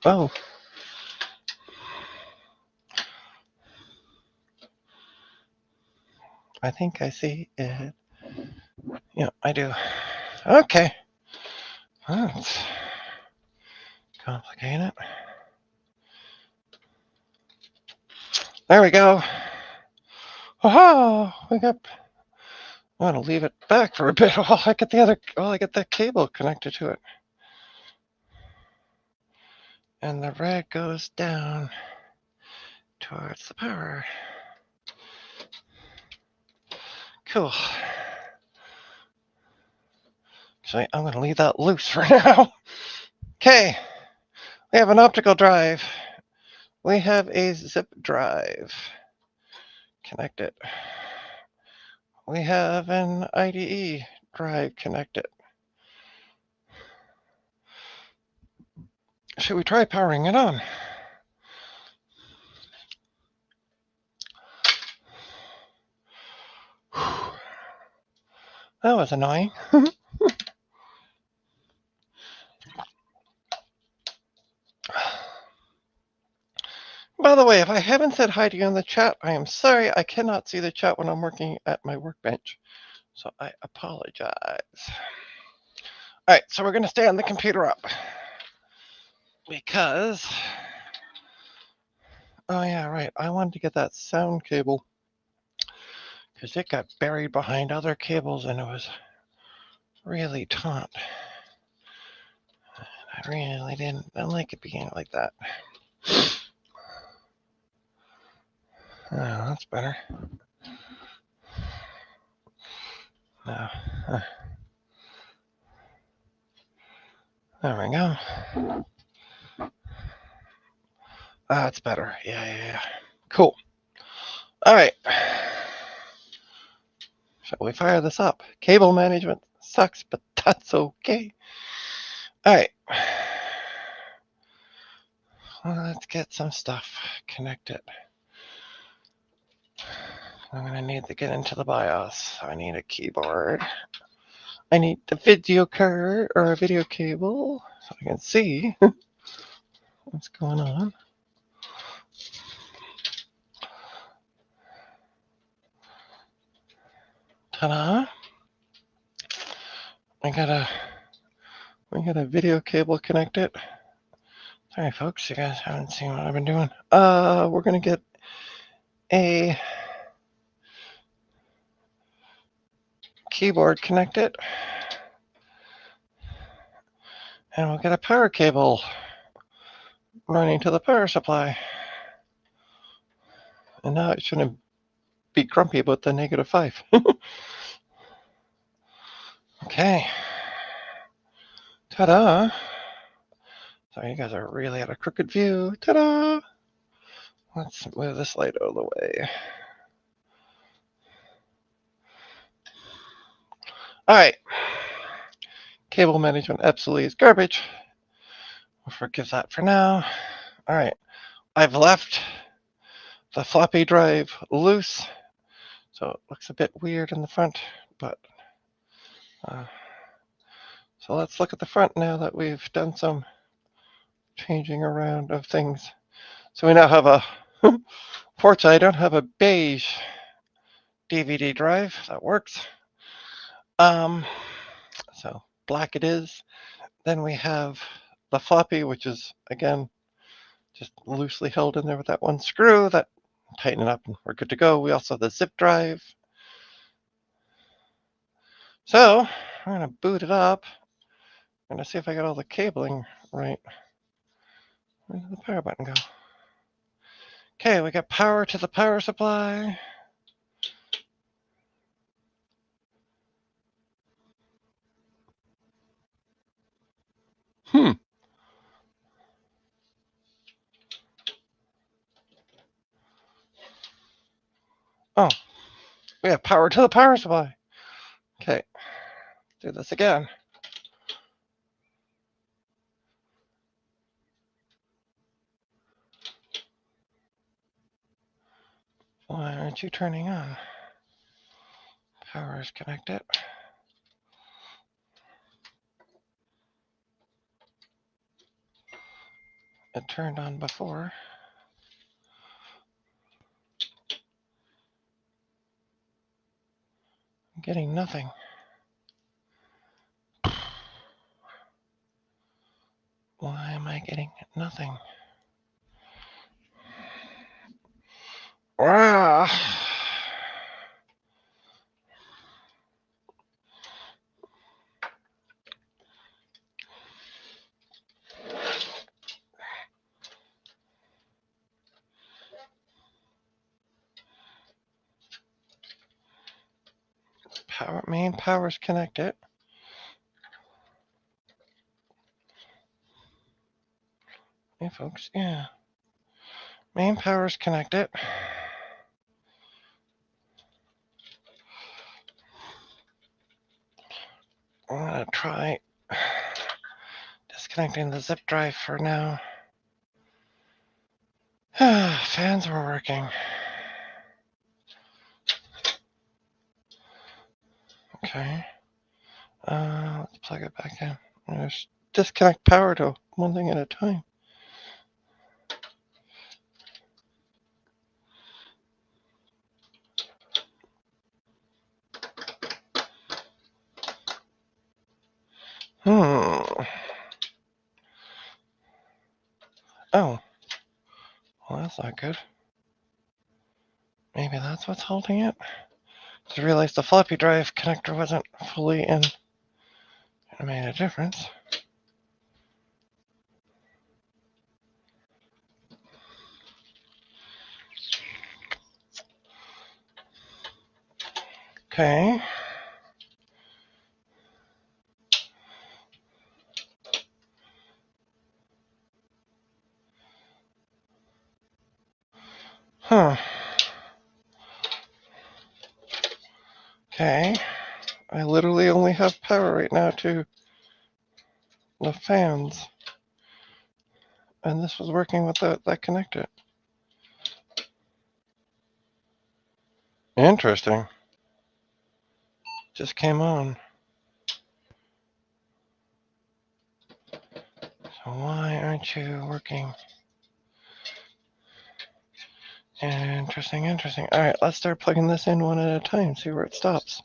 Oh. I think I see it. Yeah, I do. Okay. That's complicated. There we go. Oh, we got. I'm gonna leave it back for a bit while I get the cable connected to it. And the red goes down towards the power. Cool. Actually, I'm gonna leave that loose for now. Okay. We have an optical drive. We have a zip drive. Connect it. We have an IDE drive connected. Should we try powering it on? That was annoying. By the way, if I haven't said hi to you in the chat, I am sorry. I cannot see the chat when I'm working at my workbench. So I apologize. All right, so we're going to stand the computer up. Because, oh yeah, right. I wanted to get that sound cable. Because it got buried behind other cables and it was really taut. I really didn't like it being like that. Oh, that's better. No. There we go. That's better. Yeah. Cool. All right. Shall we fire this up? Cable management sucks, but that's okay. All right. Let's get some stuff connected. I'm going to need to get into the BIOS. I need a keyboard. I need the video card or a video cable so I can see what's going on. Ta-da. We got a video cable connected. Sorry, folks, you guys haven't seen what I've been doing. We're gonna get a keyboard connected, and we'll get a power cable running to the power supply. And now it shouldn't be grumpy about the -5. Okay. Ta-da. Sorry, you guys are really at a crooked view. Ta-da. Let's move this light out of the way. All right. Cable management absolutely is garbage. We'll forgive that for now. All right. I've left the floppy drive loose, so it looks a bit weird in the front, but so let's look at the front now that we've done some changing around of things. So we now have a Fortunately, I don't have a beige DVD drive that works. So black it is. Then we have the floppy, which is again just loosely held in there with that one screw. That tighten it up and we're good to go. We also have the zip drive. So I'm gonna boot it up. I'm gonna see if I got all the cabling right. Where did the power button go? Okay, we got power to the power supply. Hmm. Oh, we have power to the power supply. Okay, do this again. Why aren't you turning on? Power is connected. It turned on before. I'm getting nothing. Why am I getting nothing? Wow. Main power's connected. Hey folks, yeah. Main power's connected. I'm gonna try disconnecting the zip drive for now. Fans were working. Okay. Let's plug it back in. Just disconnect power to one thing at a time. Hmm. Oh. Well, that's not good. Maybe that's what's holding it. Just realized the floppy drive connector wasn't fully in. It made a difference. Okay. Huh. Okay. I literally only have power right now to the fans. And this was working with that connector. Interesting. Just came on. So why aren't you working? Interesting. Alright, let's start plugging this in one at a time, see where it stops.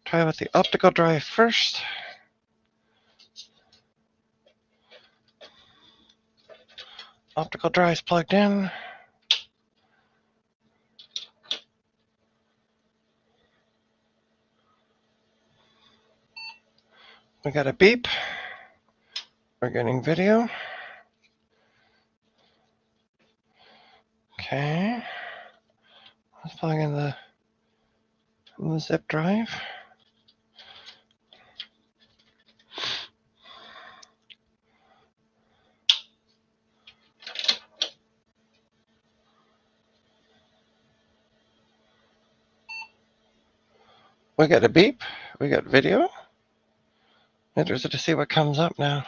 Try with the optical drive first. Optical drive's plugged in. We got a beep. We're getting video. Okay. Let's plug in the zip drive. We got a beep. We got video. Interested to see what comes up now.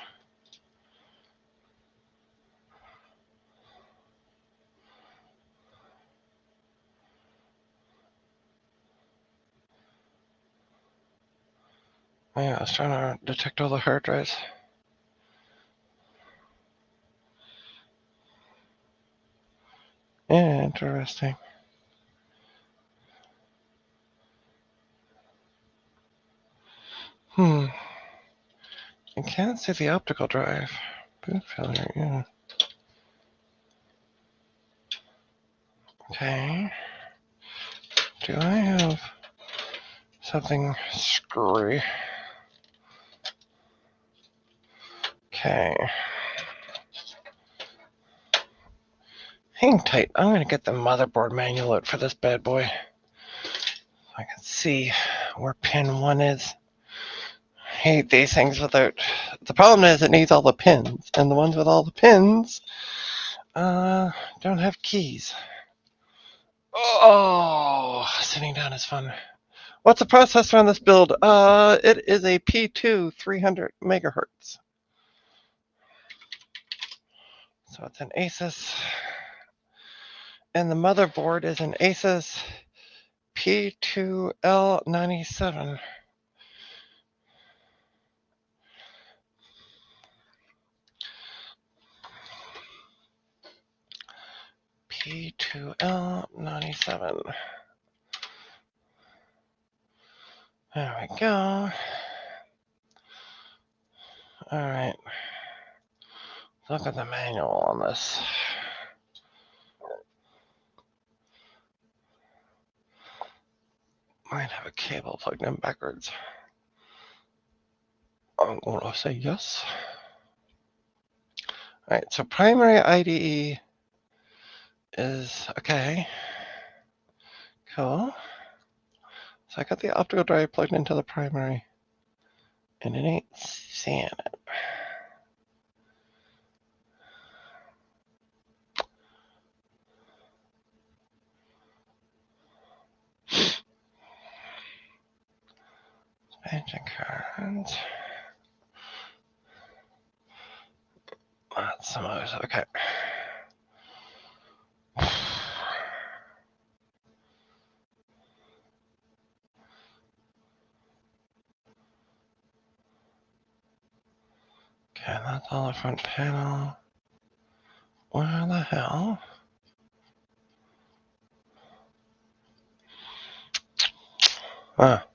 Oh, yeah, I was trying to detect all the hard drives. Interesting. I can't see the optical drive. Boot failure, yeah. Okay. Do I have something screwy? Okay. Hang tight. I'm going to get the motherboard manual out for this bad boy. So I can see where pin 1 is. I hate these things without... The problem is it needs all the pins. And the ones with all the pins don't have keys. Oh, sitting down is fun. What's the processor on this build? It is a P2 300 megahertz. So it's an Asus. And the motherboard is an Asus P2L97. P2L97. There we go. All right. Look at the manual on this. Might have a cable plugged in backwards. I'm going to say yes. All right, so primary IDE is okay. Cool. So I got the optical drive plugged into the primary, and it ain't seeing it. Expansion cards. That's some others. Okay. Okay, that's all the front panel. Where the hell? Ah,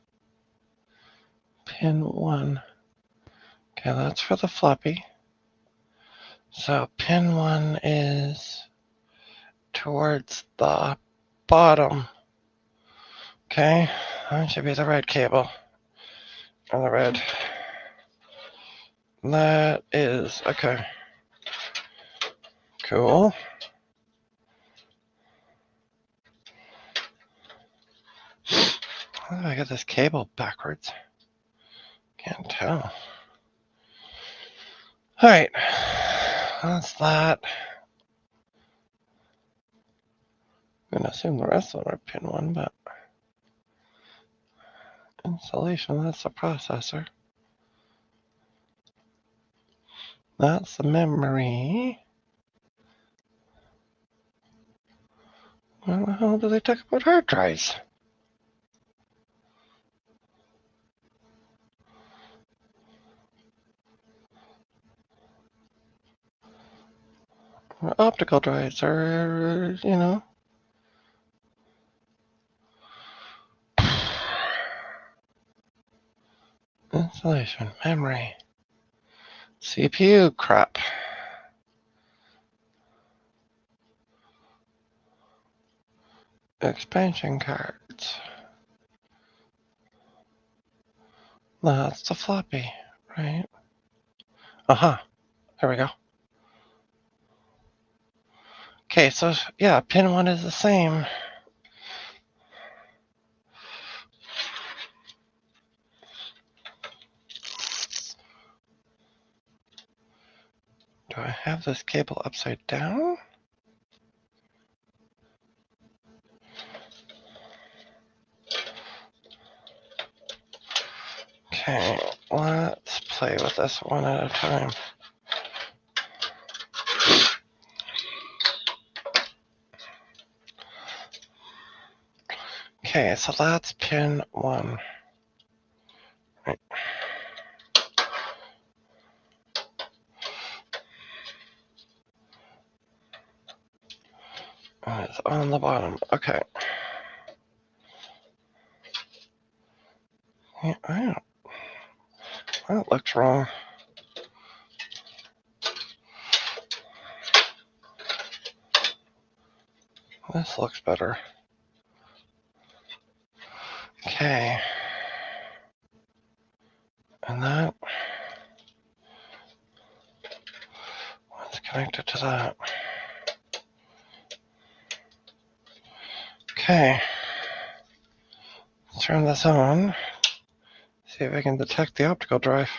pin 1. Okay, that's for the floppy. So pin 1 is towards the bottom. Okay, that should be the red cable. Or the red. That is, okay. Cool. How do I get this cable backwards? Can't tell. Alright. That's that. I'm gonna assume the rest of them are pin 1, but installation, that's the processor. That's the memory. Where the hell do they talk about hard drives? Or optical drives, or, you know. Installation, memory, CPU crap. Expansion cards. That's the floppy, right? Uh-huh. There we go. Okay, so yeah, pin 1 is the same. Do I have this cable upside down? Okay, let's play with this one at a time. Okay, so that's pin 1. Right. on the bottom. Okay. Yeah, that looks wrong. This looks better. Okay. And that one's connected to that. Okay. Let's turn this on. See if I can detect the optical drive.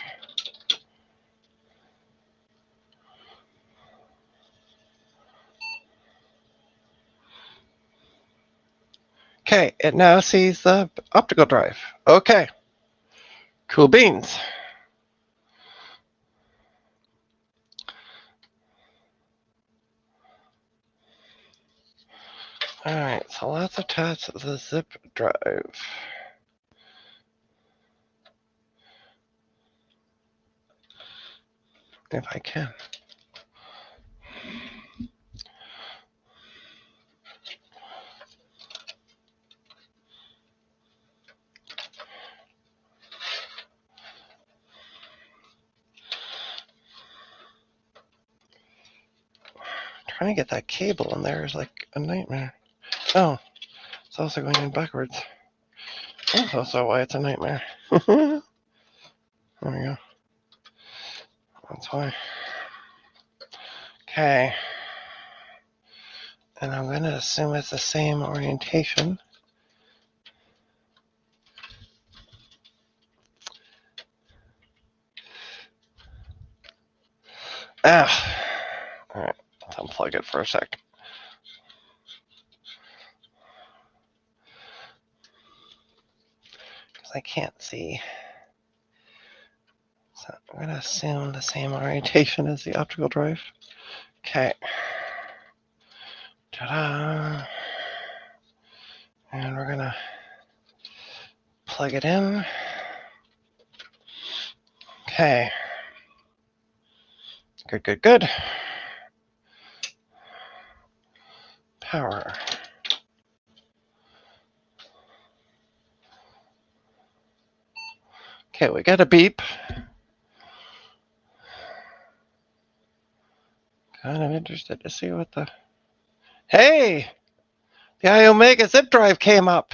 Okay, it now sees the optical drive. Okay. Cool beans. Alright, so let's attach the zip drive. If I can. Trying to get that cable in there is like a nightmare. Oh, it's also going in backwards. That's also why it's a nightmare. There we go. That's why. Okay. And I'm going to assume it's the same orientation. Ah. Alright, let's unplug it for a sec. Because I can't see. So I'm going to assume the same orientation as the optical drive. Okay. Ta-da! And we're going to plug it in. Okay. Good, good, good. Power. Okay, we got a beep. Kind of interested to see what the... Hey! The iOmega zip drive came up.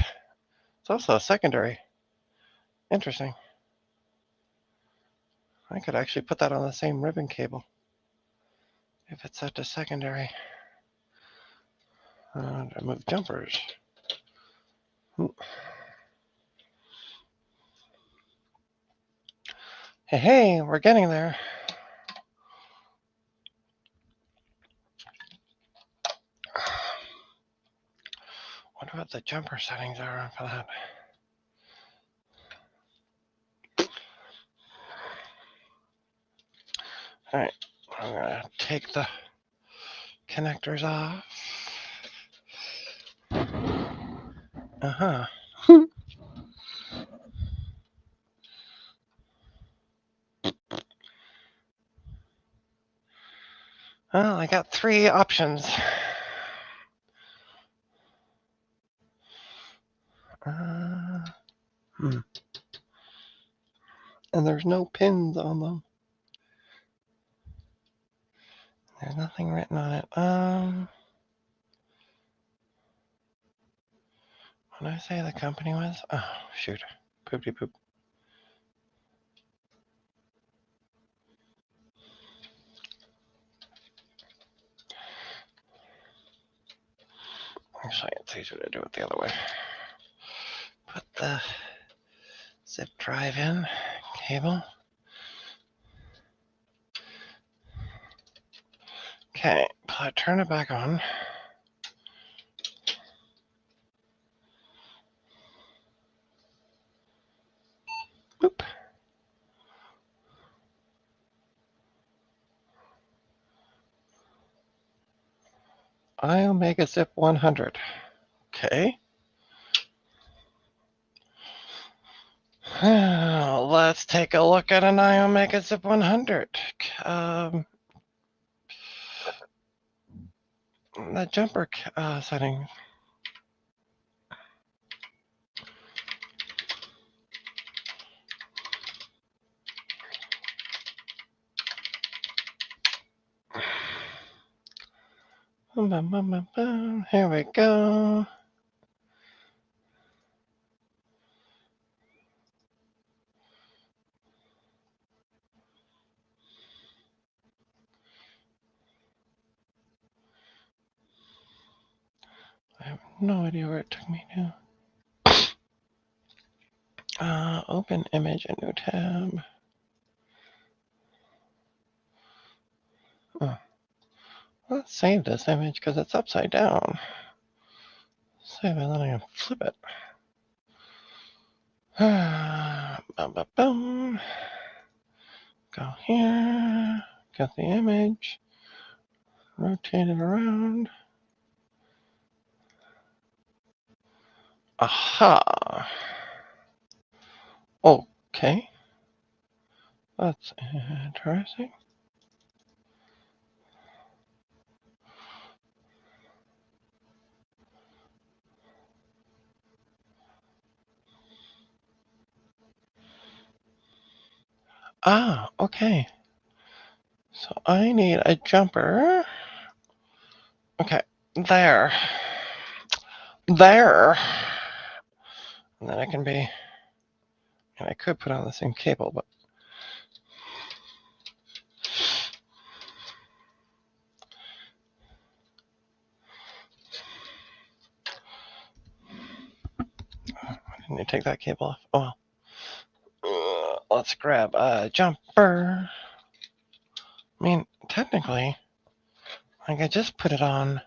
It's also a secondary. Interesting. I could actually put that on the same ribbon cable if it's set to secondary. Remove jumpers. Ooh. Hey, hey, we're getting there. Wonder what the jumper settings are for that. All right, I'm gonna take the connectors off. Uh-huh. Well, I got 3 options. And there's no pins on them. There's nothing written on it. What did I say the company was? Oh, shoot. Poopty poop. Actually, it's easier to do it the other way. Put the zip drive in, cable. Okay, turn it back on. Boop. iOmega Zip 100. Okay. Let's take a look at an iOmega Zip 100. the jumper setting. Here we go. I have no idea where it took me to. Open image, a new tab. Oh. Let's save this image because it's upside down. Save it, then I can flip it. Bum. Go here, get the image, rotate it around. Aha! Okay. That's interesting. Okay. So I need a jumper. Okay, there. There. And then I can be, and I could put on the same cable, but I didn't need to take that cable off. Oh well. Let's grab a jumper. I mean, technically, I could just put it on.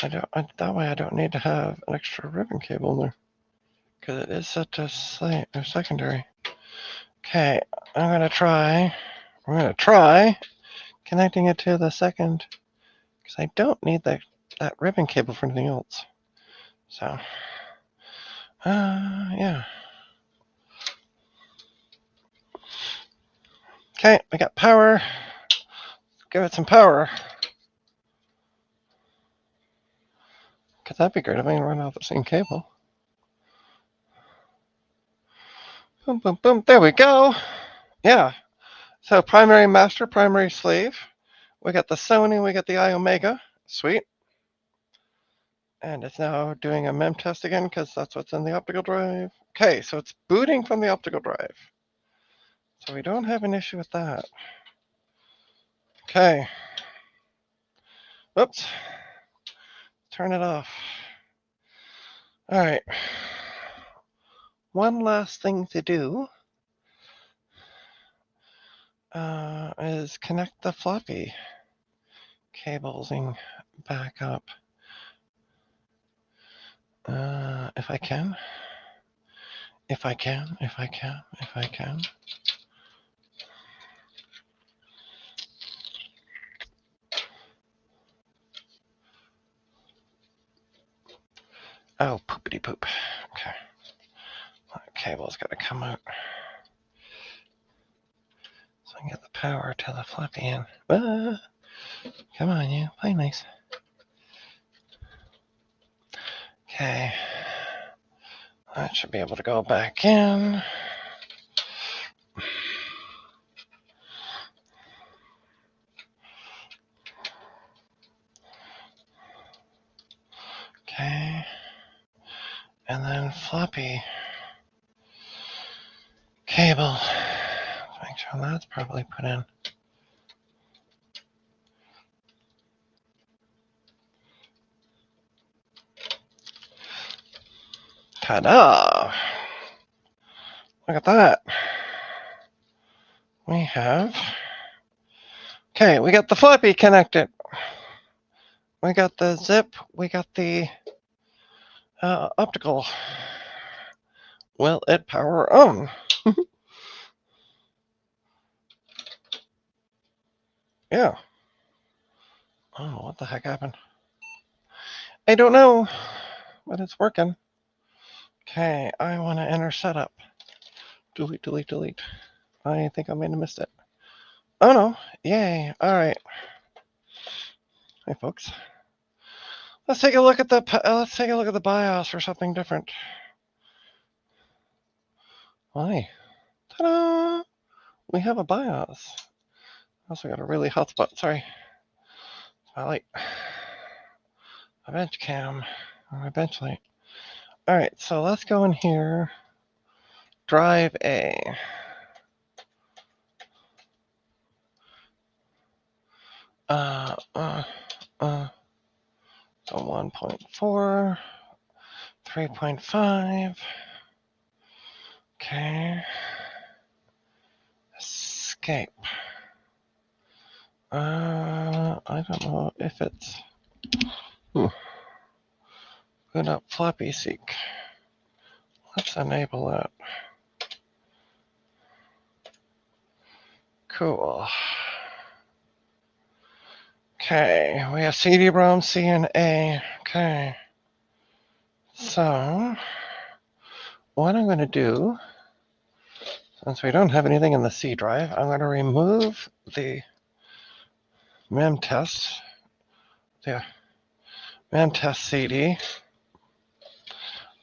That way I don't need to have an extra ribbon cable in there. Because it is set to secondary. Okay, I'm gonna try. We're gonna try connecting it to the second. Because I don't need that ribbon cable for anything else. So, yeah. Okay, we got power. Give it some power. Because that'd be great if I can run out the same cable. Boom, boom, boom. There we go. Yeah. So primary master, primary slave. We got the Sony, we got the iOmega. Sweet. And it's now doing a mem test again because that's what's in the optical drive. Okay, so it's booting from the optical drive. So we don't have an issue with that. Okay. Oops. Turn it off. All right. One last thing to do is connect the floppy cabling back up. If I can. If I can. If I can. If I can. Oh, poopity poop. Okay. That cable's got to come out. So I can get the power to the floppy in. Come on, you. Play nice. Okay. That should be able to go back in. Okay. And then floppy cable. Make sure that's properly put in. Ta-da! Look at that. We have... Okay, we got the floppy connected. We got the zip. We got the optical. Will it power on? Yeah. Oh, what the heck happened? I don't know, but it's working. Okay, I want to enter setup. Delete, delete, delete. I think I may have missed it. Oh no, yay, all right. Hey, folks. Let's take a look at the BIOS for something different. Why? Ta-da! We have a BIOS. Also got a really hot spot. Sorry. My light. My bench cam. My bench light. All right, so let's go in here. Drive A. So 1.4, 3.5. Okay. Escape. I don't know if it's. Good up floppy seek. Let's enable that. Cool. Okay, we have CD-ROM, C, and A. Okay. So, what I'm going to do, since we don't have anything in the C drive, I'm going to remove the memtest, the memtest CD.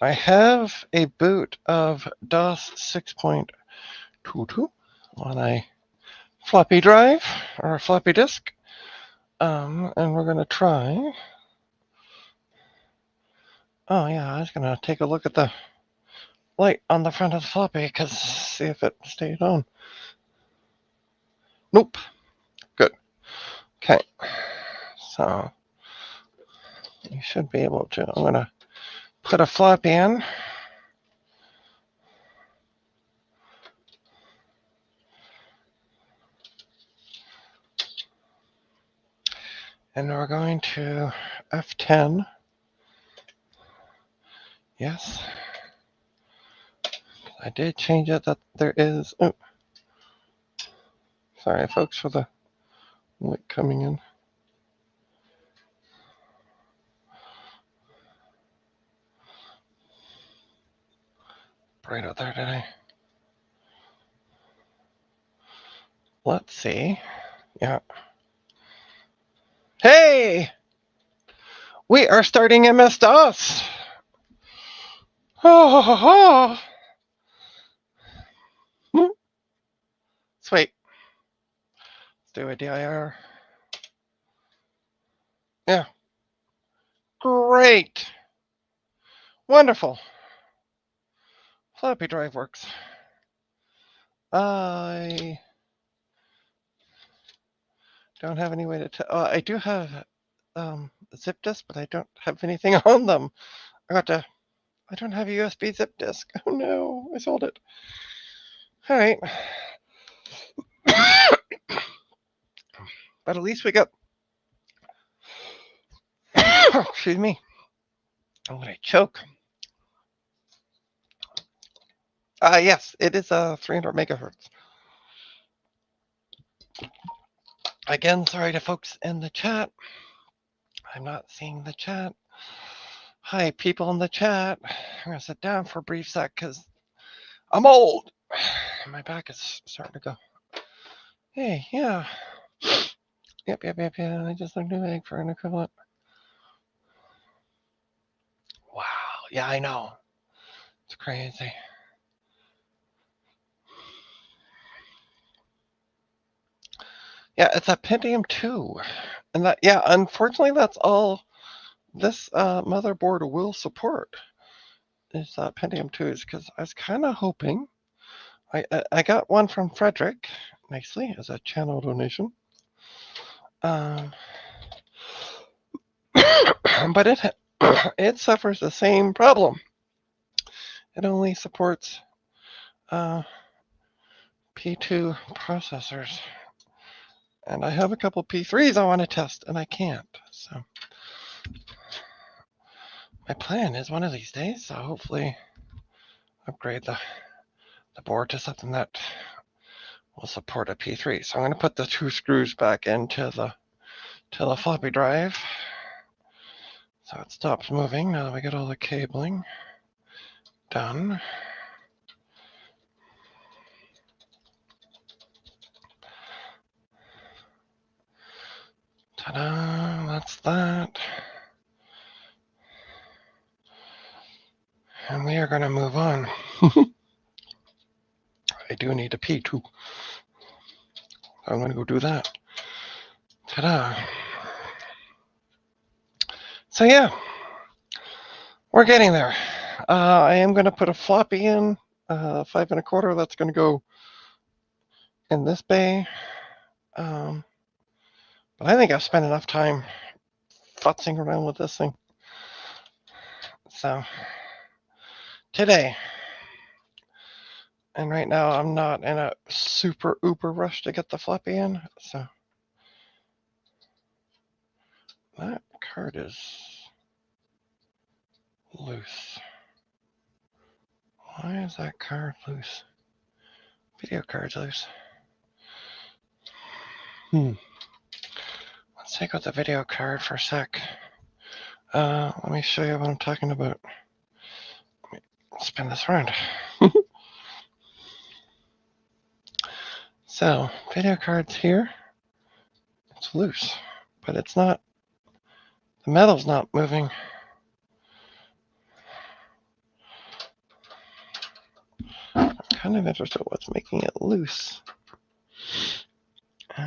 I have a boot of DOS 6.22 on a floppy drive or a floppy disk, and we're going to try. Oh yeah, I was going to take a look at the light on the front of the floppy because see if it stayed on. Nope. Good. Okay. So you should be able to. I'm going to put a floppy in. And we're going to F10. Yes. I did change it that there is. Oh, sorry, folks, for the light coming in. Right out there today. Let's see. Yeah. Hey! We are starting MS-DOS! Oh, ho, ho. Sweet. Let's do a DIR. Yeah. Great. Wonderful. Floppy drive works. I don't have any way to tell. I do have zip disk, but I don't have anything on them. I don't have a USB zip disk. Oh no, I sold it. All right. But at least we got. Excuse me. I'm gonna choke. Yes, it is 300 megahertz. Again, sorry to folks in the chat. I'm not seeing the chat. Hi, people in the chat. I'm gonna sit down for a brief sec because I'm old. My back is starting to go. Hey, yeah. Yep. I just looked at egg for an equivalent. Wow. Yeah, I know. It's crazy. Yeah, it's a Pentium 2. And that, yeah, unfortunately, that's all this motherboard will support is Pentium 2s because I was kind of hoping. I got one from Frederick, nicely, as a channel donation. But it suffers the same problem. It only supports P2 processors. And I have a couple P3s I want to test, and I can't. So my plan is one of these days, so hopefully upgrade the board to something that will support a P3. So I'm going to put the two screws back into the floppy drive. So it stops moving now that we get all the cabling done. Ta-da! that's that. And we are going to move on. I do need to pee too. I'm going to go do that. Ta-da. So yeah, we're getting there. I am going to put a floppy in, 5 1/4. That's going to go in this bay. But I think I've spent enough time futzing around with this thing. So today, and right now I'm not in a super uber rush to get the floppy in. So that card is loose. Why is that card loose? Video card's loose. Let's take out the video card for a sec. Let me show you what I'm talking about. Let me spin this around. So, video card's here. It's loose, but it's not, the metal's not moving. I'm kind of interested in what's making it loose. Let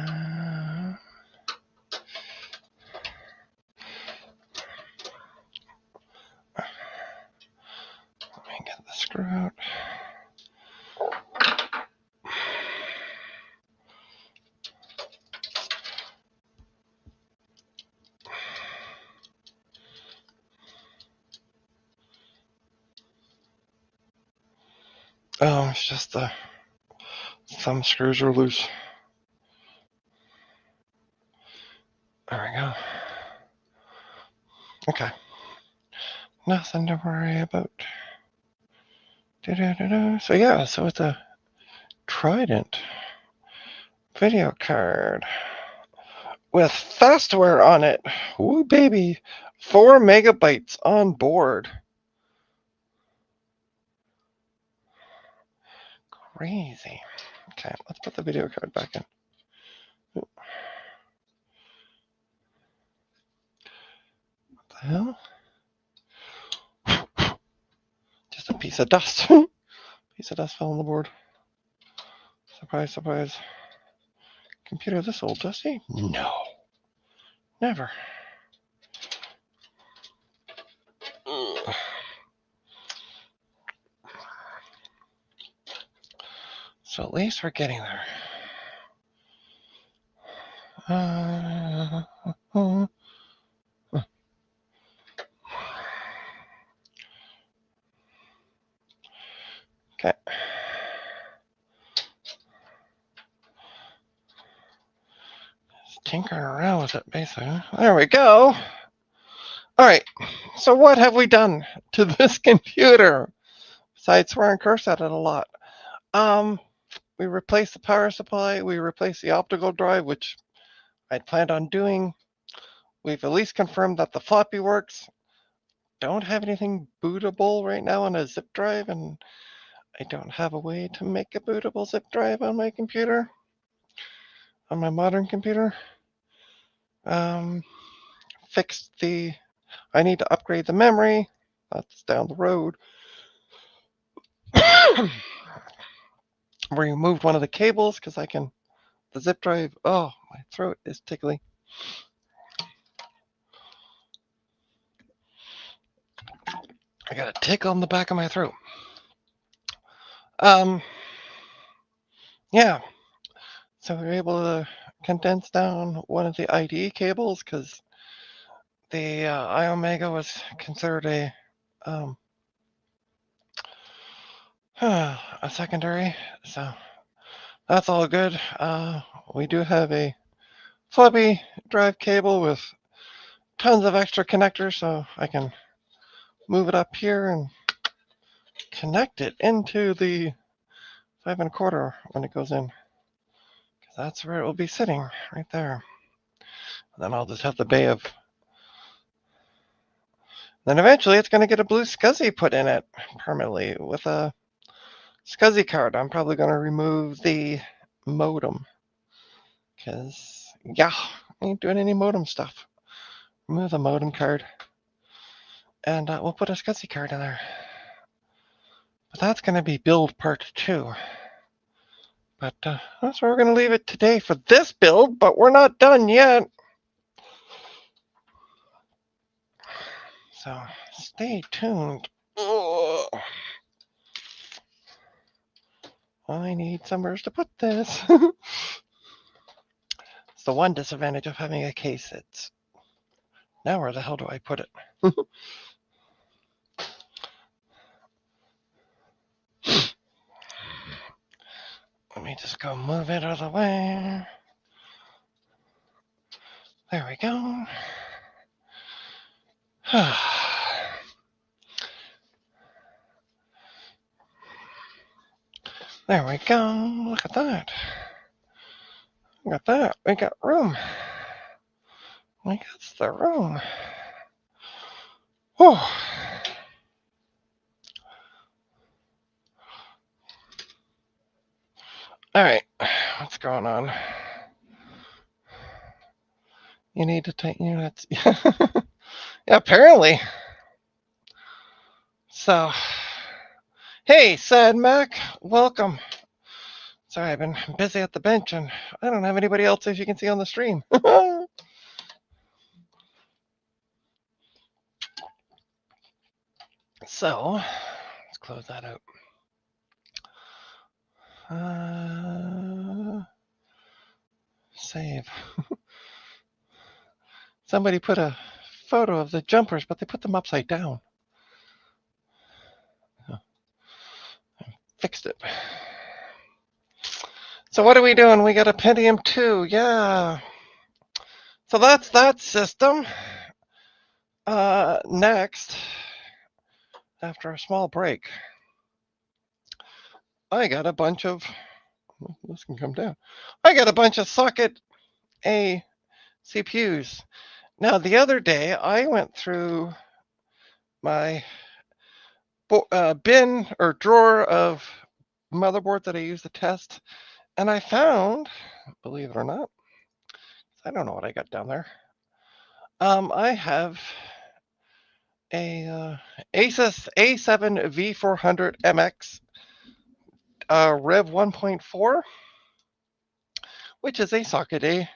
me get the screw out. Oh, it's just the thumb screws are loose. There we go. Okay. Nothing to worry about. So yeah, so it's a Trident video card with fastware on it. Woo, baby. 4 megabytes on board. Crazy. Okay, let's put the video card back in. What the hell? Just a piece of dust. Piece of dust fell on the board. Surprise, surprise. Computer this old, Dusty? No. Never. So at least we're getting there. Okay. Just tinkering around with it, basically. There we go. All right. So what have we done to this computer? Besides swearing curse at it a lot. We replaced the power supply. We replaced the optical drive, which I'd planned on doing. We've at least confirmed that the floppy works. Don't have anything bootable right now on a zip drive, and I don't have a way to make a bootable zip drive on my computer, on my modern computer. Fixed the, I need to upgrade the memory. That's down the road. We removed one of the cables because I can, the zip drive, oh, my throat is tickly. I got a tickle on the back of my throat. Yeah, so we were able to condense down one of the IDE cables because the iOmega was considered a secondary, so that's all good. We do have a floppy drive cable with tons of extra connectors, so I can move it up here and connect it into the 5 1/4 when it goes in. That's where it will be sitting, right there. And then I'll just have the bay of. Then eventually it's going to get a blue SCSI put in it permanently with a SCSI card. I'm probably going to remove the modem because, yeah, I ain't doing any modem stuff. remove the modem card, and we'll put a SCSI card in there. But that's going to be build part 2. But that's where we're going to leave it today for this build, but we're not done yet. So stay tuned. Ugh. I need somewhere to put this. It's the one disadvantage of having a case. It's now where the hell do I put it? Let me just go move it out of the way. There we go. There we go. Look at that. Look at that. We got room. We got the room. Whew. All right. What's going on? You need to take units. Yeah, apparently. So, hey, Sad Mac, welcome. Sorry, I've been busy at the bench and I don't have anybody else, as you can see on the stream. So, let's close that out. Save. Somebody put a photo of the jumpers, but they put them upside down. Fixed it. So what are we doing? We got a Pentium 2, yeah. So that's that system. Next, after a small break, I got a bunch of, this can come down. I got a bunch of socket A CPUs. Now the other day I went through my bin or drawer of motherboard that I use to test, and I found, believe it or not, I don't know what I got down there. I have a Asus A7 V400 MX Rev 1.4, which is a socket A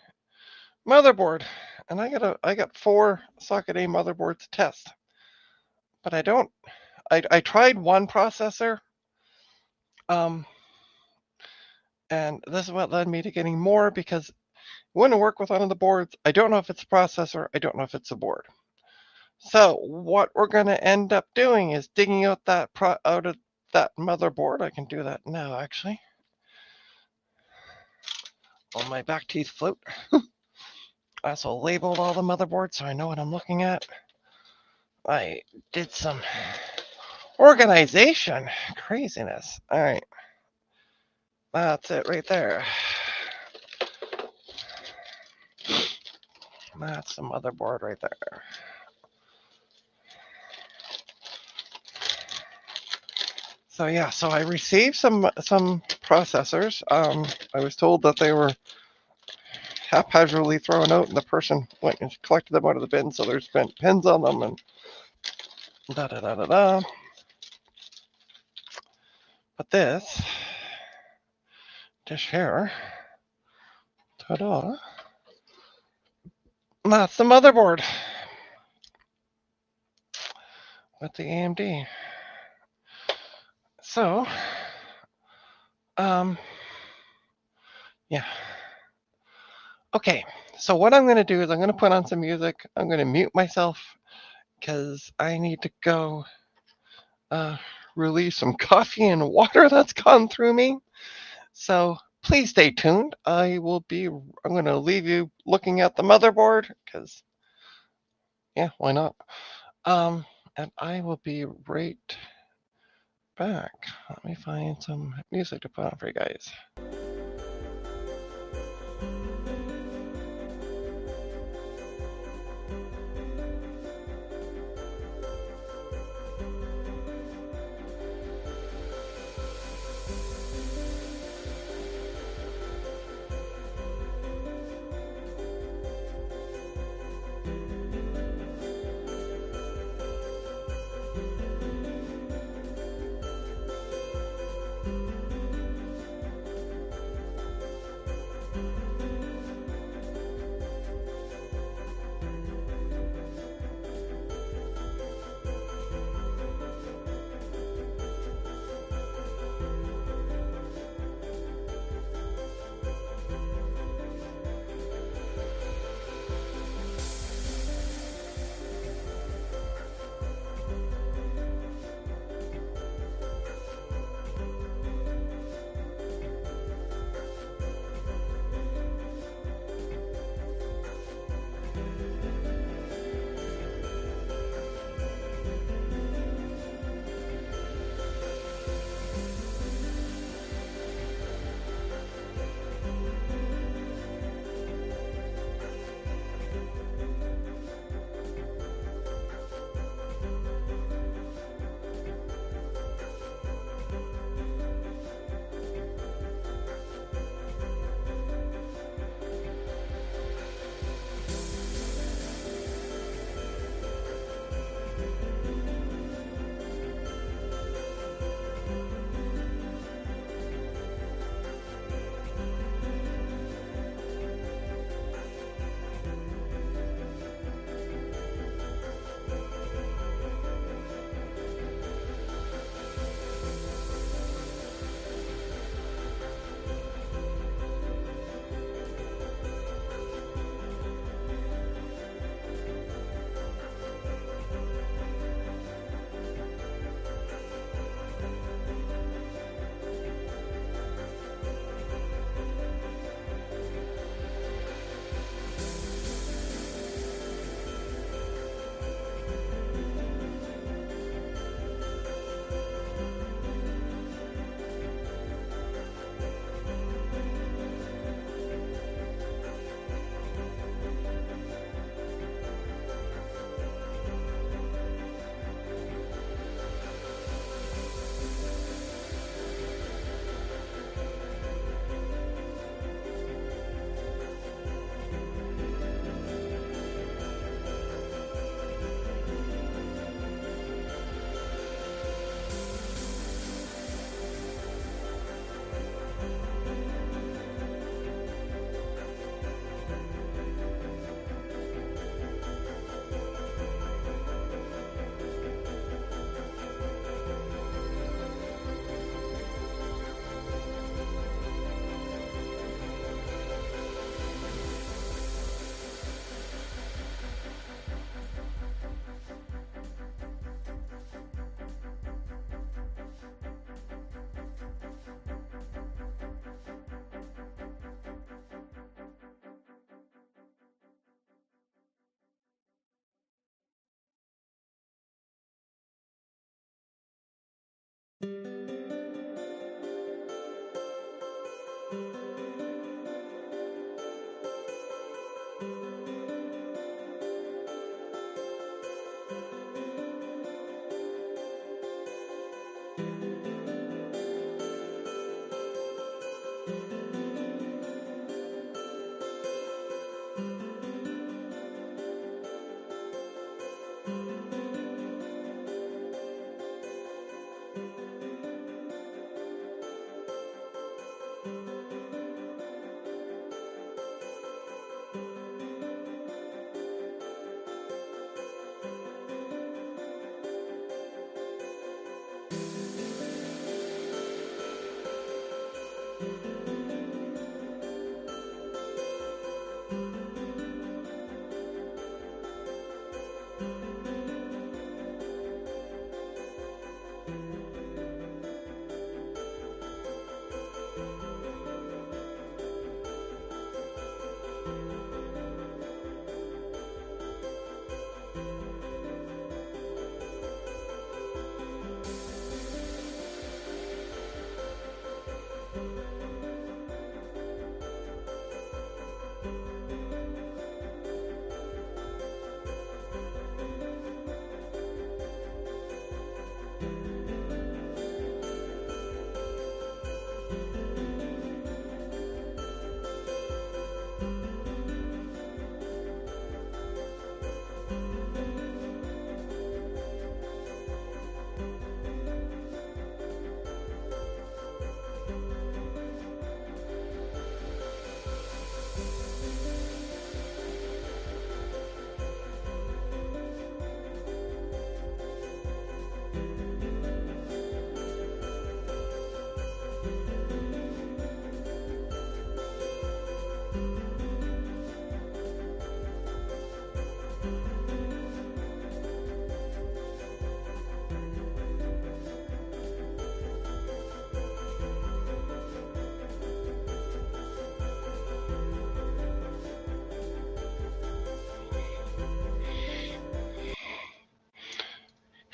motherboard, and I got 4 socket A motherboards to test, but I tried one processor, and this is what led me to getting more, because it wouldn't work with one of the boards. I don't know if it's a processor. I don't know if it's a board. So what we're going to end up doing is digging out out of that motherboard. I can do that now, actually. On my back teeth float. I also labeled all the motherboards so I know what I'm looking at. I did some organization. Craziness. All right. That's it right there. That's the motherboard right there. So yeah, so I received some processors. I was told that they were haphazardly thrown out, and the person went and collected them out of the bin, so there's been pins on them and da da da da da. But this dish here, ta-da, that's the motherboard with the AMD. So, yeah. Okay, so what I'm going to do is I'm going to put on some music. I'm going to mute myself because I need to go release some coffee and water that's gone through me. So please stay tuned. I'm going to leave you looking at the motherboard because, yeah, why not? And I will be right back. Let me find some music to put on for you guys.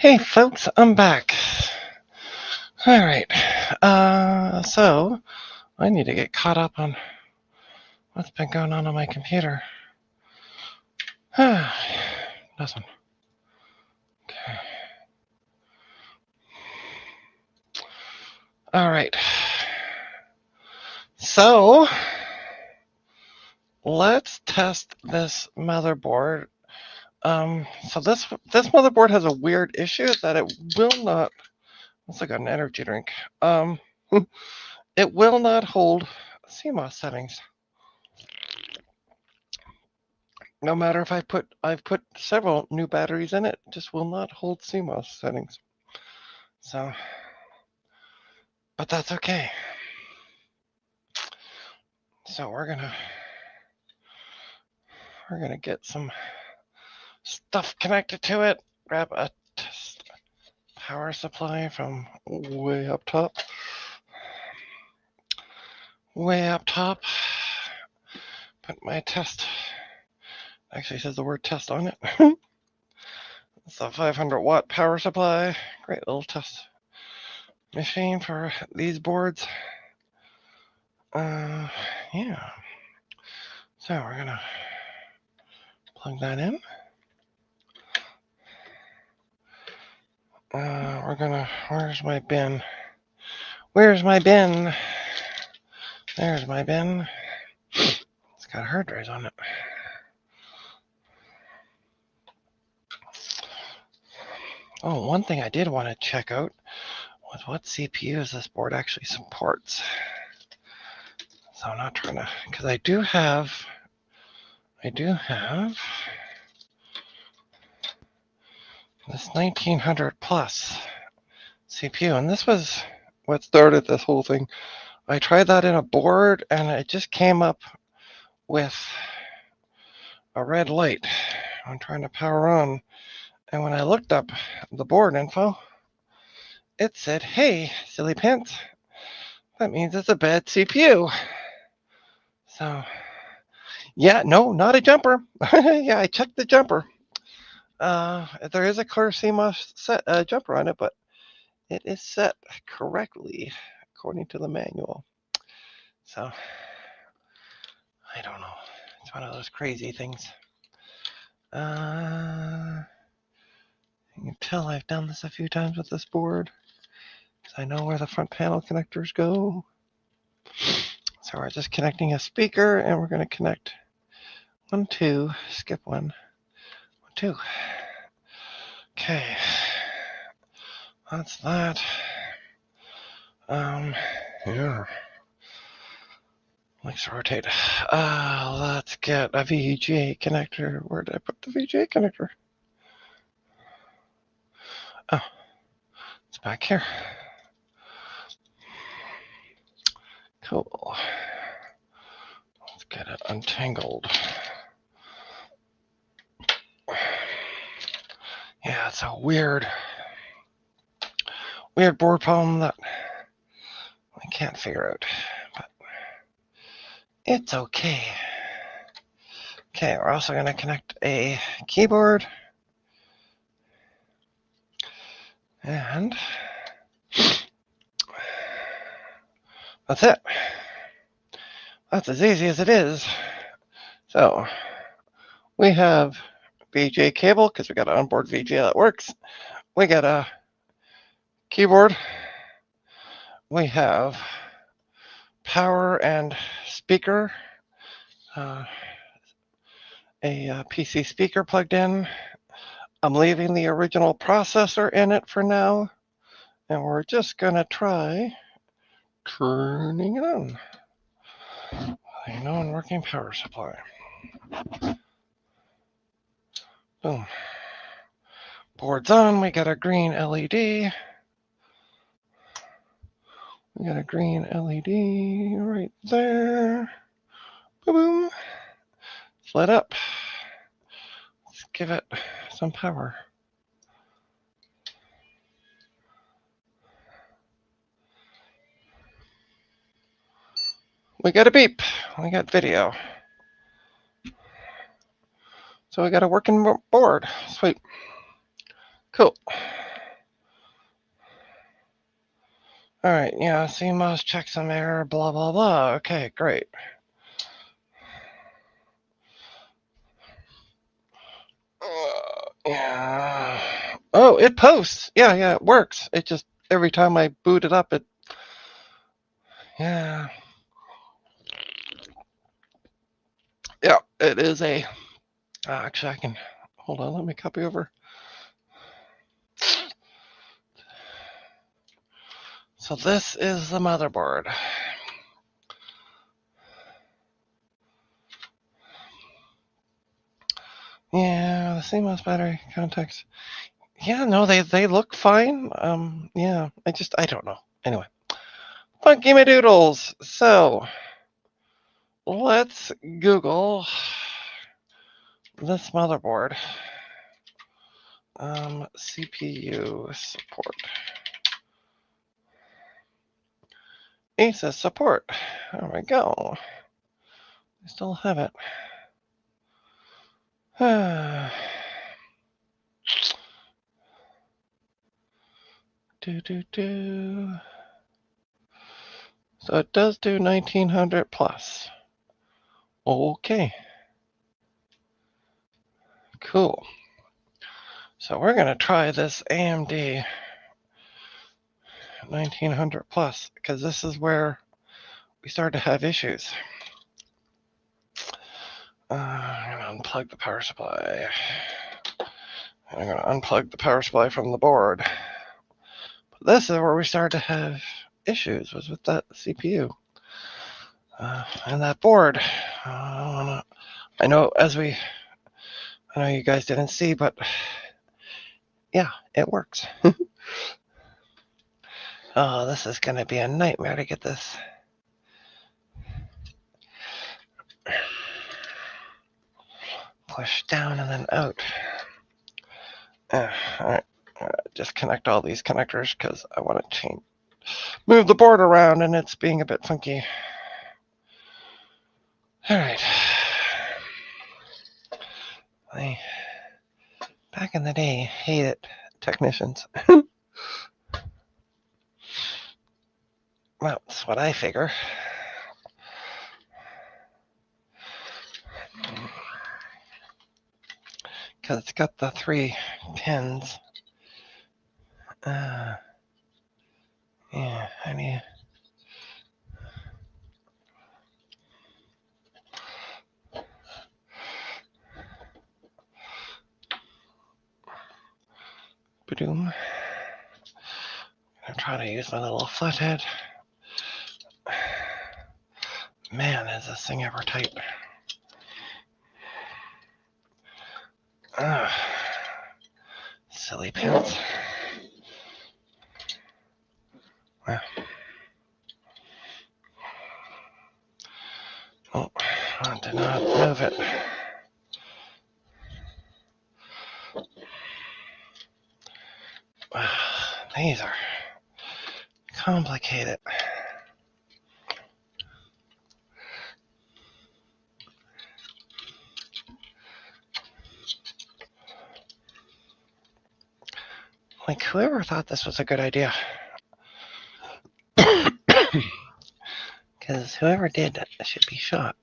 Hey folks, I'm back. All right. So I need to get caught up on what's been going on my computer. Nothing. Okay. All right. So let's test this motherboard. So this motherboard has a weird issue that it will not. It's like an energy drink. It will not hold CMOS settings. No matter if I've put several new batteries in it, just will not hold CMOS settings. So, but that's okay. So we're gonna get some stuff connected to it. Grab a power supply from way up top. Way up top. Put my test. Actually says the word test on it. It's a 500-watt power supply. Great little test machine for these boards. Yeah. So we're gonna plug that in. Where's my bin? Where's my bin? There's my bin. It's got hard drives on it. Oh, one thing I did want to check out was what CPUs this board actually supports. So I'm not trying to, because I do have this 1900 plus CPU, and this was what started this whole thing. I tried that in a board, and it just came up with a red light. I'm trying to power on, and when I looked up the board info, it said, "Hey, silly pants, that means it's a bad CPU." So, yeah, no, not a jumper. Yeah, I checked the jumper. There is a clear CMOS set jumper on it, but it is set correctly according to the manual. So, I don't know. It's one of those crazy things. You can tell I've done this a few times with this board, because I know where the front panel connectors go. So we're just connecting a speaker, and we're going to connect 1, 2, skip 1, 1, 2. Okay, that's that. Yeah. Let's rotate. Let's get a VGA connector. Where did I put the VGA connector? Oh, it's back here. Cool. Let's get it untangled. Yeah, it's a weird board problem that I can't figure out, but it's okay. Okay, we're also going to connect a keyboard, and that's it. That's as easy as it is. So we have VGA cable, because we got an onboard VGA that works. We got a keyboard. We have power and speaker, a PC speaker plugged in. I'm leaving the original processor in it for now, and we're just going to try turning it on. A non-working power supply. Boom. Board's on. We got a green LED. We got a green LED right there. Boom. It's lit up. Let's give it some power. We got a beep. We got video. So we got a working board. Sweet. Cool. All right, yeah, CMOS checksum error, blah, blah, blah. Okay, great. Yeah. Oh, it posts. Yeah, it works. It just, every time I boot it up, yeah. Yeah, it is a, actually I can, hold on, let me copy over. So this is the motherboard. Yeah, the CMOS battery contacts. Yeah, no, they look fine. Yeah, I don't know. Anyway, funky madoodles. So let's Google this motherboard. CPU support. ASUS support. There we go. I still have it. do. So it does do 1900 plus. Okay. Cool. So we're going to try this AMD 1900 plus because this is where we start to have issues. I'm going to unplug the power supply. I'm going to unplug the power supply from the board. But this is where we start to have issues was with that CPU and that board. I know I know you guys didn't see, but yeah, it works. Oh, this is going to be a nightmare to get this. Push down and then out. All right, just connect all these connectors because I want to move the board around and it's being a bit funky. All right. Back in the day, hated technicians. Well, that's what I figure. Because it's got the 3 pins. Yeah, I need. Ba-doom. I'm trying to use my little flathead. Man, is this thing ever tight. Silly pins. Well. Oh, I did not move it. These are complicated. Like, whoever thought this was a good idea? Because whoever did it should be shot.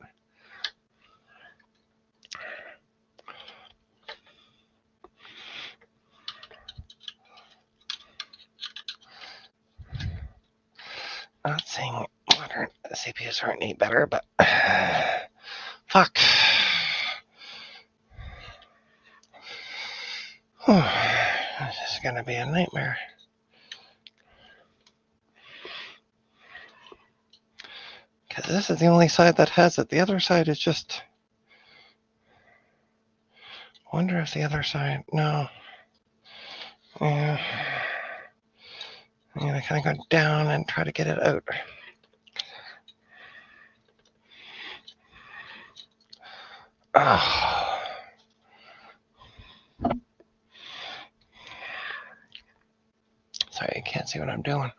Not saying modern CPUs aren't any better, but fuck. This is gonna be a nightmare. Because this is the only side that has it. The other side is just. Wonder if the other side. No. Yeah. I'm gonna kind of go down and try to get it out. Oh. Sorry, you can't see what I'm doing.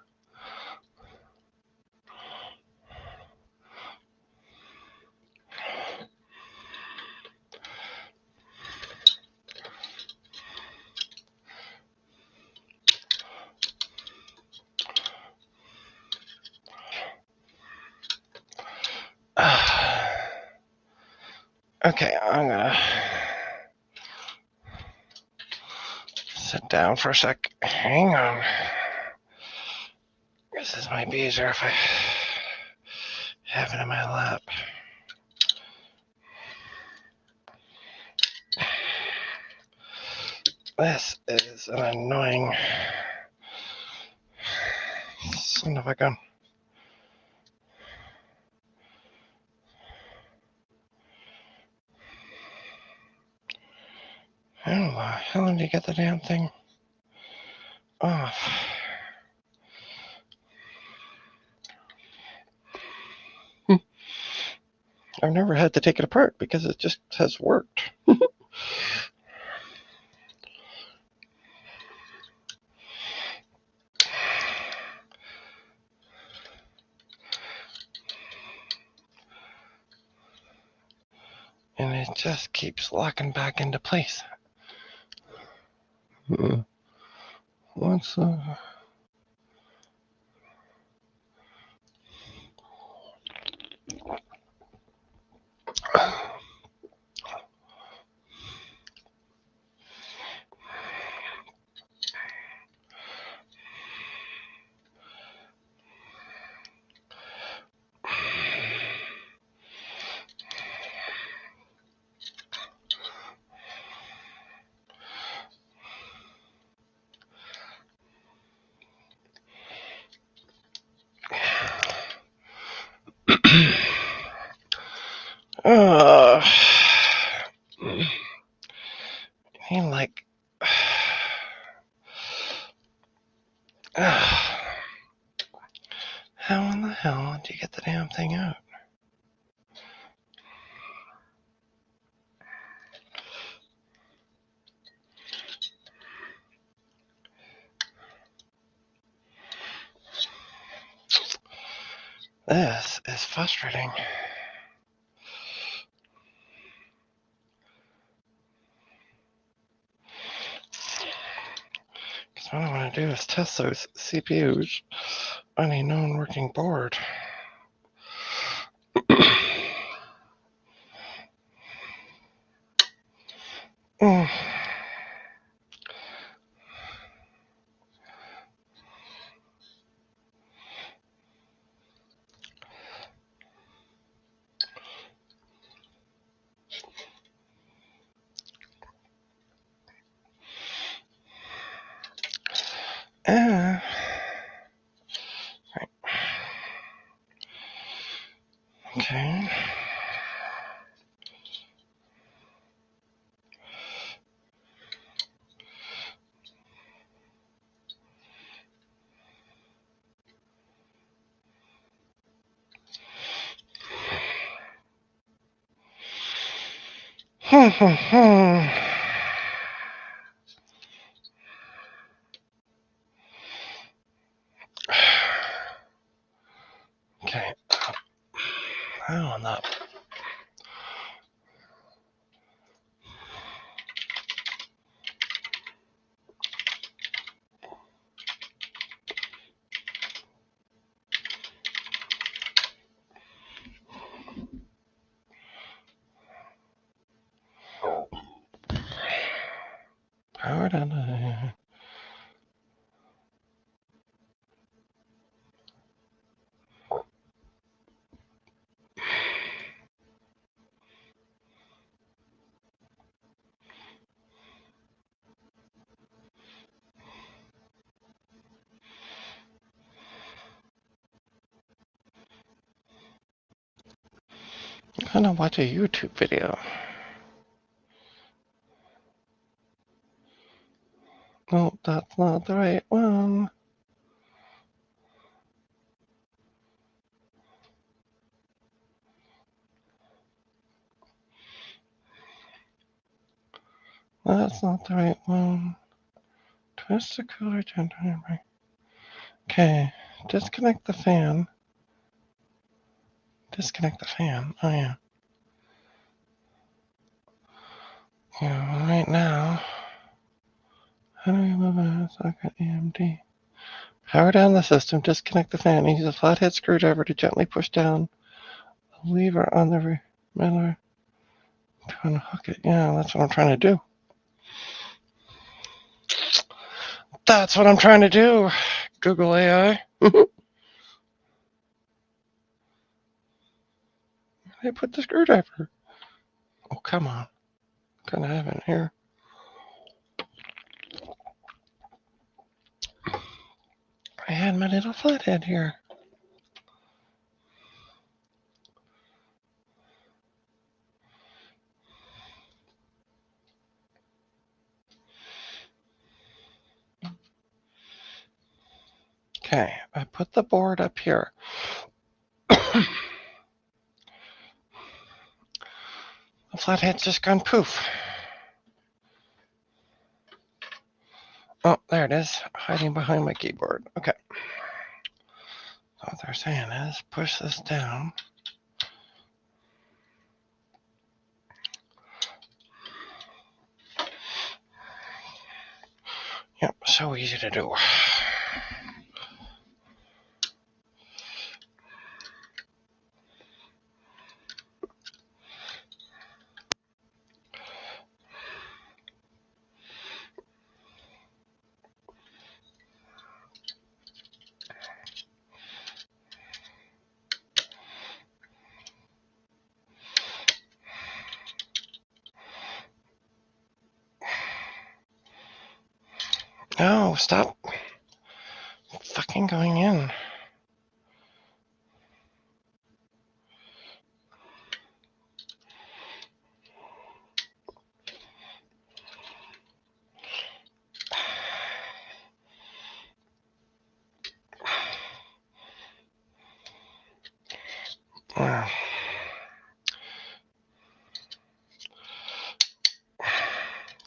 Okay, I'm gonna sit down for a sec. Hang on. This is might be easier if I have it in my lap. This is an annoying son of a gun. How the hell did you get the damn thing off? I've never had to take it apart because it just has worked. And it just keeps locking back into place. What's I mean, like, how in the hell did you get the damn thing out? This is frustrating. Because what I want to do is test those CPUs on a known working board. Mm. Right. Okay. Okay. Oh, not. Powered on. I'm gonna watch a YouTube video. No, that's not the right one. That's not the right one. Twist the cooler down. Okay, disconnect the fan. Disconnect the fan. Oh yeah. Yeah, right now. How do we move a socket AMD? Power down the system, disconnect the fan, and use a flathead screwdriver to gently push down the lever on the remailer trying to hook it. Yeah, that's what I'm trying to do. That's what I'm trying to do, Google AI. I put the screwdriver. Oh, come on. Gonna have it here. I had my little flathead here. Okay, I put the board up here. The flathead's just gone poof. Oh, there it is, hiding behind my keyboard. Okay. So what they're saying is push this down. Yep, so easy to do. No, stop fucking going in.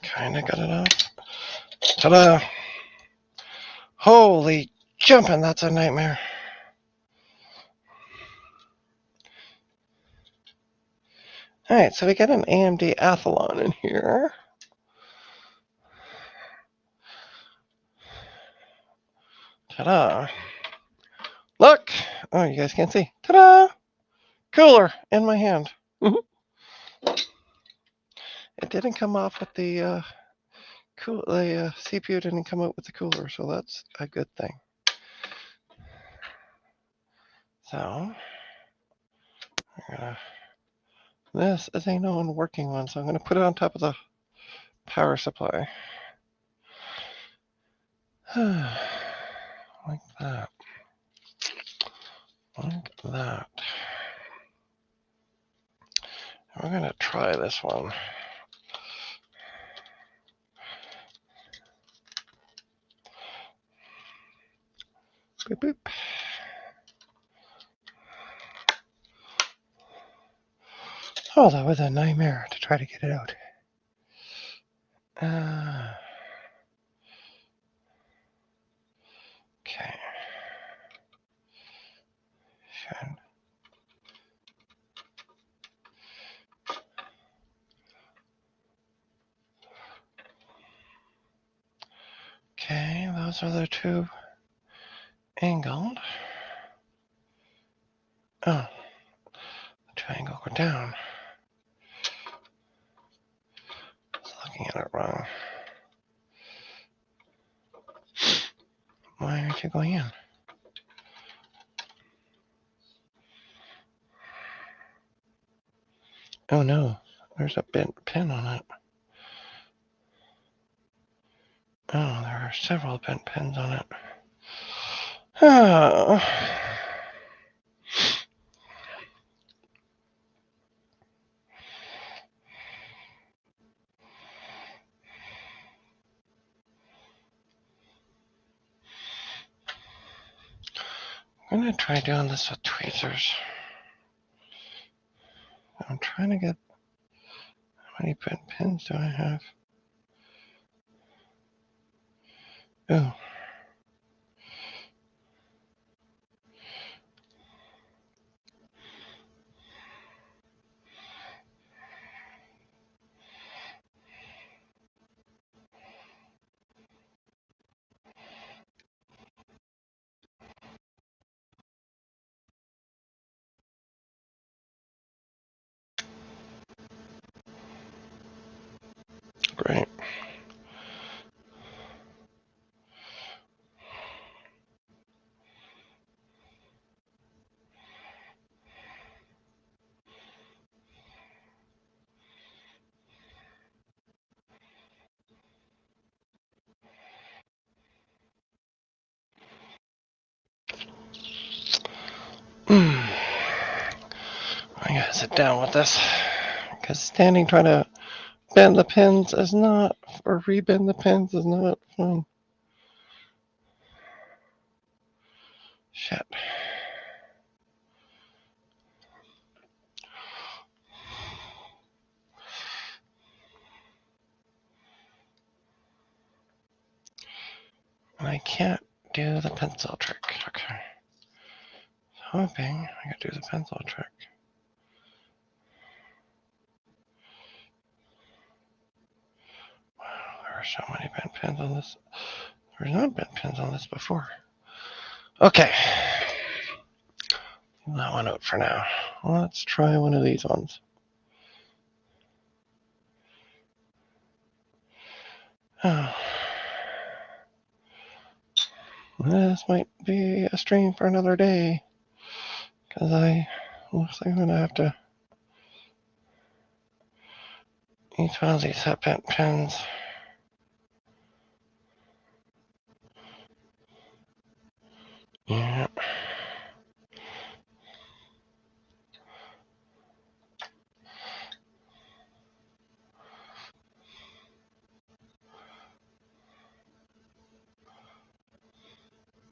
Kinda got it off. Ta-da! Holy jumping, that's a nightmare. Alright, so we got an AMD Athlon in here. Ta-da! Look! Oh, you guys can't see. Ta-da! Cooler in my hand. It didn't come off with the CPU didn't come out with the cooler, so that's a good thing. So, this is a non-working one, so I'm going to put it on top of the power supply. Like that. Like that. We're going to try this one. Boop, boop. Oh, that was a nightmare to try to get it out. Okay. Should. Okay, those are the two angled. Oh, the triangle go down. I was looking at it wrong. Why aren't you going in? Oh no, there's a bent pin on it. Oh, there are several bent pins on it. Oh. I'm gonna try doing this with tweezers. I'm trying to get, how many bent pins do I have? Oh. Great. I gotta sit down with this because standing trying to bend the pins is not, or rebend the pins is not fun. Shit. I can't do the pencil trick. Okay. Hoping I could do the pencil trick. Wow, there are so many bent pins on this. There's not bent pins on this before. Okay. Leave that one out for now. Let's try one of these ones. Oh. This might be a stream for another day. Because looks like I'm going to have to each one of these have bent pins. Yeah.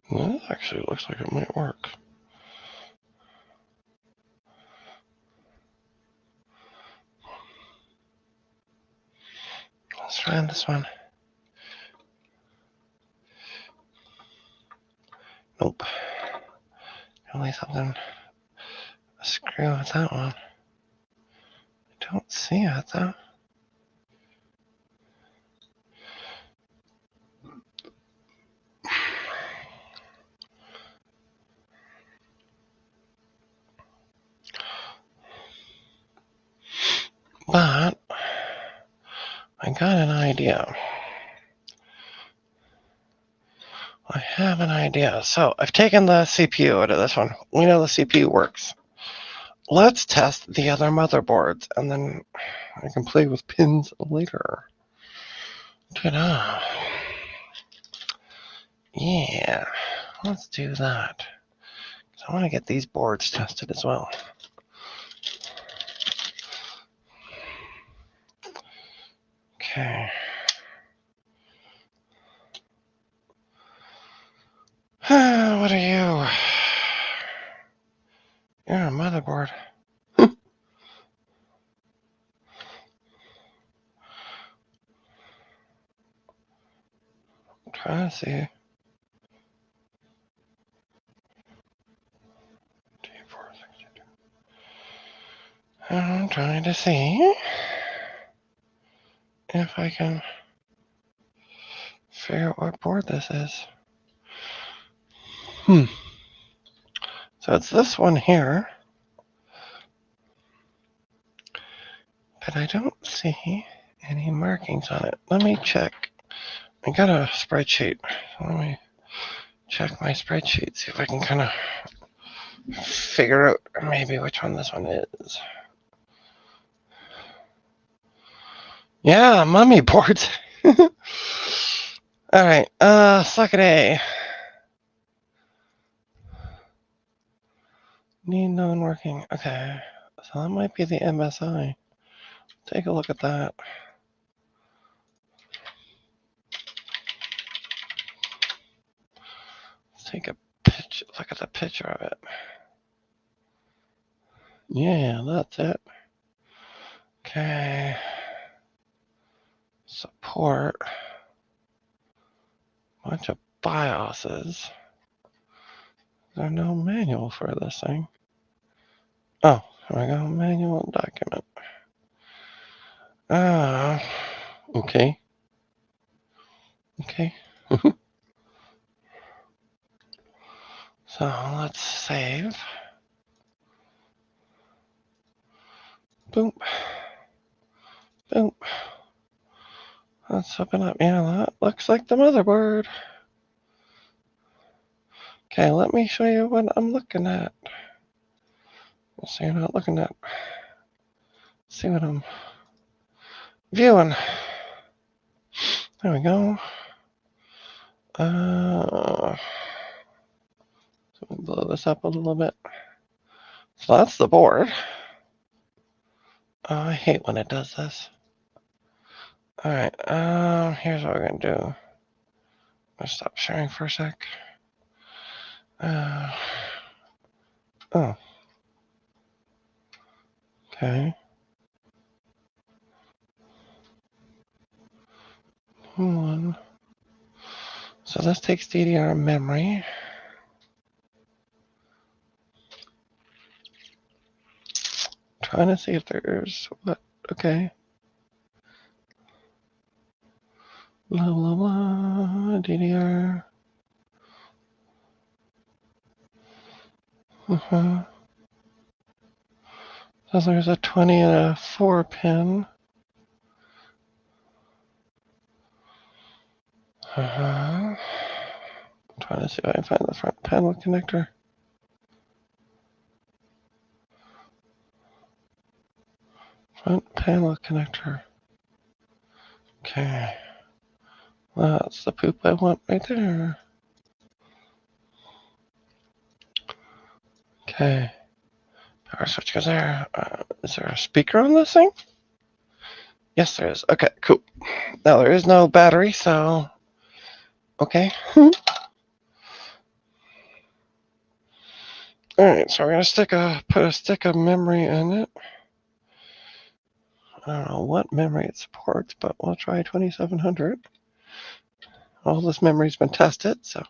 This actually looks like it might work. Let's try this one. Nope. Only something screw with that one. I don't see it though. But I got an idea. I have an idea. So I've taken the CPU out of this one. We know the CPU works. Let's test the other motherboards and then I can play with pins later. Ta-da. Yeah, let's do that. So I want to get these boards tested as well. Okay. What are you? You're a motherboard. Trying to see. I'm trying to see if I can figure out what board this is. So it's this one here. But I don't see any markings on it. Let me check. I got a spreadsheet. Let me check my spreadsheet, see if I can kind of figure out maybe which one this one is. Yeah, mummy boards. All right, suck it A. Need non-working. Okay, so that might be the MSI. Take a look at that. Let's take a picture. Look at the picture of it. Yeah, that's it. Okay. Support. Bunch of BIOSes. There's no manual for this thing. Oh, here we go. Manual document. Okay. Okay. So let's save. Boom. Boom. Let's open up. Yeah, that looks like the motherboard. Okay, let me show you what I'm looking at. So you're not looking at. See what I'm viewing. There we go. So we blow this up a little bit. So that's the board. Oh, I hate when it does this. All right. Here's what we're gonna do. I'm gonna stop sharing for a sec. Oh. Okay. Hold on. So this takes DDR memory. Trying to see if there's what. Okay. Blah blah blah. DDR. So there's a 20 and a 4 pin. I'm trying to see if I can find the front panel connector. Front panel connector. Okay. That's the poop I want right there. Okay. Power switch goes there. Is there a speaker on this thing? Yes, there is. Okay, cool. Now there is no battery, so okay. All right, so we're gonna put a stick of memory in it. I don't know what memory it supports, but we'll try 2700. All this memory's been tested, so.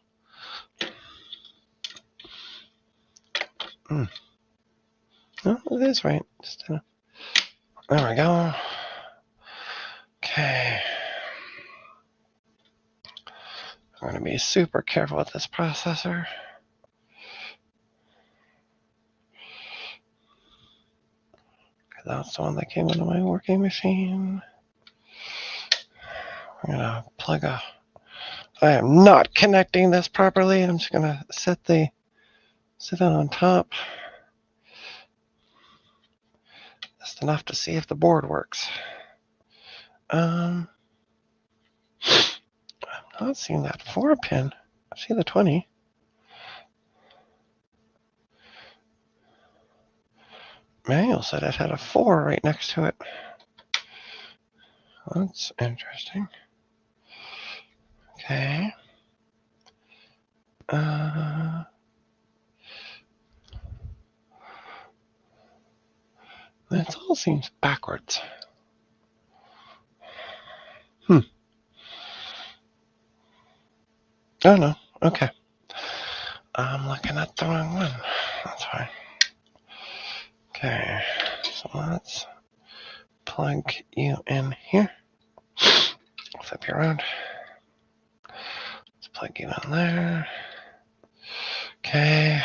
No, it is right. There we go. Okay. I'm going to be super careful with this processor. That's the one that came into my working machine. I'm going to plug a... I am not connecting this properly. I'm just going to sit it on top. Just enough to see if the board works. I'm not seeing that 4 pin. I see the 20. Manual said it had a 4 right next to it. That's interesting. Okay. This all seems backwards. Oh no. Okay. I'm looking at the wrong one. That's fine. Okay. So let's plug you in here. Flip you around. Let's plug you in there. Okay.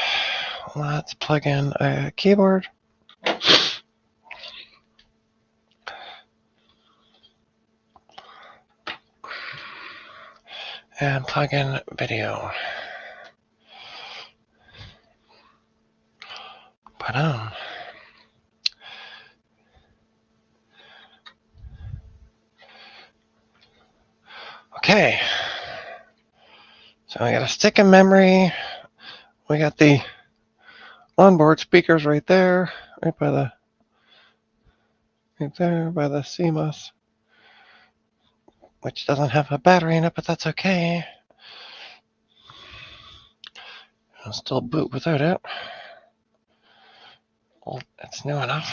Let's plug in a keyboard. And plug in video. Put on. Okay. So I got a stick of memory. We got the onboard speakers right there, right there by the CMOS, which doesn't have a battery in it, but that's okay. I'll still boot without it. Well, it's new enough.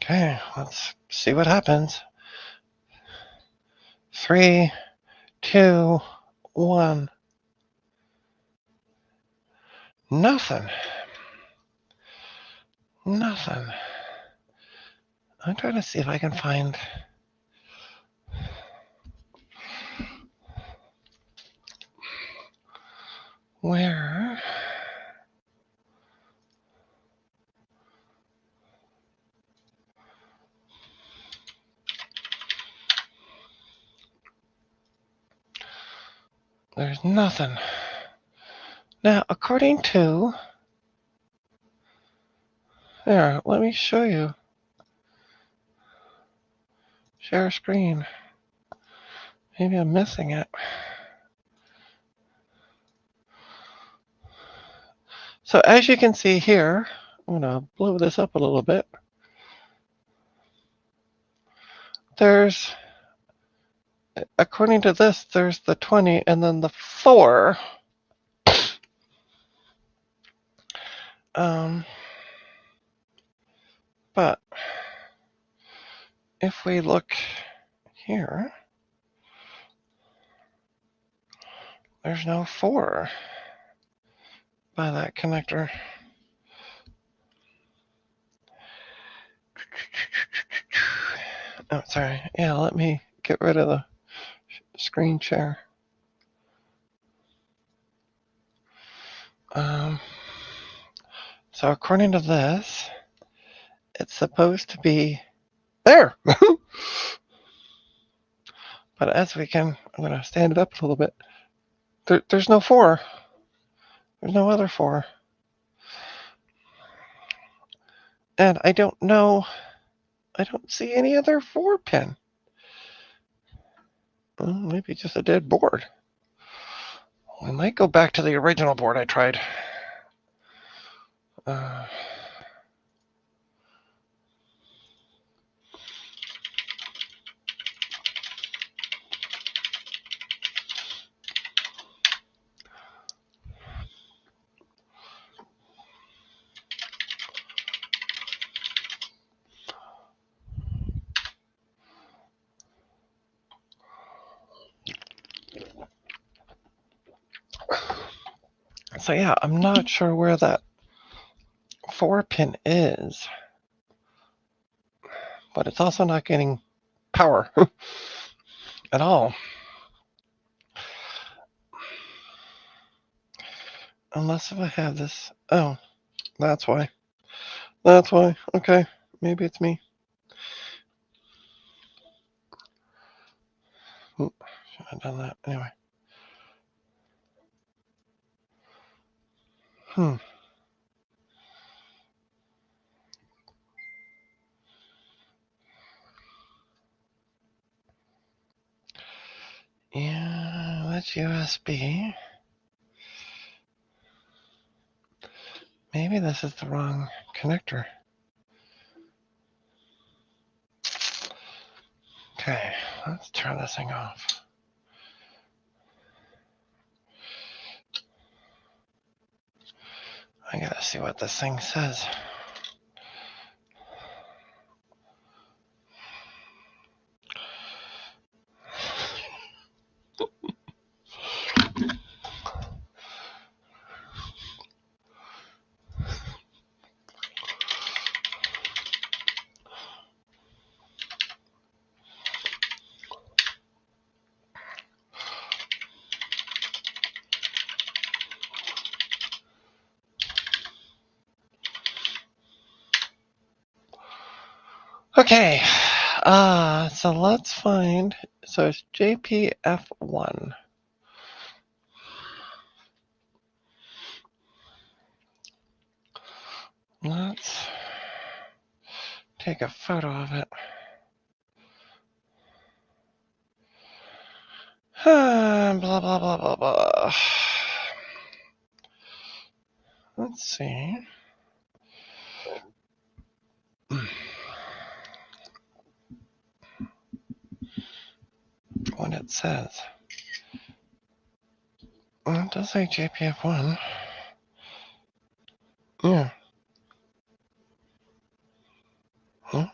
Okay, let's see what happens. 3, 2, 1. Nothing. Nothing. I'm trying to see if I can find... where... There's nothing. Now, according to... There, let me show you. Share screen. Maybe I'm missing it. So as you can see here, I'm going to blow this up a little bit. There's, according to this, there's the 20 and then the 4. But if we look here, there's no 4 by that connector. Oh, sorry. Yeah, let me get rid of the screen share. So according to this, it's supposed to be there. But as we can, I'm going to stand it up a little bit. There's no 4. There's no other 4. And I don't know, I don't see any other 4 pin. Well, maybe just a dead board. We might go back to the original board I tried. So yeah, I'm not sure where that 4 pin is, but it's also not getting power at all. Unless if I have this, oh, that's why. That's why, okay, maybe it's me. Should have done that, anyway. Yeah, that's USB. Maybe this is the wrong connector. Okay, let's turn this thing off. I gotta see what this thing says. Okay, so let's find, so it's JPF1. Let's take a photo of it. Blah, blah, blah, blah, blah. Let's see. What it says. Well, it does say JPF1. Yeah. Well,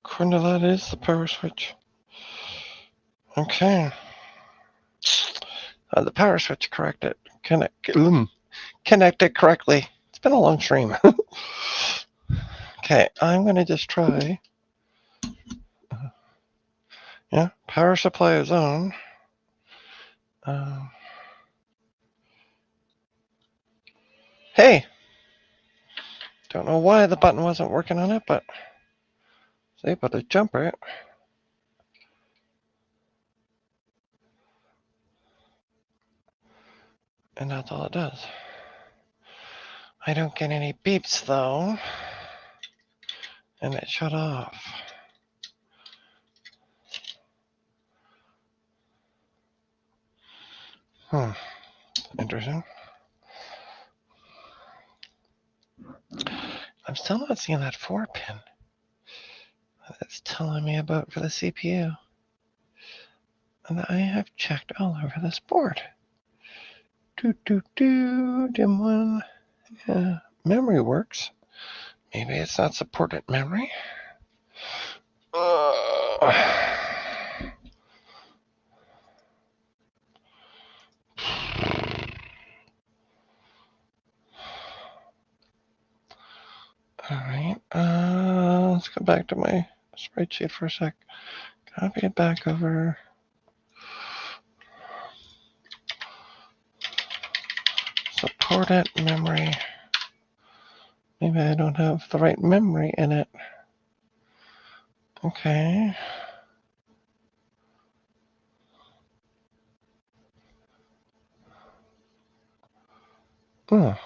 according to that is the power switch. Okay. The power switch connected correctly. It's been a long stream. Okay, I'm gonna just try. Yeah, power supply is on. Hey, don't know why the button wasn't working on it, but I was able to jump it. And that's all it does. I don't get any beeps though. And it shut off. Interesting. I'm still not seeing that 4 pin. That's telling me about for the CPU. And I have checked all over this board. Dim one. Yeah, memory works. Maybe it's not supported memory. Alright, let's go back to my spreadsheet for a sec. Copy it back over. Supported memory. Maybe I don't have the right memory in it. Okay. Oh.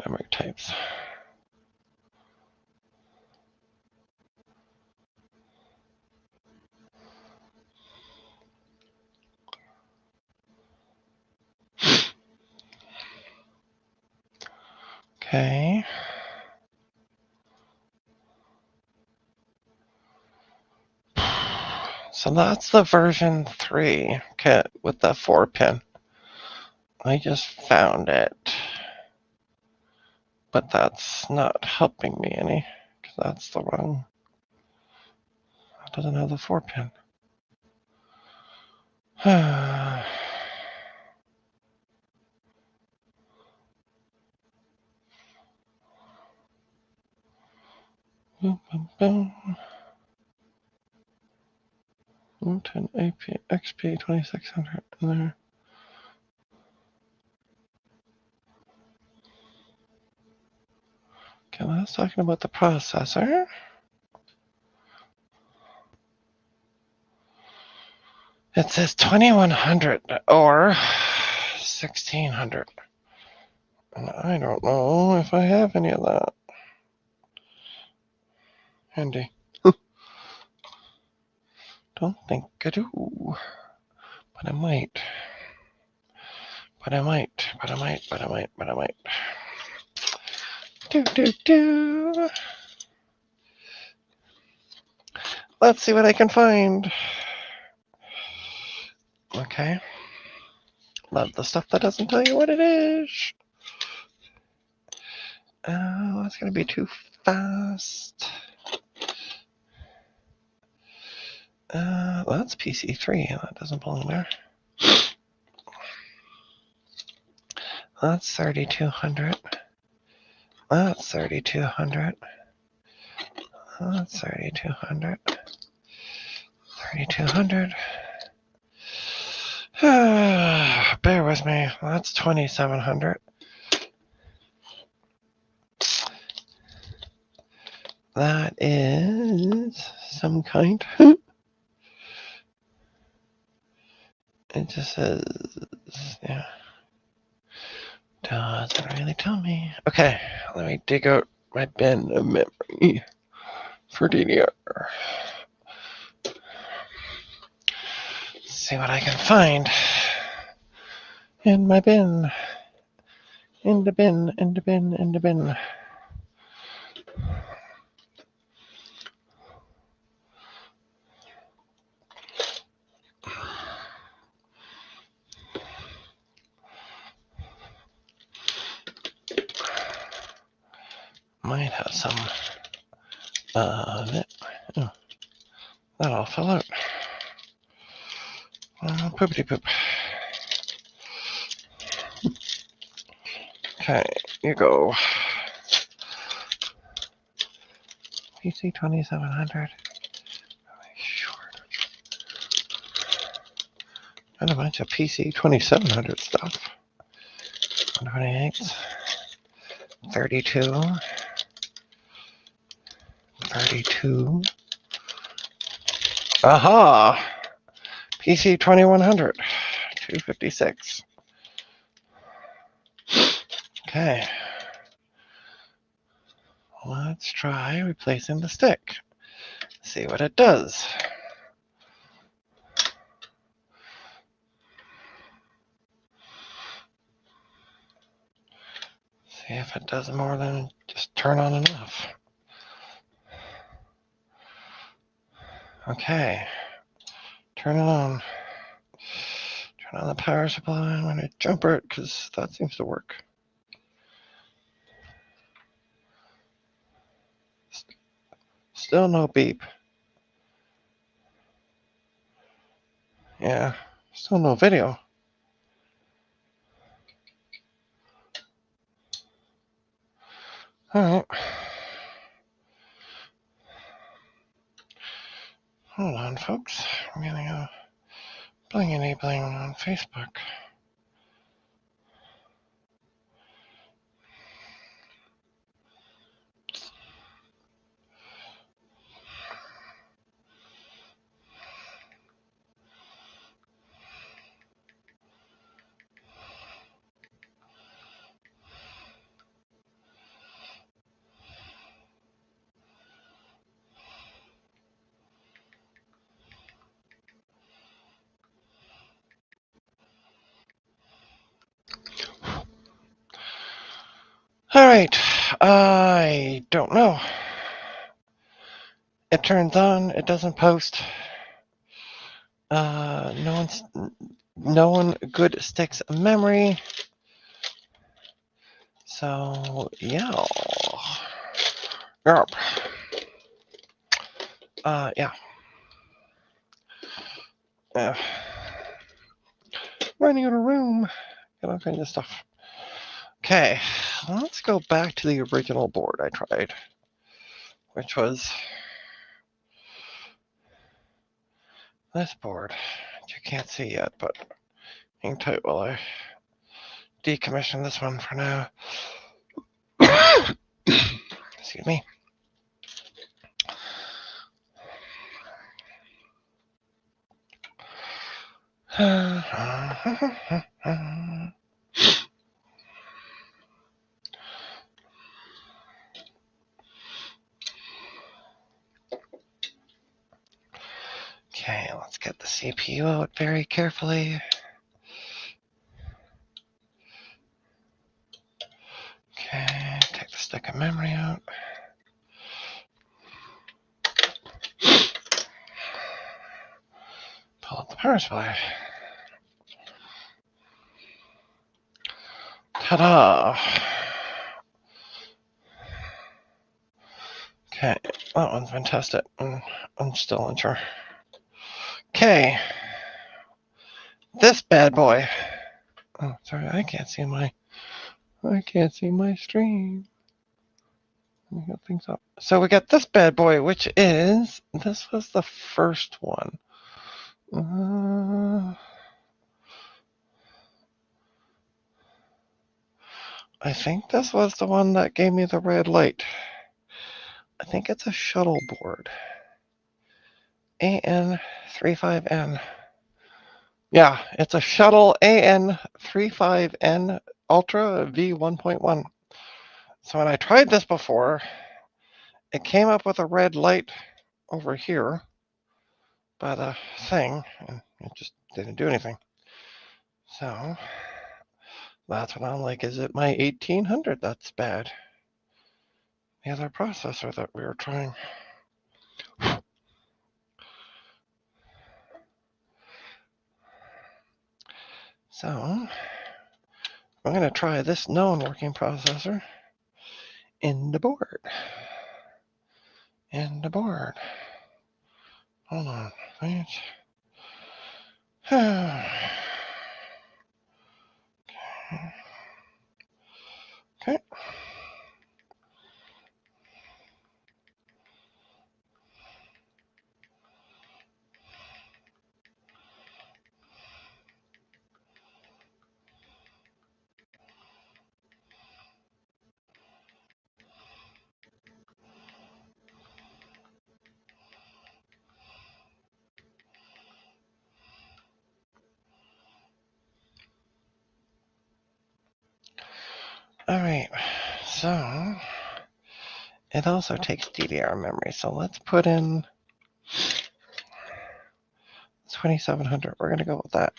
Memory types. Okay. So that's the version 3 kit with the 4 pin. I just found it. But that's not helping me any, because that's the wrong. It doesn't have the 4 pin. Boom, boom, boom. 10 AP, XP 2600 in there. Okay, let's talking about the processor. It says 2100 or 1600. And I don't know if I have any of that. Handy. Don't think I do. But I might. But I might. But I might. But I might. But I might. Do. Let's see what I can find. Okay. Love the stuff that doesn't tell you what it is. That's going to be too fast. That's PC3. That doesn't belong there. That's 3200. That's 3200. That's 3200. 3200. Bear with me. That's 2700. That is some kind. It just says, yeah. Doesn't really tell me. Okay, let me dig out my bin of memory for DDR. See what I can find in my bin. In the bin, in the bin, in the bin. Might have some of it. Oh, that all fell out. Poopity poop. Okay, you go. PC 2700. Short. And a bunch of PC 2700 stuff. 128. 32. 32. Aha! PC 2100, 256. Okay. Let's try replacing the stick. See what it does. See if it does more than just turn on and off. Okay. Turn it on. Turn on the power supply. I'm going to jumper it because that seems to work. Still no beep. Yeah, still no video. Alright. Hold on, folks. I'm gonna go blingity bling on Facebook. Alright, I don't know. It turns on, it doesn't post. No one good sticks memory. So yeah. Yep. Yeah. Running out of room. Got all kinds of stuff. Okay, let's go back to the original board I tried, which was this board, which you can't see yet, but hang tight while I decommission this one for now. Excuse me. Okay, let's get the CPU out very carefully. Okay, take the stick of memory out. Pull up the power supply. Ta-da! Okay, that one's been tested. I'm still unsure. Okay, this bad boy. Oh, sorry, I can't see my stream. Let me get things up. So we got this bad boy, which is, this was the first one. I think this was the one that gave me the red light. I think it's a shuttle board. AN35N. Yeah, it's a shuttle AN35N Ultra V1.1. So when I tried this before, it came up with a red light over here by the thing, and it just didn't do anything. So that's when I'm like, is it my 1800 that's bad? The other processor that we were trying. So I'm going to try this known working processor in the board. In the board. Hold on. Please. Okay. So it also takes DDR memory. So let's put in 2700. We're going to go with that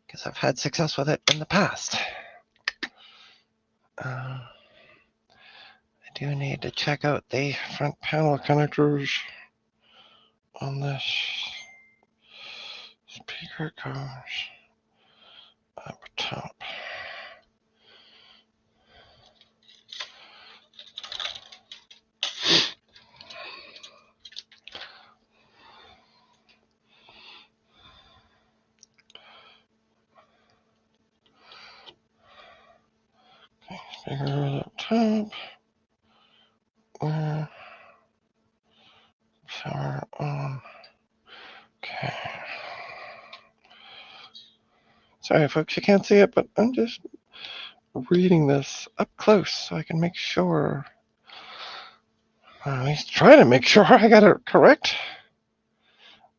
because I've had success with it in the past. I do need to check out the front panel connectors on this. Speaker goes up top. Speaker goes up top. Power on. Okay. Sorry, folks, you can't see it, but I'm just reading this up close so I can make sure. At least try to make sure I got it correct.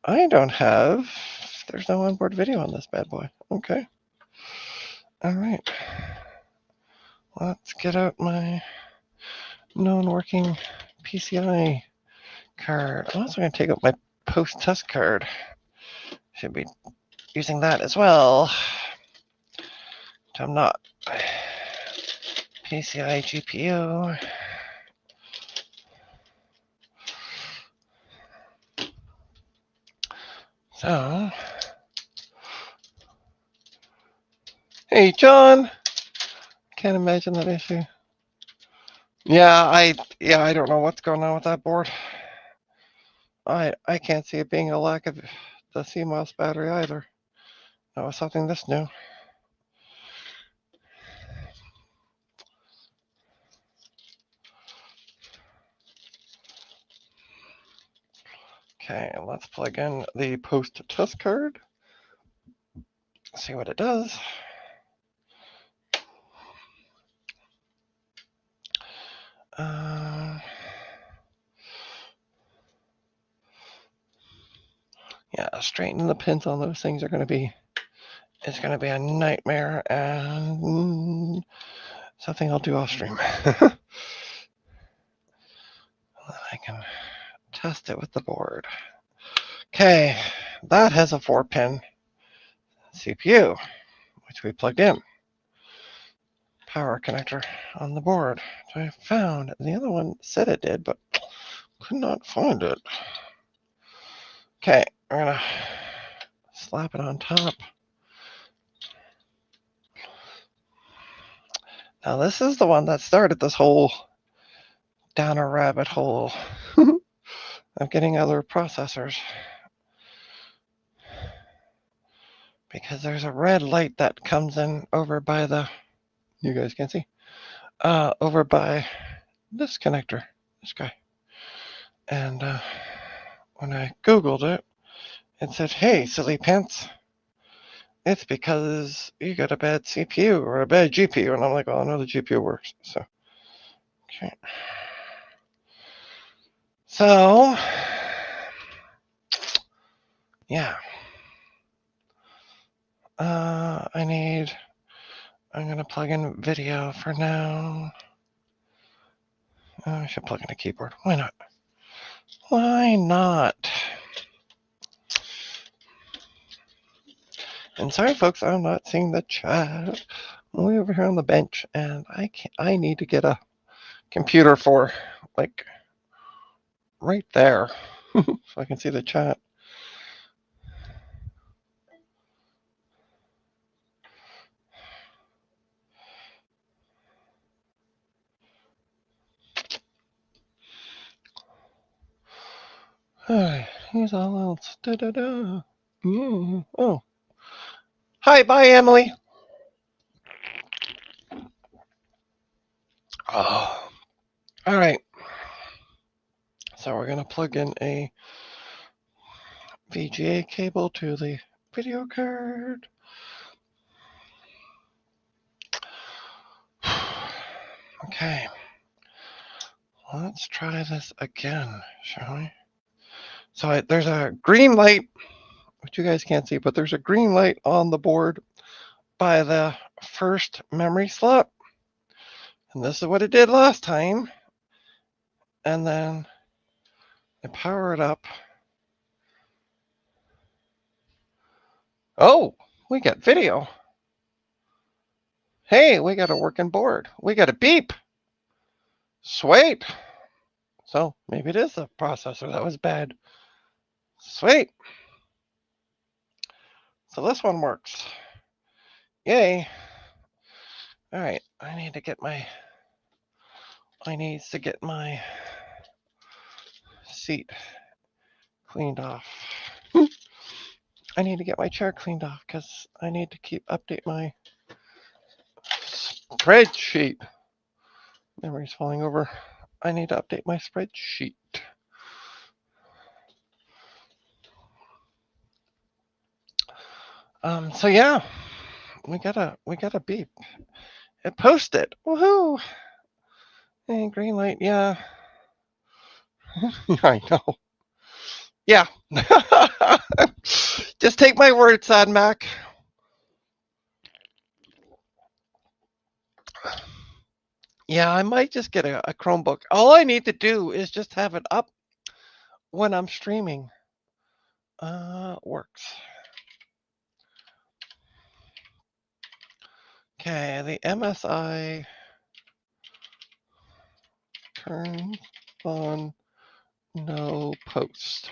I don't have. There's no onboard video on this bad boy. Okay. All right. Let's get out my non-working PCI card. I'm also going to take out my post-test card. Should be using that as well. I'm not. PCI GPU. So, hey, John. Can't imagine that issue. Yeah, I don't know what's going on with that board. I can't see it being a lack of the CMOS battery either. That was something this new. Okay, let's plug in the post-test card. See what it does. Yeah, straightening the pins on those things are going to be a nightmare and something I'll do off stream. I can test it with the board. Okay, that has a 4-pin CPU, which we plugged in. Power connector on the board. So I found the other one said it did, but could not find it. Okay, we're gonna slap it on top. Now this is the one that started this whole down a rabbit hole of getting other processors. Because there's a red light that comes in over by the, you guys can see, over by this connector, this guy. And when I Googled it, it said, hey, silly pants, it's because you got a bad CPU or a bad GPU. And I'm like, well, I know the GPU works. So, okay. So, yeah. I'm going to plug in video for now. I should plug in a keyboard. Why not? Why not? And sorry, folks, I'm not seeing the chat. I'm way over here on the bench, and I need to get a computer for, like, right there, so I can see the chat. Here's all else. Da-da-da. Yeah. Oh. Hi, bye, Emily. Oh. All right. So we're going to plug in a VGA cable to the video card. Okay. Let's try this again, shall we? So there's a green light, which you guys can't see, but there's a green light on the board by the first memory slot. And this is what it did last time. And then I power it up. Oh, we got video. Hey, we got a working board. We got a beep. Sweet. So maybe it is the processor that was bad. Sweet. So this one works. Yay. All right, I need to get my seat cleaned off. I need to get my chair cleaned off because I need to update my spreadsheet. Memory's falling over. I need to update my spreadsheet. So yeah, we got a beep. It posted. Woohoo! Hey, green light. Yeah, I know. Yeah. Just take my word, Sad Mac. Yeah, I might just get a Chromebook. All I need to do is just have it up when I'm streaming. Works. Okay, the MSI turns on no post.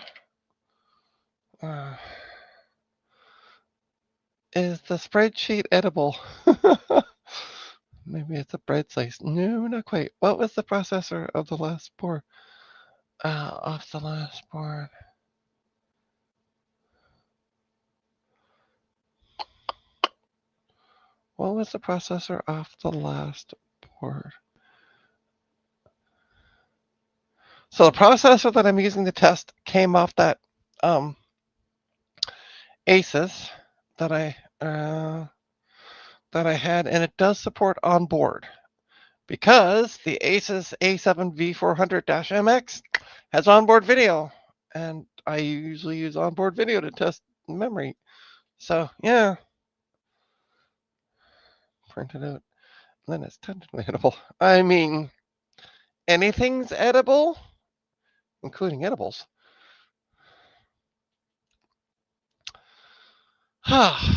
Is the spreadsheet edible? Maybe it's a bread slice. No, not quite. What was the processor of the last board? Off the last board. What was the processor off the last board? So the processor that I'm using to test came off that Asus that I had, and it does support onboard because the Asus A7 V400-MX has onboard video, and I usually use onboard video to test memory. So yeah, print it out. Then it's technically edible. I mean, anything's edible, including edibles.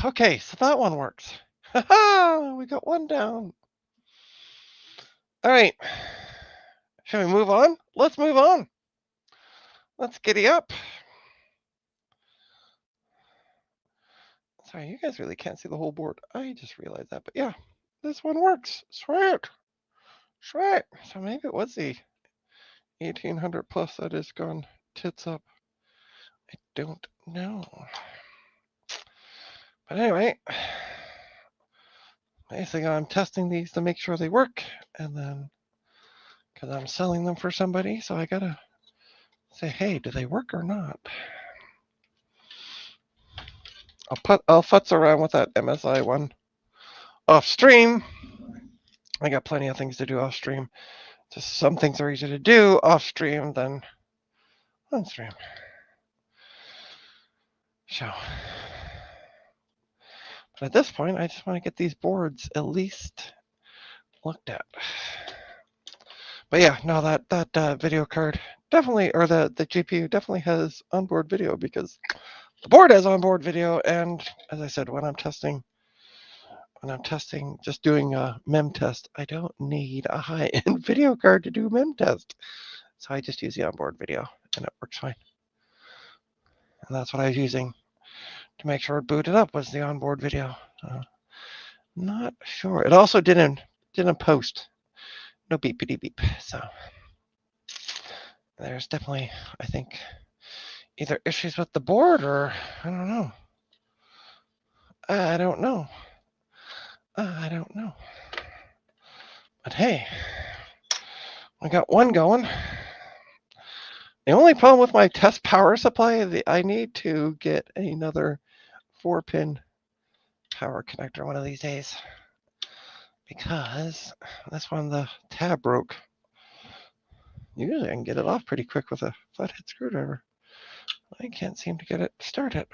Okay, so that one works. We got one down. All right. Shall we move on? Let's move on. Let's giddy up. Sorry, you guys really can't see the whole board. I just realized that, but yeah, this one works. Sweet. Sweet. So maybe it was the 1800 plus that has gone tits up. I don't know. But anyway, basically I'm testing these to make sure they work, and then because I'm selling them for somebody, so I gotta say, hey, do they work or not? I'll futz around with that MSI one off stream. I got plenty of things to do off stream. Just some things are easier to do off stream than on stream. So, but at this point, I just want to get these boards at least looked at. But yeah, no, that video card definitely, or the GPU definitely has onboard video because the board has onboard video. And as I said, when I'm testing, just doing a mem test, I don't need a high-end video card to do mem test. So I just use the onboard video, and it works fine. And that's what I was using to make sure it booted up was the onboard video. Not sure. It also didn't post. No beepity beep. So there's definitely, I think, either issues with the board or I don't know. I don't know. But hey, I got one going. The only problem with my test power supply is I need to get another 4-pin power connector one of these days because this one, the tab broke. Usually I can get it off pretty quick with a flathead screwdriver. I can't seem to get it started.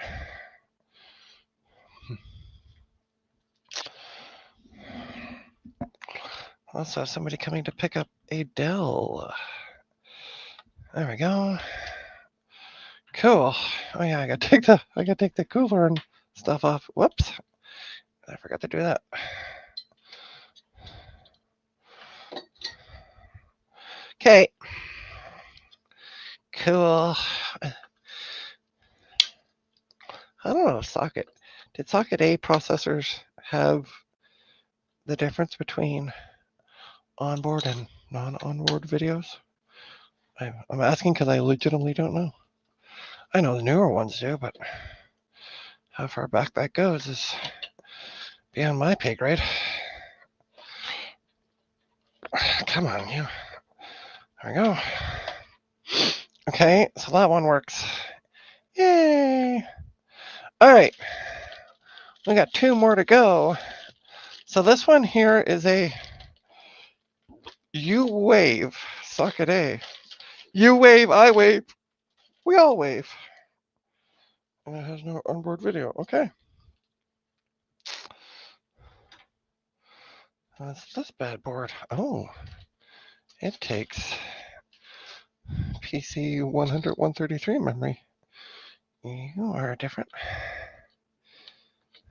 Let's have somebody coming to pick up a Dell. There we go. Cool. Oh yeah, I gotta take the cooler and stuff off. Whoops. I forgot to do that. Okay. Cool. I don't know, did socket A processors have the difference between onboard and non-onboard videos? I'm asking because I legitimately don't know. I know the newer ones do, but how far back that goes is beyond my pay grade. Come on, you. There we go. Okay, so that one works. Yay! All right, we got 2 more to go. So this one here is a U wave socket A. You wave, I wave, we all wave. And it has no onboard video. Okay. That's this bad board. Oh, it takes PC 100 133 memory. You are different.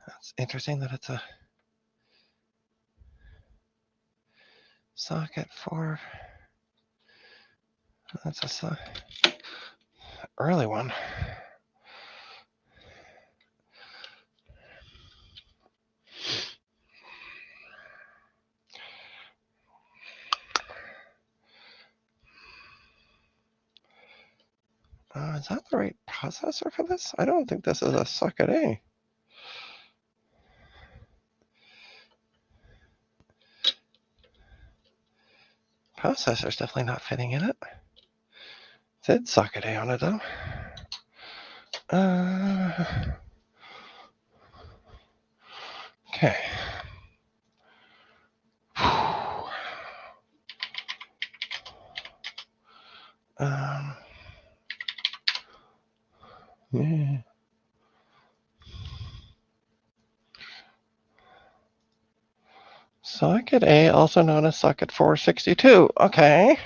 That's interesting that it's a socket for. That's a early one. Is that the right processor for this? I don't think this is a socket A. Processor's definitely not fitting in it. It said socket A on it though. Okay. Yeah. Socket A, also known as socket 462. Okay.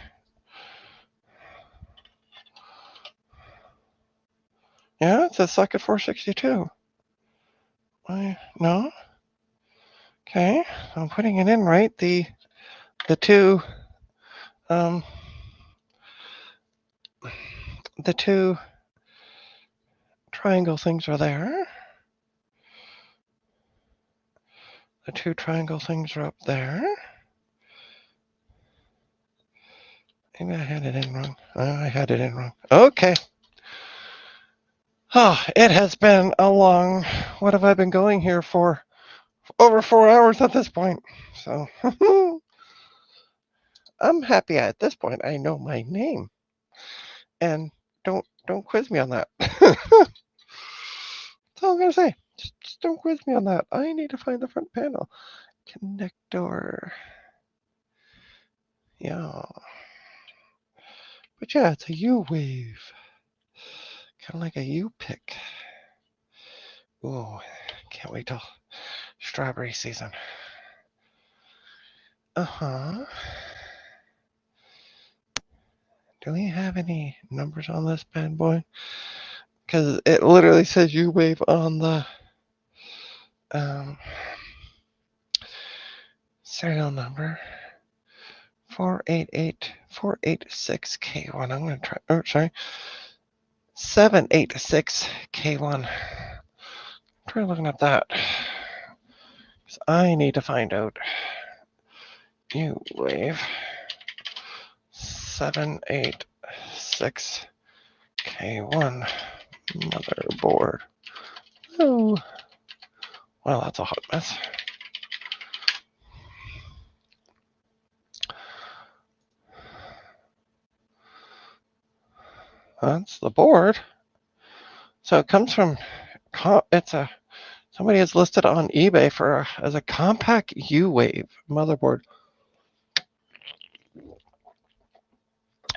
Yeah, it says socket 462. No? Okay, I'm putting it in right. The two the two triangle things are there. The 2 triangle things are up there. Maybe I had it in wrong. I had it in wrong. Okay. Oh, it has been a long. What have I been going here for? Over 4 hours at this point. So I'm happy at this point. I know my name, and don't quiz me on that. That's all I'm gonna say. Just don't quiz me on that. I need to find the front panel. Connector. Yeah. But yeah, it's a U wave. Kind of like a U pick. Oh, can't wait till strawberry season. Uh-huh. Do we have any numbers on this bad boy? Because it literally says U wave on the serial number 488486K1. I'm going to try. Oh, sorry. 786K1. Try looking at that. I need to find out. U wave 786K1 motherboard. Oh, well, that's a hot mess. That's the board. So it comes from. Somebody has listed on eBay as a compact U-Wave motherboard.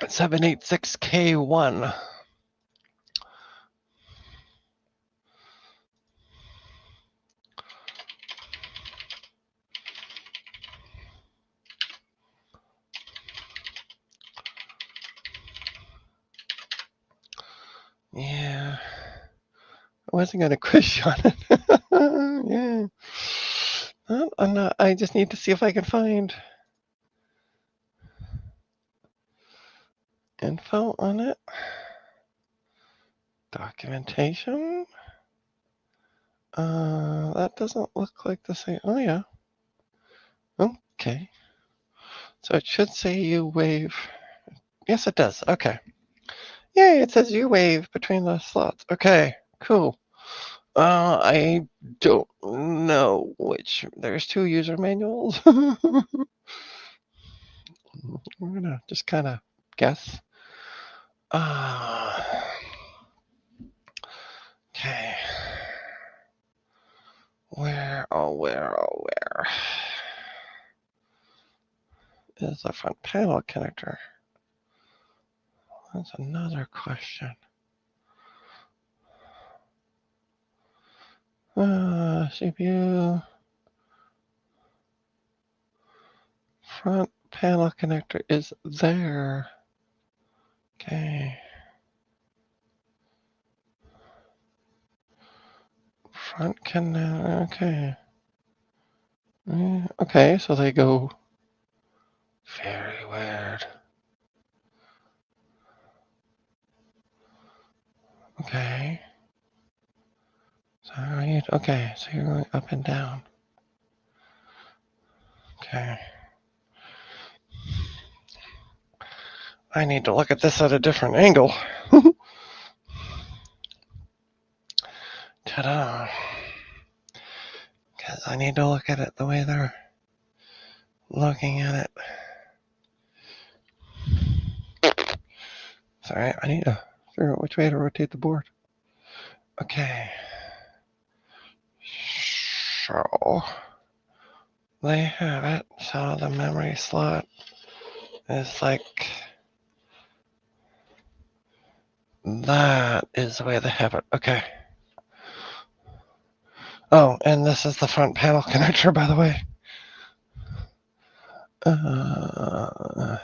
786K1. Yeah. I wasn't going to quiz you on it. Yeah. Well, I'm not, I just need to see if I can find info on it. Documentation. That doesn't look like the same. Oh, yeah. Okay. So it should say you wave. Yes, it does. Okay. Yay, it says you wave between the slots. Okay, cool. I don't know which. There's two user manuals. I'm gonna just kind of guess. Okay. Where, where is the front panel connector? That's another question. CPU. Front panel connector is there. Okay. Front connector, okay. Okay, so they go very weird. Okay. So okay, so you're going up and down. Okay. I need to look at this at a different angle. Ta-da. Because I need to look at it the way they're looking at it. Sorry, I need to figure out which way to rotate the board. Okay. So they have it. So the memory slot is like that is the way they have it. Okay. Oh, and this is the front panel connector, by the way. And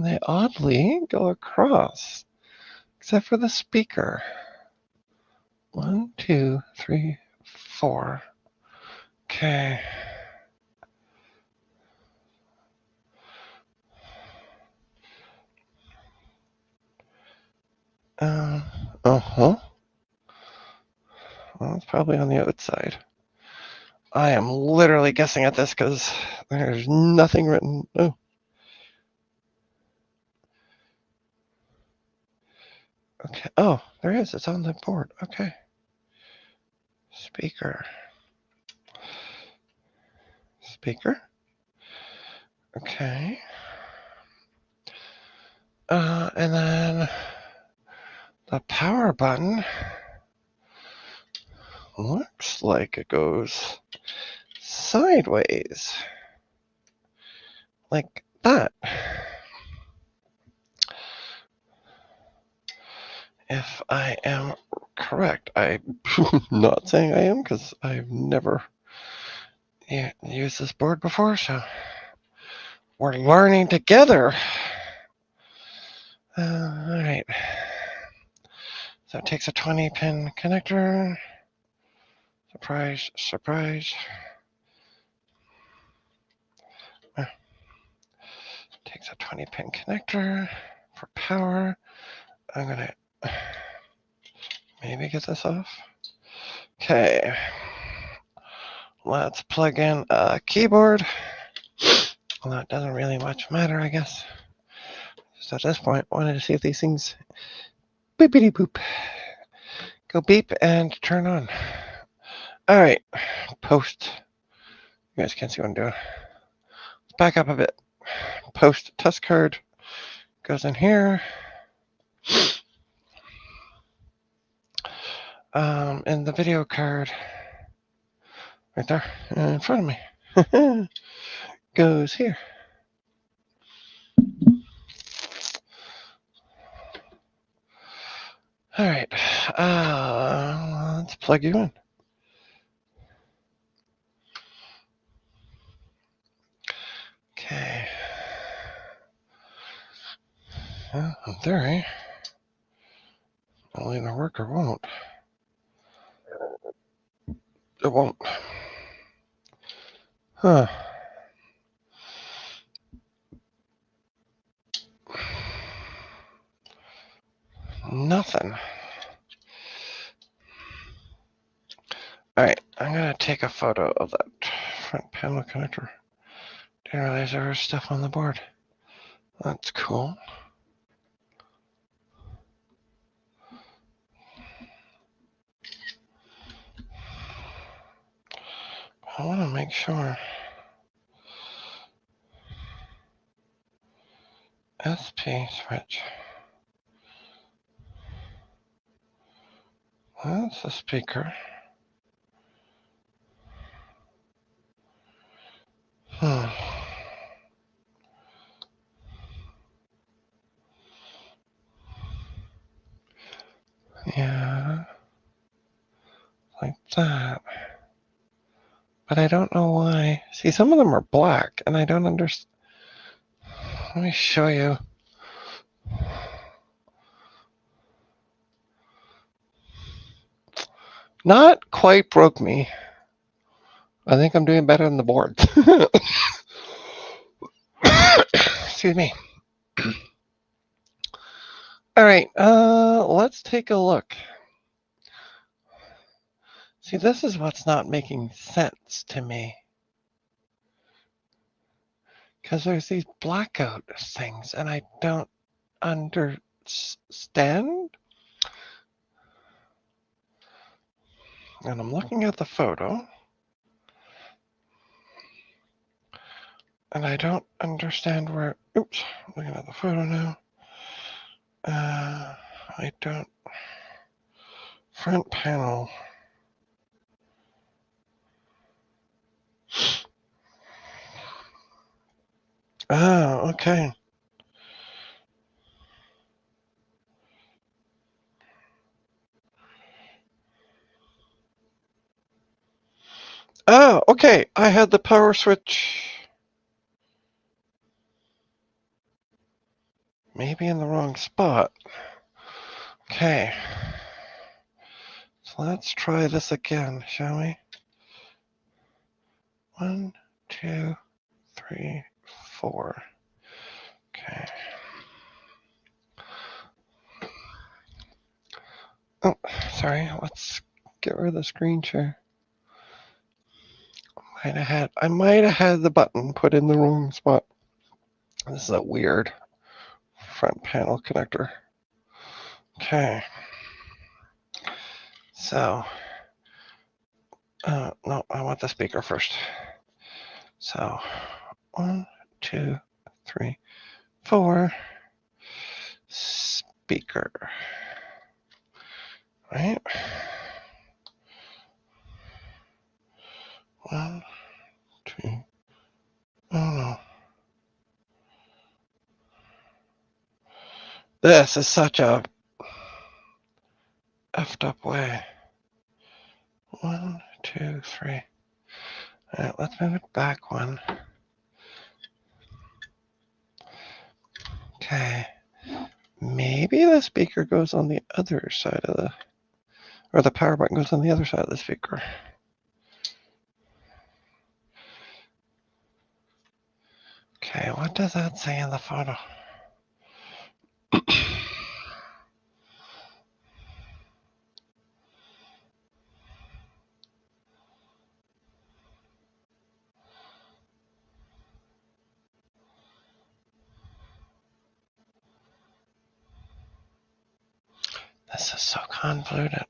they oddly go across, except for the speaker. 1, 2, 3, 4. Okay. Uh-huh. Well, it's probably on the outside. I am literally guessing at this because there's nothing written. Oh. Okay. Oh, there is. It's on the board. Okay. Speaker. Speaker. Okay. And then the power button looks like it goes sideways. Like that. If I am correct. I'm not saying I am because I've never used this board before, so we're learning together. All right. So it takes a 20-pin connector. Surprise, surprise. Takes a 20-pin connector for power. I'm gonna maybe get this off. Okay. Let's plug in a keyboard. Well, that doesn't really much matter, I guess. So at this point, I wanted to see if these things beepity boop go beep and turn on. All right, post. You guys can't see what I'm doing. Let's back up a bit. Post test card goes in here. And the video card right there in front of me goes here. All right, let's plug you in. Okay. Oh, there, eh? It'll either work or won't. It won't. Huh. Nothing. Alright, I'm gonna take a photo of that front panel connector. Didn't realize there was stuff on the board. That's cool. I want to make sure. SP switch. That's the speaker. Hmm. Yeah, like that. But I don't know why. See, some of them are black, and I don't understand. Let me show you. Not quite broke me. I think I'm doing better than the board. Excuse me. All right, let's take a look. See, this is what's not making sense to me. Because there's these blackout things, and I don't understand. And I'm looking at the photo, and I don't understand where. Oops, I'm looking at the photo now. I don't. Front panel. Oh, okay. Oh, okay. I had the power switch maybe in the wrong spot. Okay. So let's try this again, shall we? 1, 2, 3, 4. Okay. Oh, sorry. Let's get rid of the screen share. I might have had the button put in the wrong spot. This is a weird front panel connector. Okay. So, no, I want the speaker first. So, 1, 2, 3, 4. Speaker. Right? 1, 2. Oh no. This is such a effed up way. 1, 2, 3. All right, let's move it back one. Okay. Maybe the speaker goes on the other side of the, or the power button goes on the other side of the speaker. Okay, what does that say in the photo? This is so convoluted.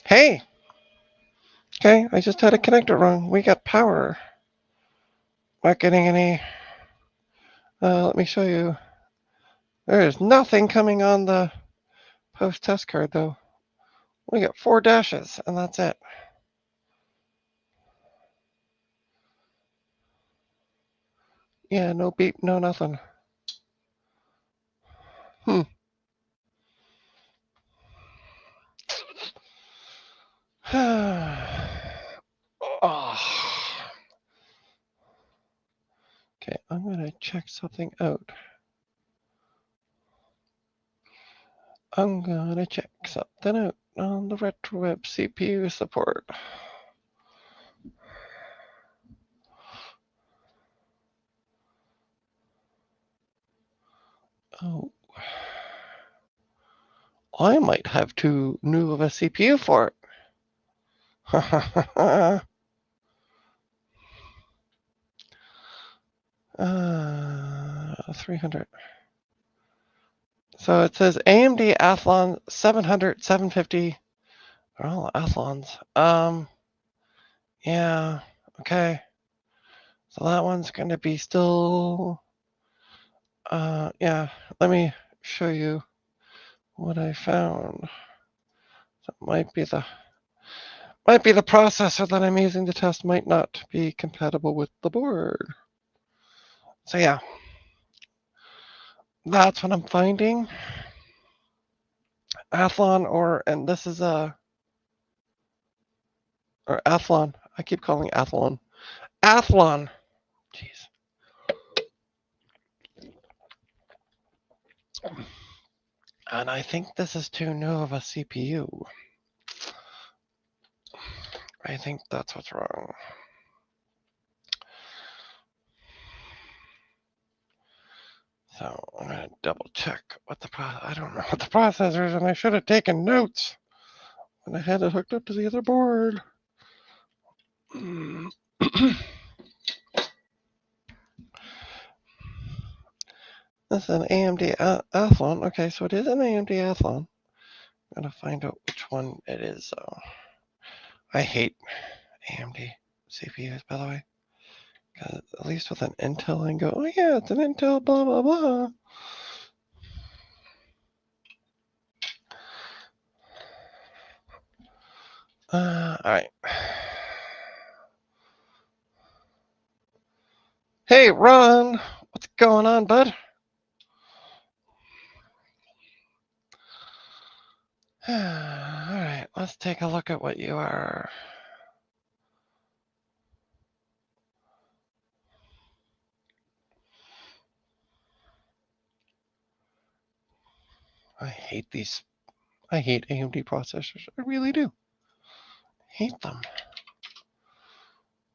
Hey! Okay, I just had to connect it wrong. We got power. Not getting any. Let me show you. There is nothing coming on the post test card though. We got 4 dashes, and that's it. Yeah, no beep, no nothing. Hmm. Oh. I'm going to check something out. I'm going to check something out on the RetroWeb CPU support. Oh. I might have too new of a CPU for it. 300. So it says AMD Athlon 700, 750. They're all Athlons. Yeah, okay. So that one's going to be still, yeah, let me show you what I found. So it might be the processor that I'm using to test might not be compatible with the board. So yeah, that's what I'm finding. Athlon and this is or Athlon. I keep calling Athlon. Athlon. Jeez. And I think this is too new of a CPU. I think that's what's wrong. So I'm going to double check what I don't know what the processor is, and I should have taken notes when I had it hooked up to the other board. This is an AMD Athlon. Okay, so it is an AMD Athlon. I'm going to find out which one it is. So I hate AMD CPUs, by the way. Because at least with an Intel, I can go, oh yeah, it's an Intel, blah, blah, blah. All right. Hey, Ron, what's going on, bud? All right, let's take a look at what you are. I hate these. I hate AMD processors. I really do. Hate them.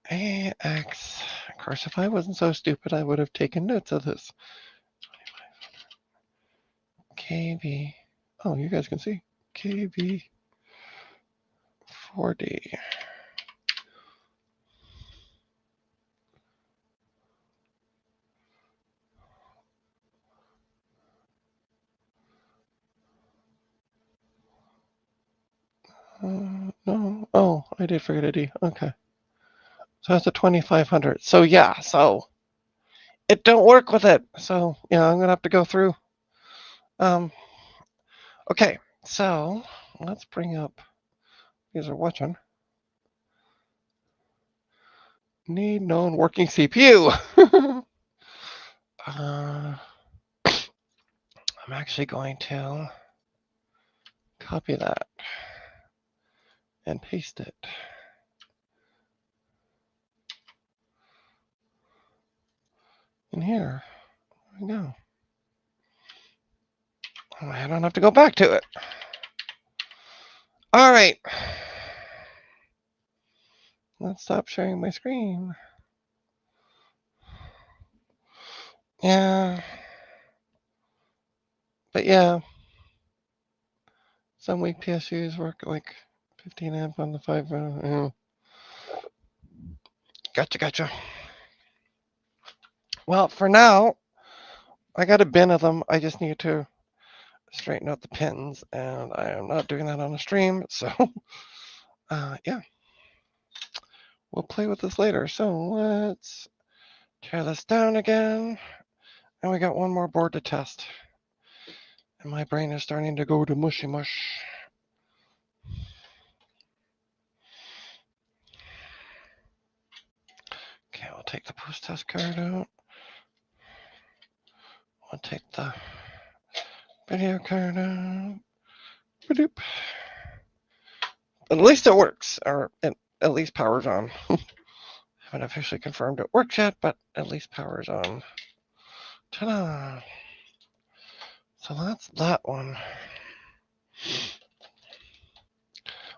AX. Of course, if I wasn't so stupid, I would have taken notes of this. KB. Oh, you guys can see. KB 4D. No. Oh, I did forget a D. Okay. So that's a 2500. So yeah, so it don't work with it. So yeah, I'm gonna have to go through. Okay, so let's bring up. You guys are watching. Need known working CPU. I'm actually going to copy that and paste it. In here. There we go. I don't have to go back to it. All right. Let's stop sharing my screen. Yeah. But yeah. Some weak PSUs work like 15 amp on the 5. Gotcha. Well, for now, I got a bin of them. I just need to straighten out the pins, and I am not doing that on a stream. So, yeah. We'll play with this later. So let's tear this down again. And we got one more board to test. And my brain is starting to go to mushy mush. Okay, I'll take the post-test card out. I'll take the video card out. Ba-doop. At least it works, or it at least powers on. Haven't officially confirmed it works yet, but at least power is on. Ta-da! So that's that one.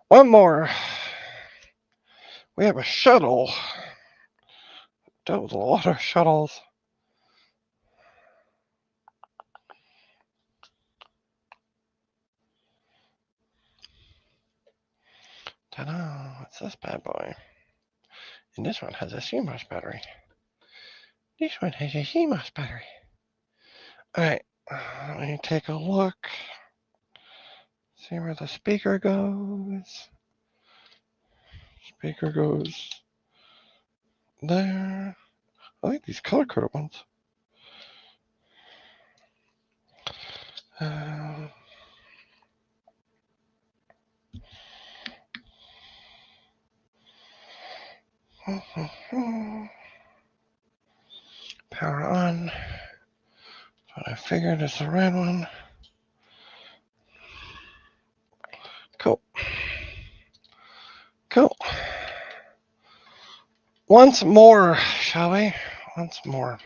One more. We have a shuttle. That was a lot of shuttles. Ta-da! What's this bad boy? And this one has a CMOS battery. This one has a CMOS battery. Alright, let me take a look. See where the speaker goes. Speaker goes there. I like these color-coded ones. Power on. What I figured is the red one. Cool. Cool. Once more, shall we? Once more.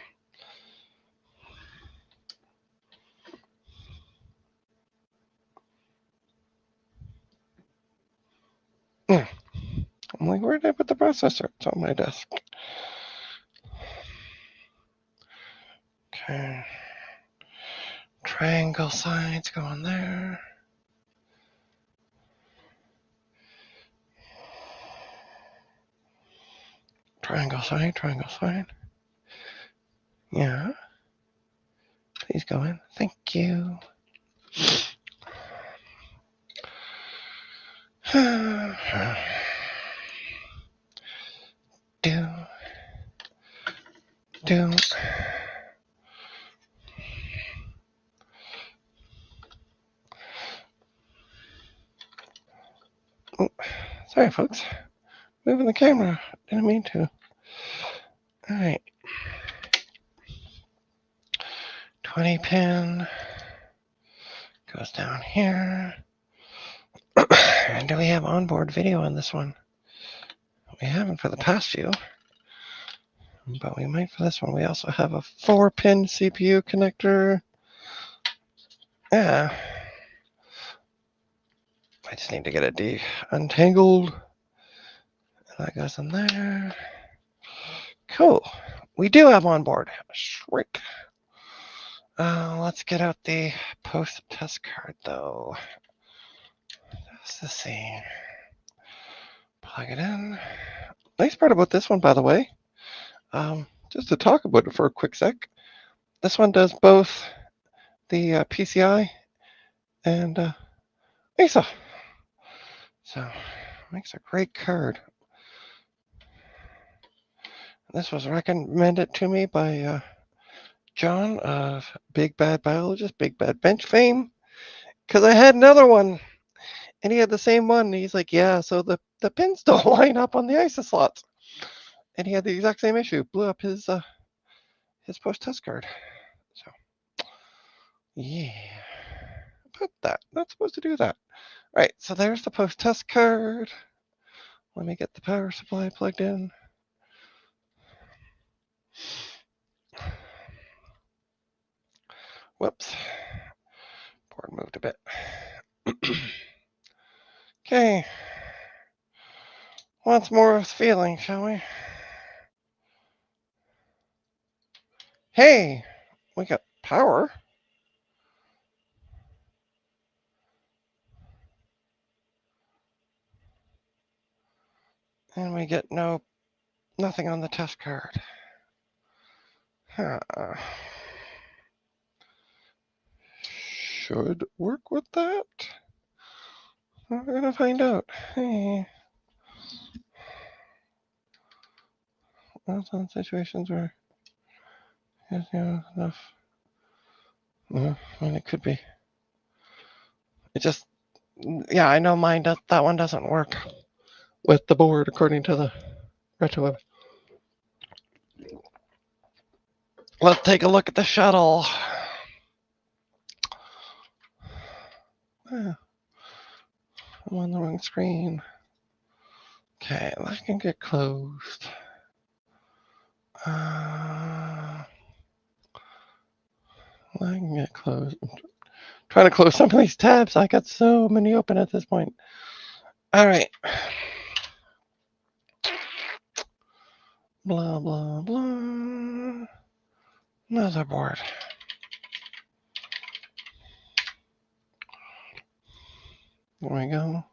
I'm like, where did I put the processor? It's on my desk. Okay. Triangle sides going there. Triangle side, triangle side. Yeah. Please go in. Thank you. do. Do. Oh, sorry, folks. Moving the camera. Didn't mean to. Alright. 20 pin. Goes down here. And do we have onboard video on this one? We haven't for the past few. But we might for this one. We also have a 4-pin CPU connector. Yeah. I just need to get it untangled. And that goes in there. Cool. We do have onboard. Shrink. Let's get out the post-test card, though. Let's see. Plug it in. Nice part about this one, by the way, just to talk about it for a quick sec, this one does both the PCI and MESA. So, makes a great card. This was recommended to me by John of Big Bad Biologist, Big Bad Bench fame, because I had another one, and he had the same one. And he's like, yeah, so the pins don't line up on the ISA slots. And he had the exact same issue. Blew up his post-test card. So, yeah. Put that. Not supposed to do that. All right, so there's the post-test card. Let me get the power supply plugged in. Whoops. Board moved a bit. Okay. Once more with feeling, shall we? Hey, we got power. And we get nothing on the test card. Huh. Should work with that? We're gonna find out. Hey. That's on situations where there's enough. And it could be. It just, yeah, I know mine does, that one doesn't work with the board according to the RetroWeb. Let's take a look at the shuttle. I'm on the wrong screen. Okay, that can get closed. I can get close. I'm trying to close some of these tabs. I got so many open at this point. All right. Blah, blah, blah. Motherboard. There we go.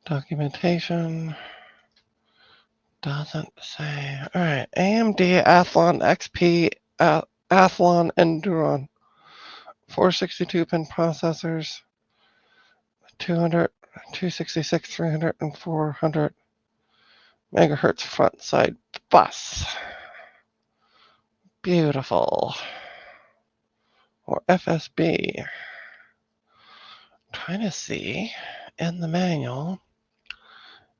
Documentation. Doesn't say. All right. AMD Athlon XP Athlon Enduron. 462 pin processors. 200, 266, 300, and 400 megahertz front side bus. Beautiful. Or FSB. Trying to see in the manual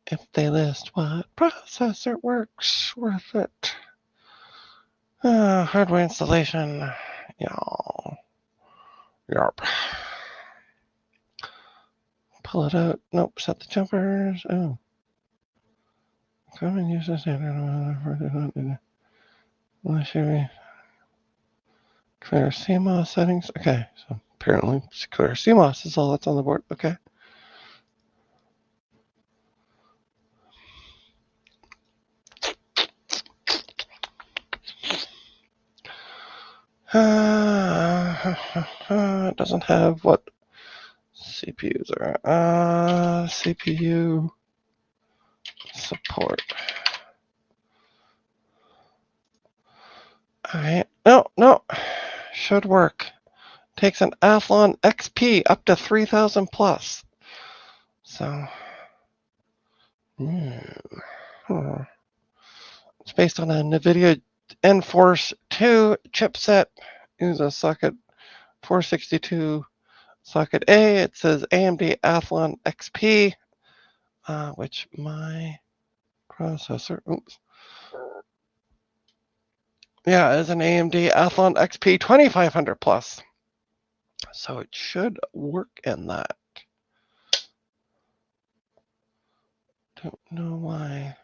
if they list what processor works with it. Hardware installation. Y'all. Yarp. Pull it out. Nope. Set the jumpers. Oh. Come and use the standard. Unless you clear CMOS settings. Okay. So apparently clear CMOS is all that's on the board. Okay. It doesn't have what CPUs are. CPU support. Alright. No. Should work. Takes an Athlon XP up to 3000 plus. So. It's based on a NVIDIA Enforce 2 chipset. Uses a socket 462 socket A. It says AMD Athlon XP, which my processor, is an AMD Athlon XP 2500 plus. So it should work in that. Don't know why.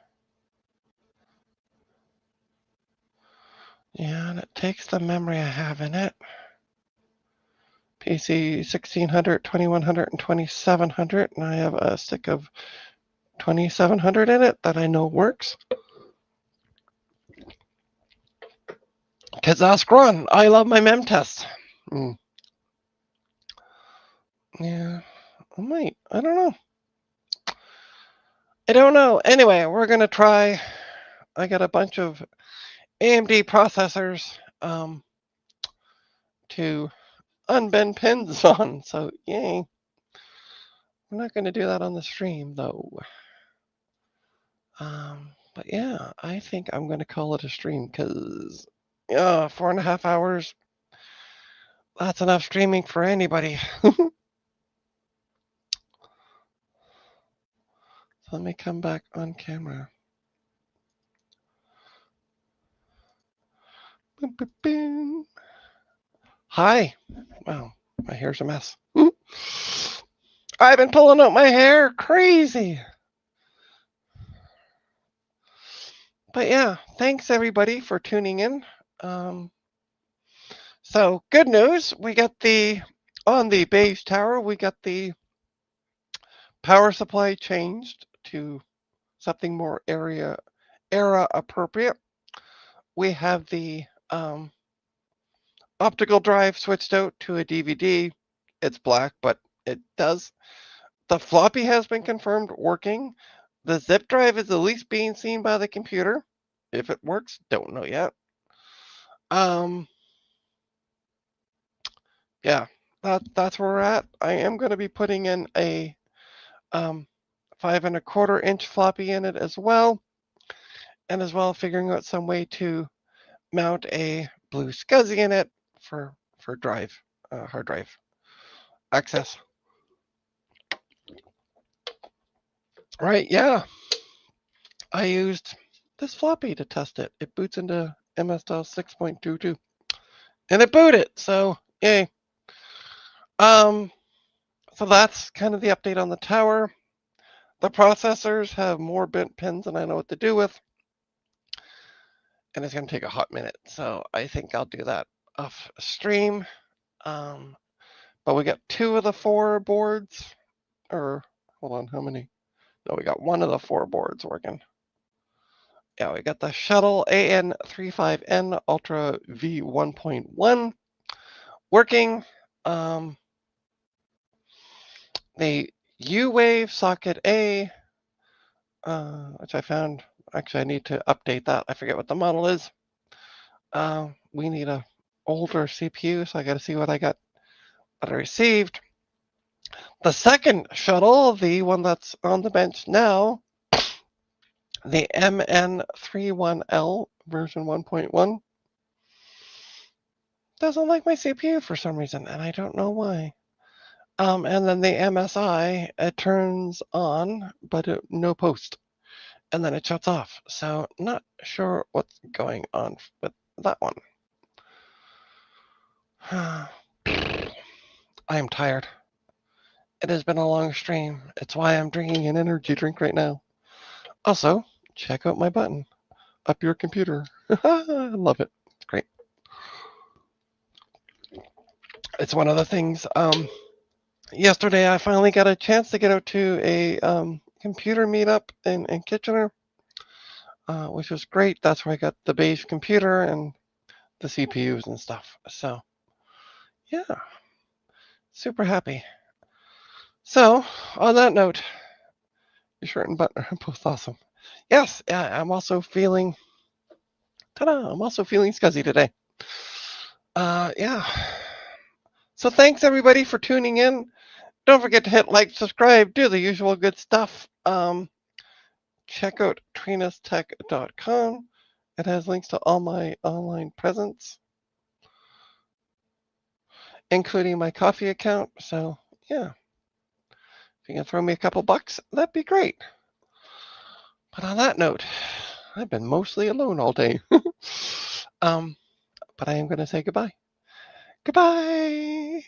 Yeah, and it takes the memory I have in it. PC 1600, 2100, and 2700, and I have a stick of 2700 in it that I know works. Because ask Ron, I love my mem tests. Yeah, I might. I don't know. Anyway, we're going to try. I got a bunch of AMD processors to unbend pins on. So, yay. We're not going to do that on the stream, though. But yeah, I think I'm going to call it a stream because 4.5 hours, that's enough streaming for anybody. So let me come back on camera. Boom, boom, boom. Hi. Wow, my hair's a mess. I've been pulling out my hair. Crazy. But yeah, thanks everybody for tuning in. So good news, we got on the base tower, we got the power supply changed to something more era appropriate. We have the optical drive switched out to a DVD. It's black, but it does. The floppy has been confirmed working. The zip drive is at least being seen by the computer. If it works, don't know yet. Yeah, that's where we're at. I am going to be putting in a 5.25 inch floppy in it as well, and as well figuring out some way to mount a blue SCSI in it for drive, hard drive access. Right, yeah. I used this floppy to test it. It boots into MS-DOS 6.22, and it booted. So yay. So that's kind of the update on the tower. The processors have more bent pins than I know what to do with. and it's going to take a hot minute. So I think I'll do that off stream. But we got 2 of the 4 boards, or hold on, how many? No, we got 1 of the 4 boards working. Yeah, we got the Shuttle AN35N Ultra V1.1 working. The U-Wave socket A, which I found, actually I need to update that. I forget what the model is. We need a older CPU, so I got to see what I received. The second shuttle, the one that's on the bench now, the MN31L version 1.1, doesn't like my CPU for some reason, and I don't know why. And then the MSI, it turns on, but no post, and then it shuts off. So not sure what's going on with that one. I am tired. It has been a long stream. It's why I'm drinking an energy drink right now. Also, check out my button. Up your computer. I love it. It's great. It's one of the things. Yesterday, I finally got a chance to get out to a computer meetup in Kitchener, which was great. That's where I got the base computer and the CPUs and stuff. So, yeah, super happy. So, on that note, your shirt and button are both awesome. Yes, I'm also feeling. Ta-da! I'm also feeling scuzzy today. Yeah. So thanks everybody for tuning in. Don't forget to hit like, subscribe, do the usual good stuff. Check out trinastech.com. It has links to all my online presence, including my coffee account. So yeah, if you can throw me a couple bucks, that'd be great. But on that note, I've been mostly alone all day. But I am going to say goodbye. Goodbye.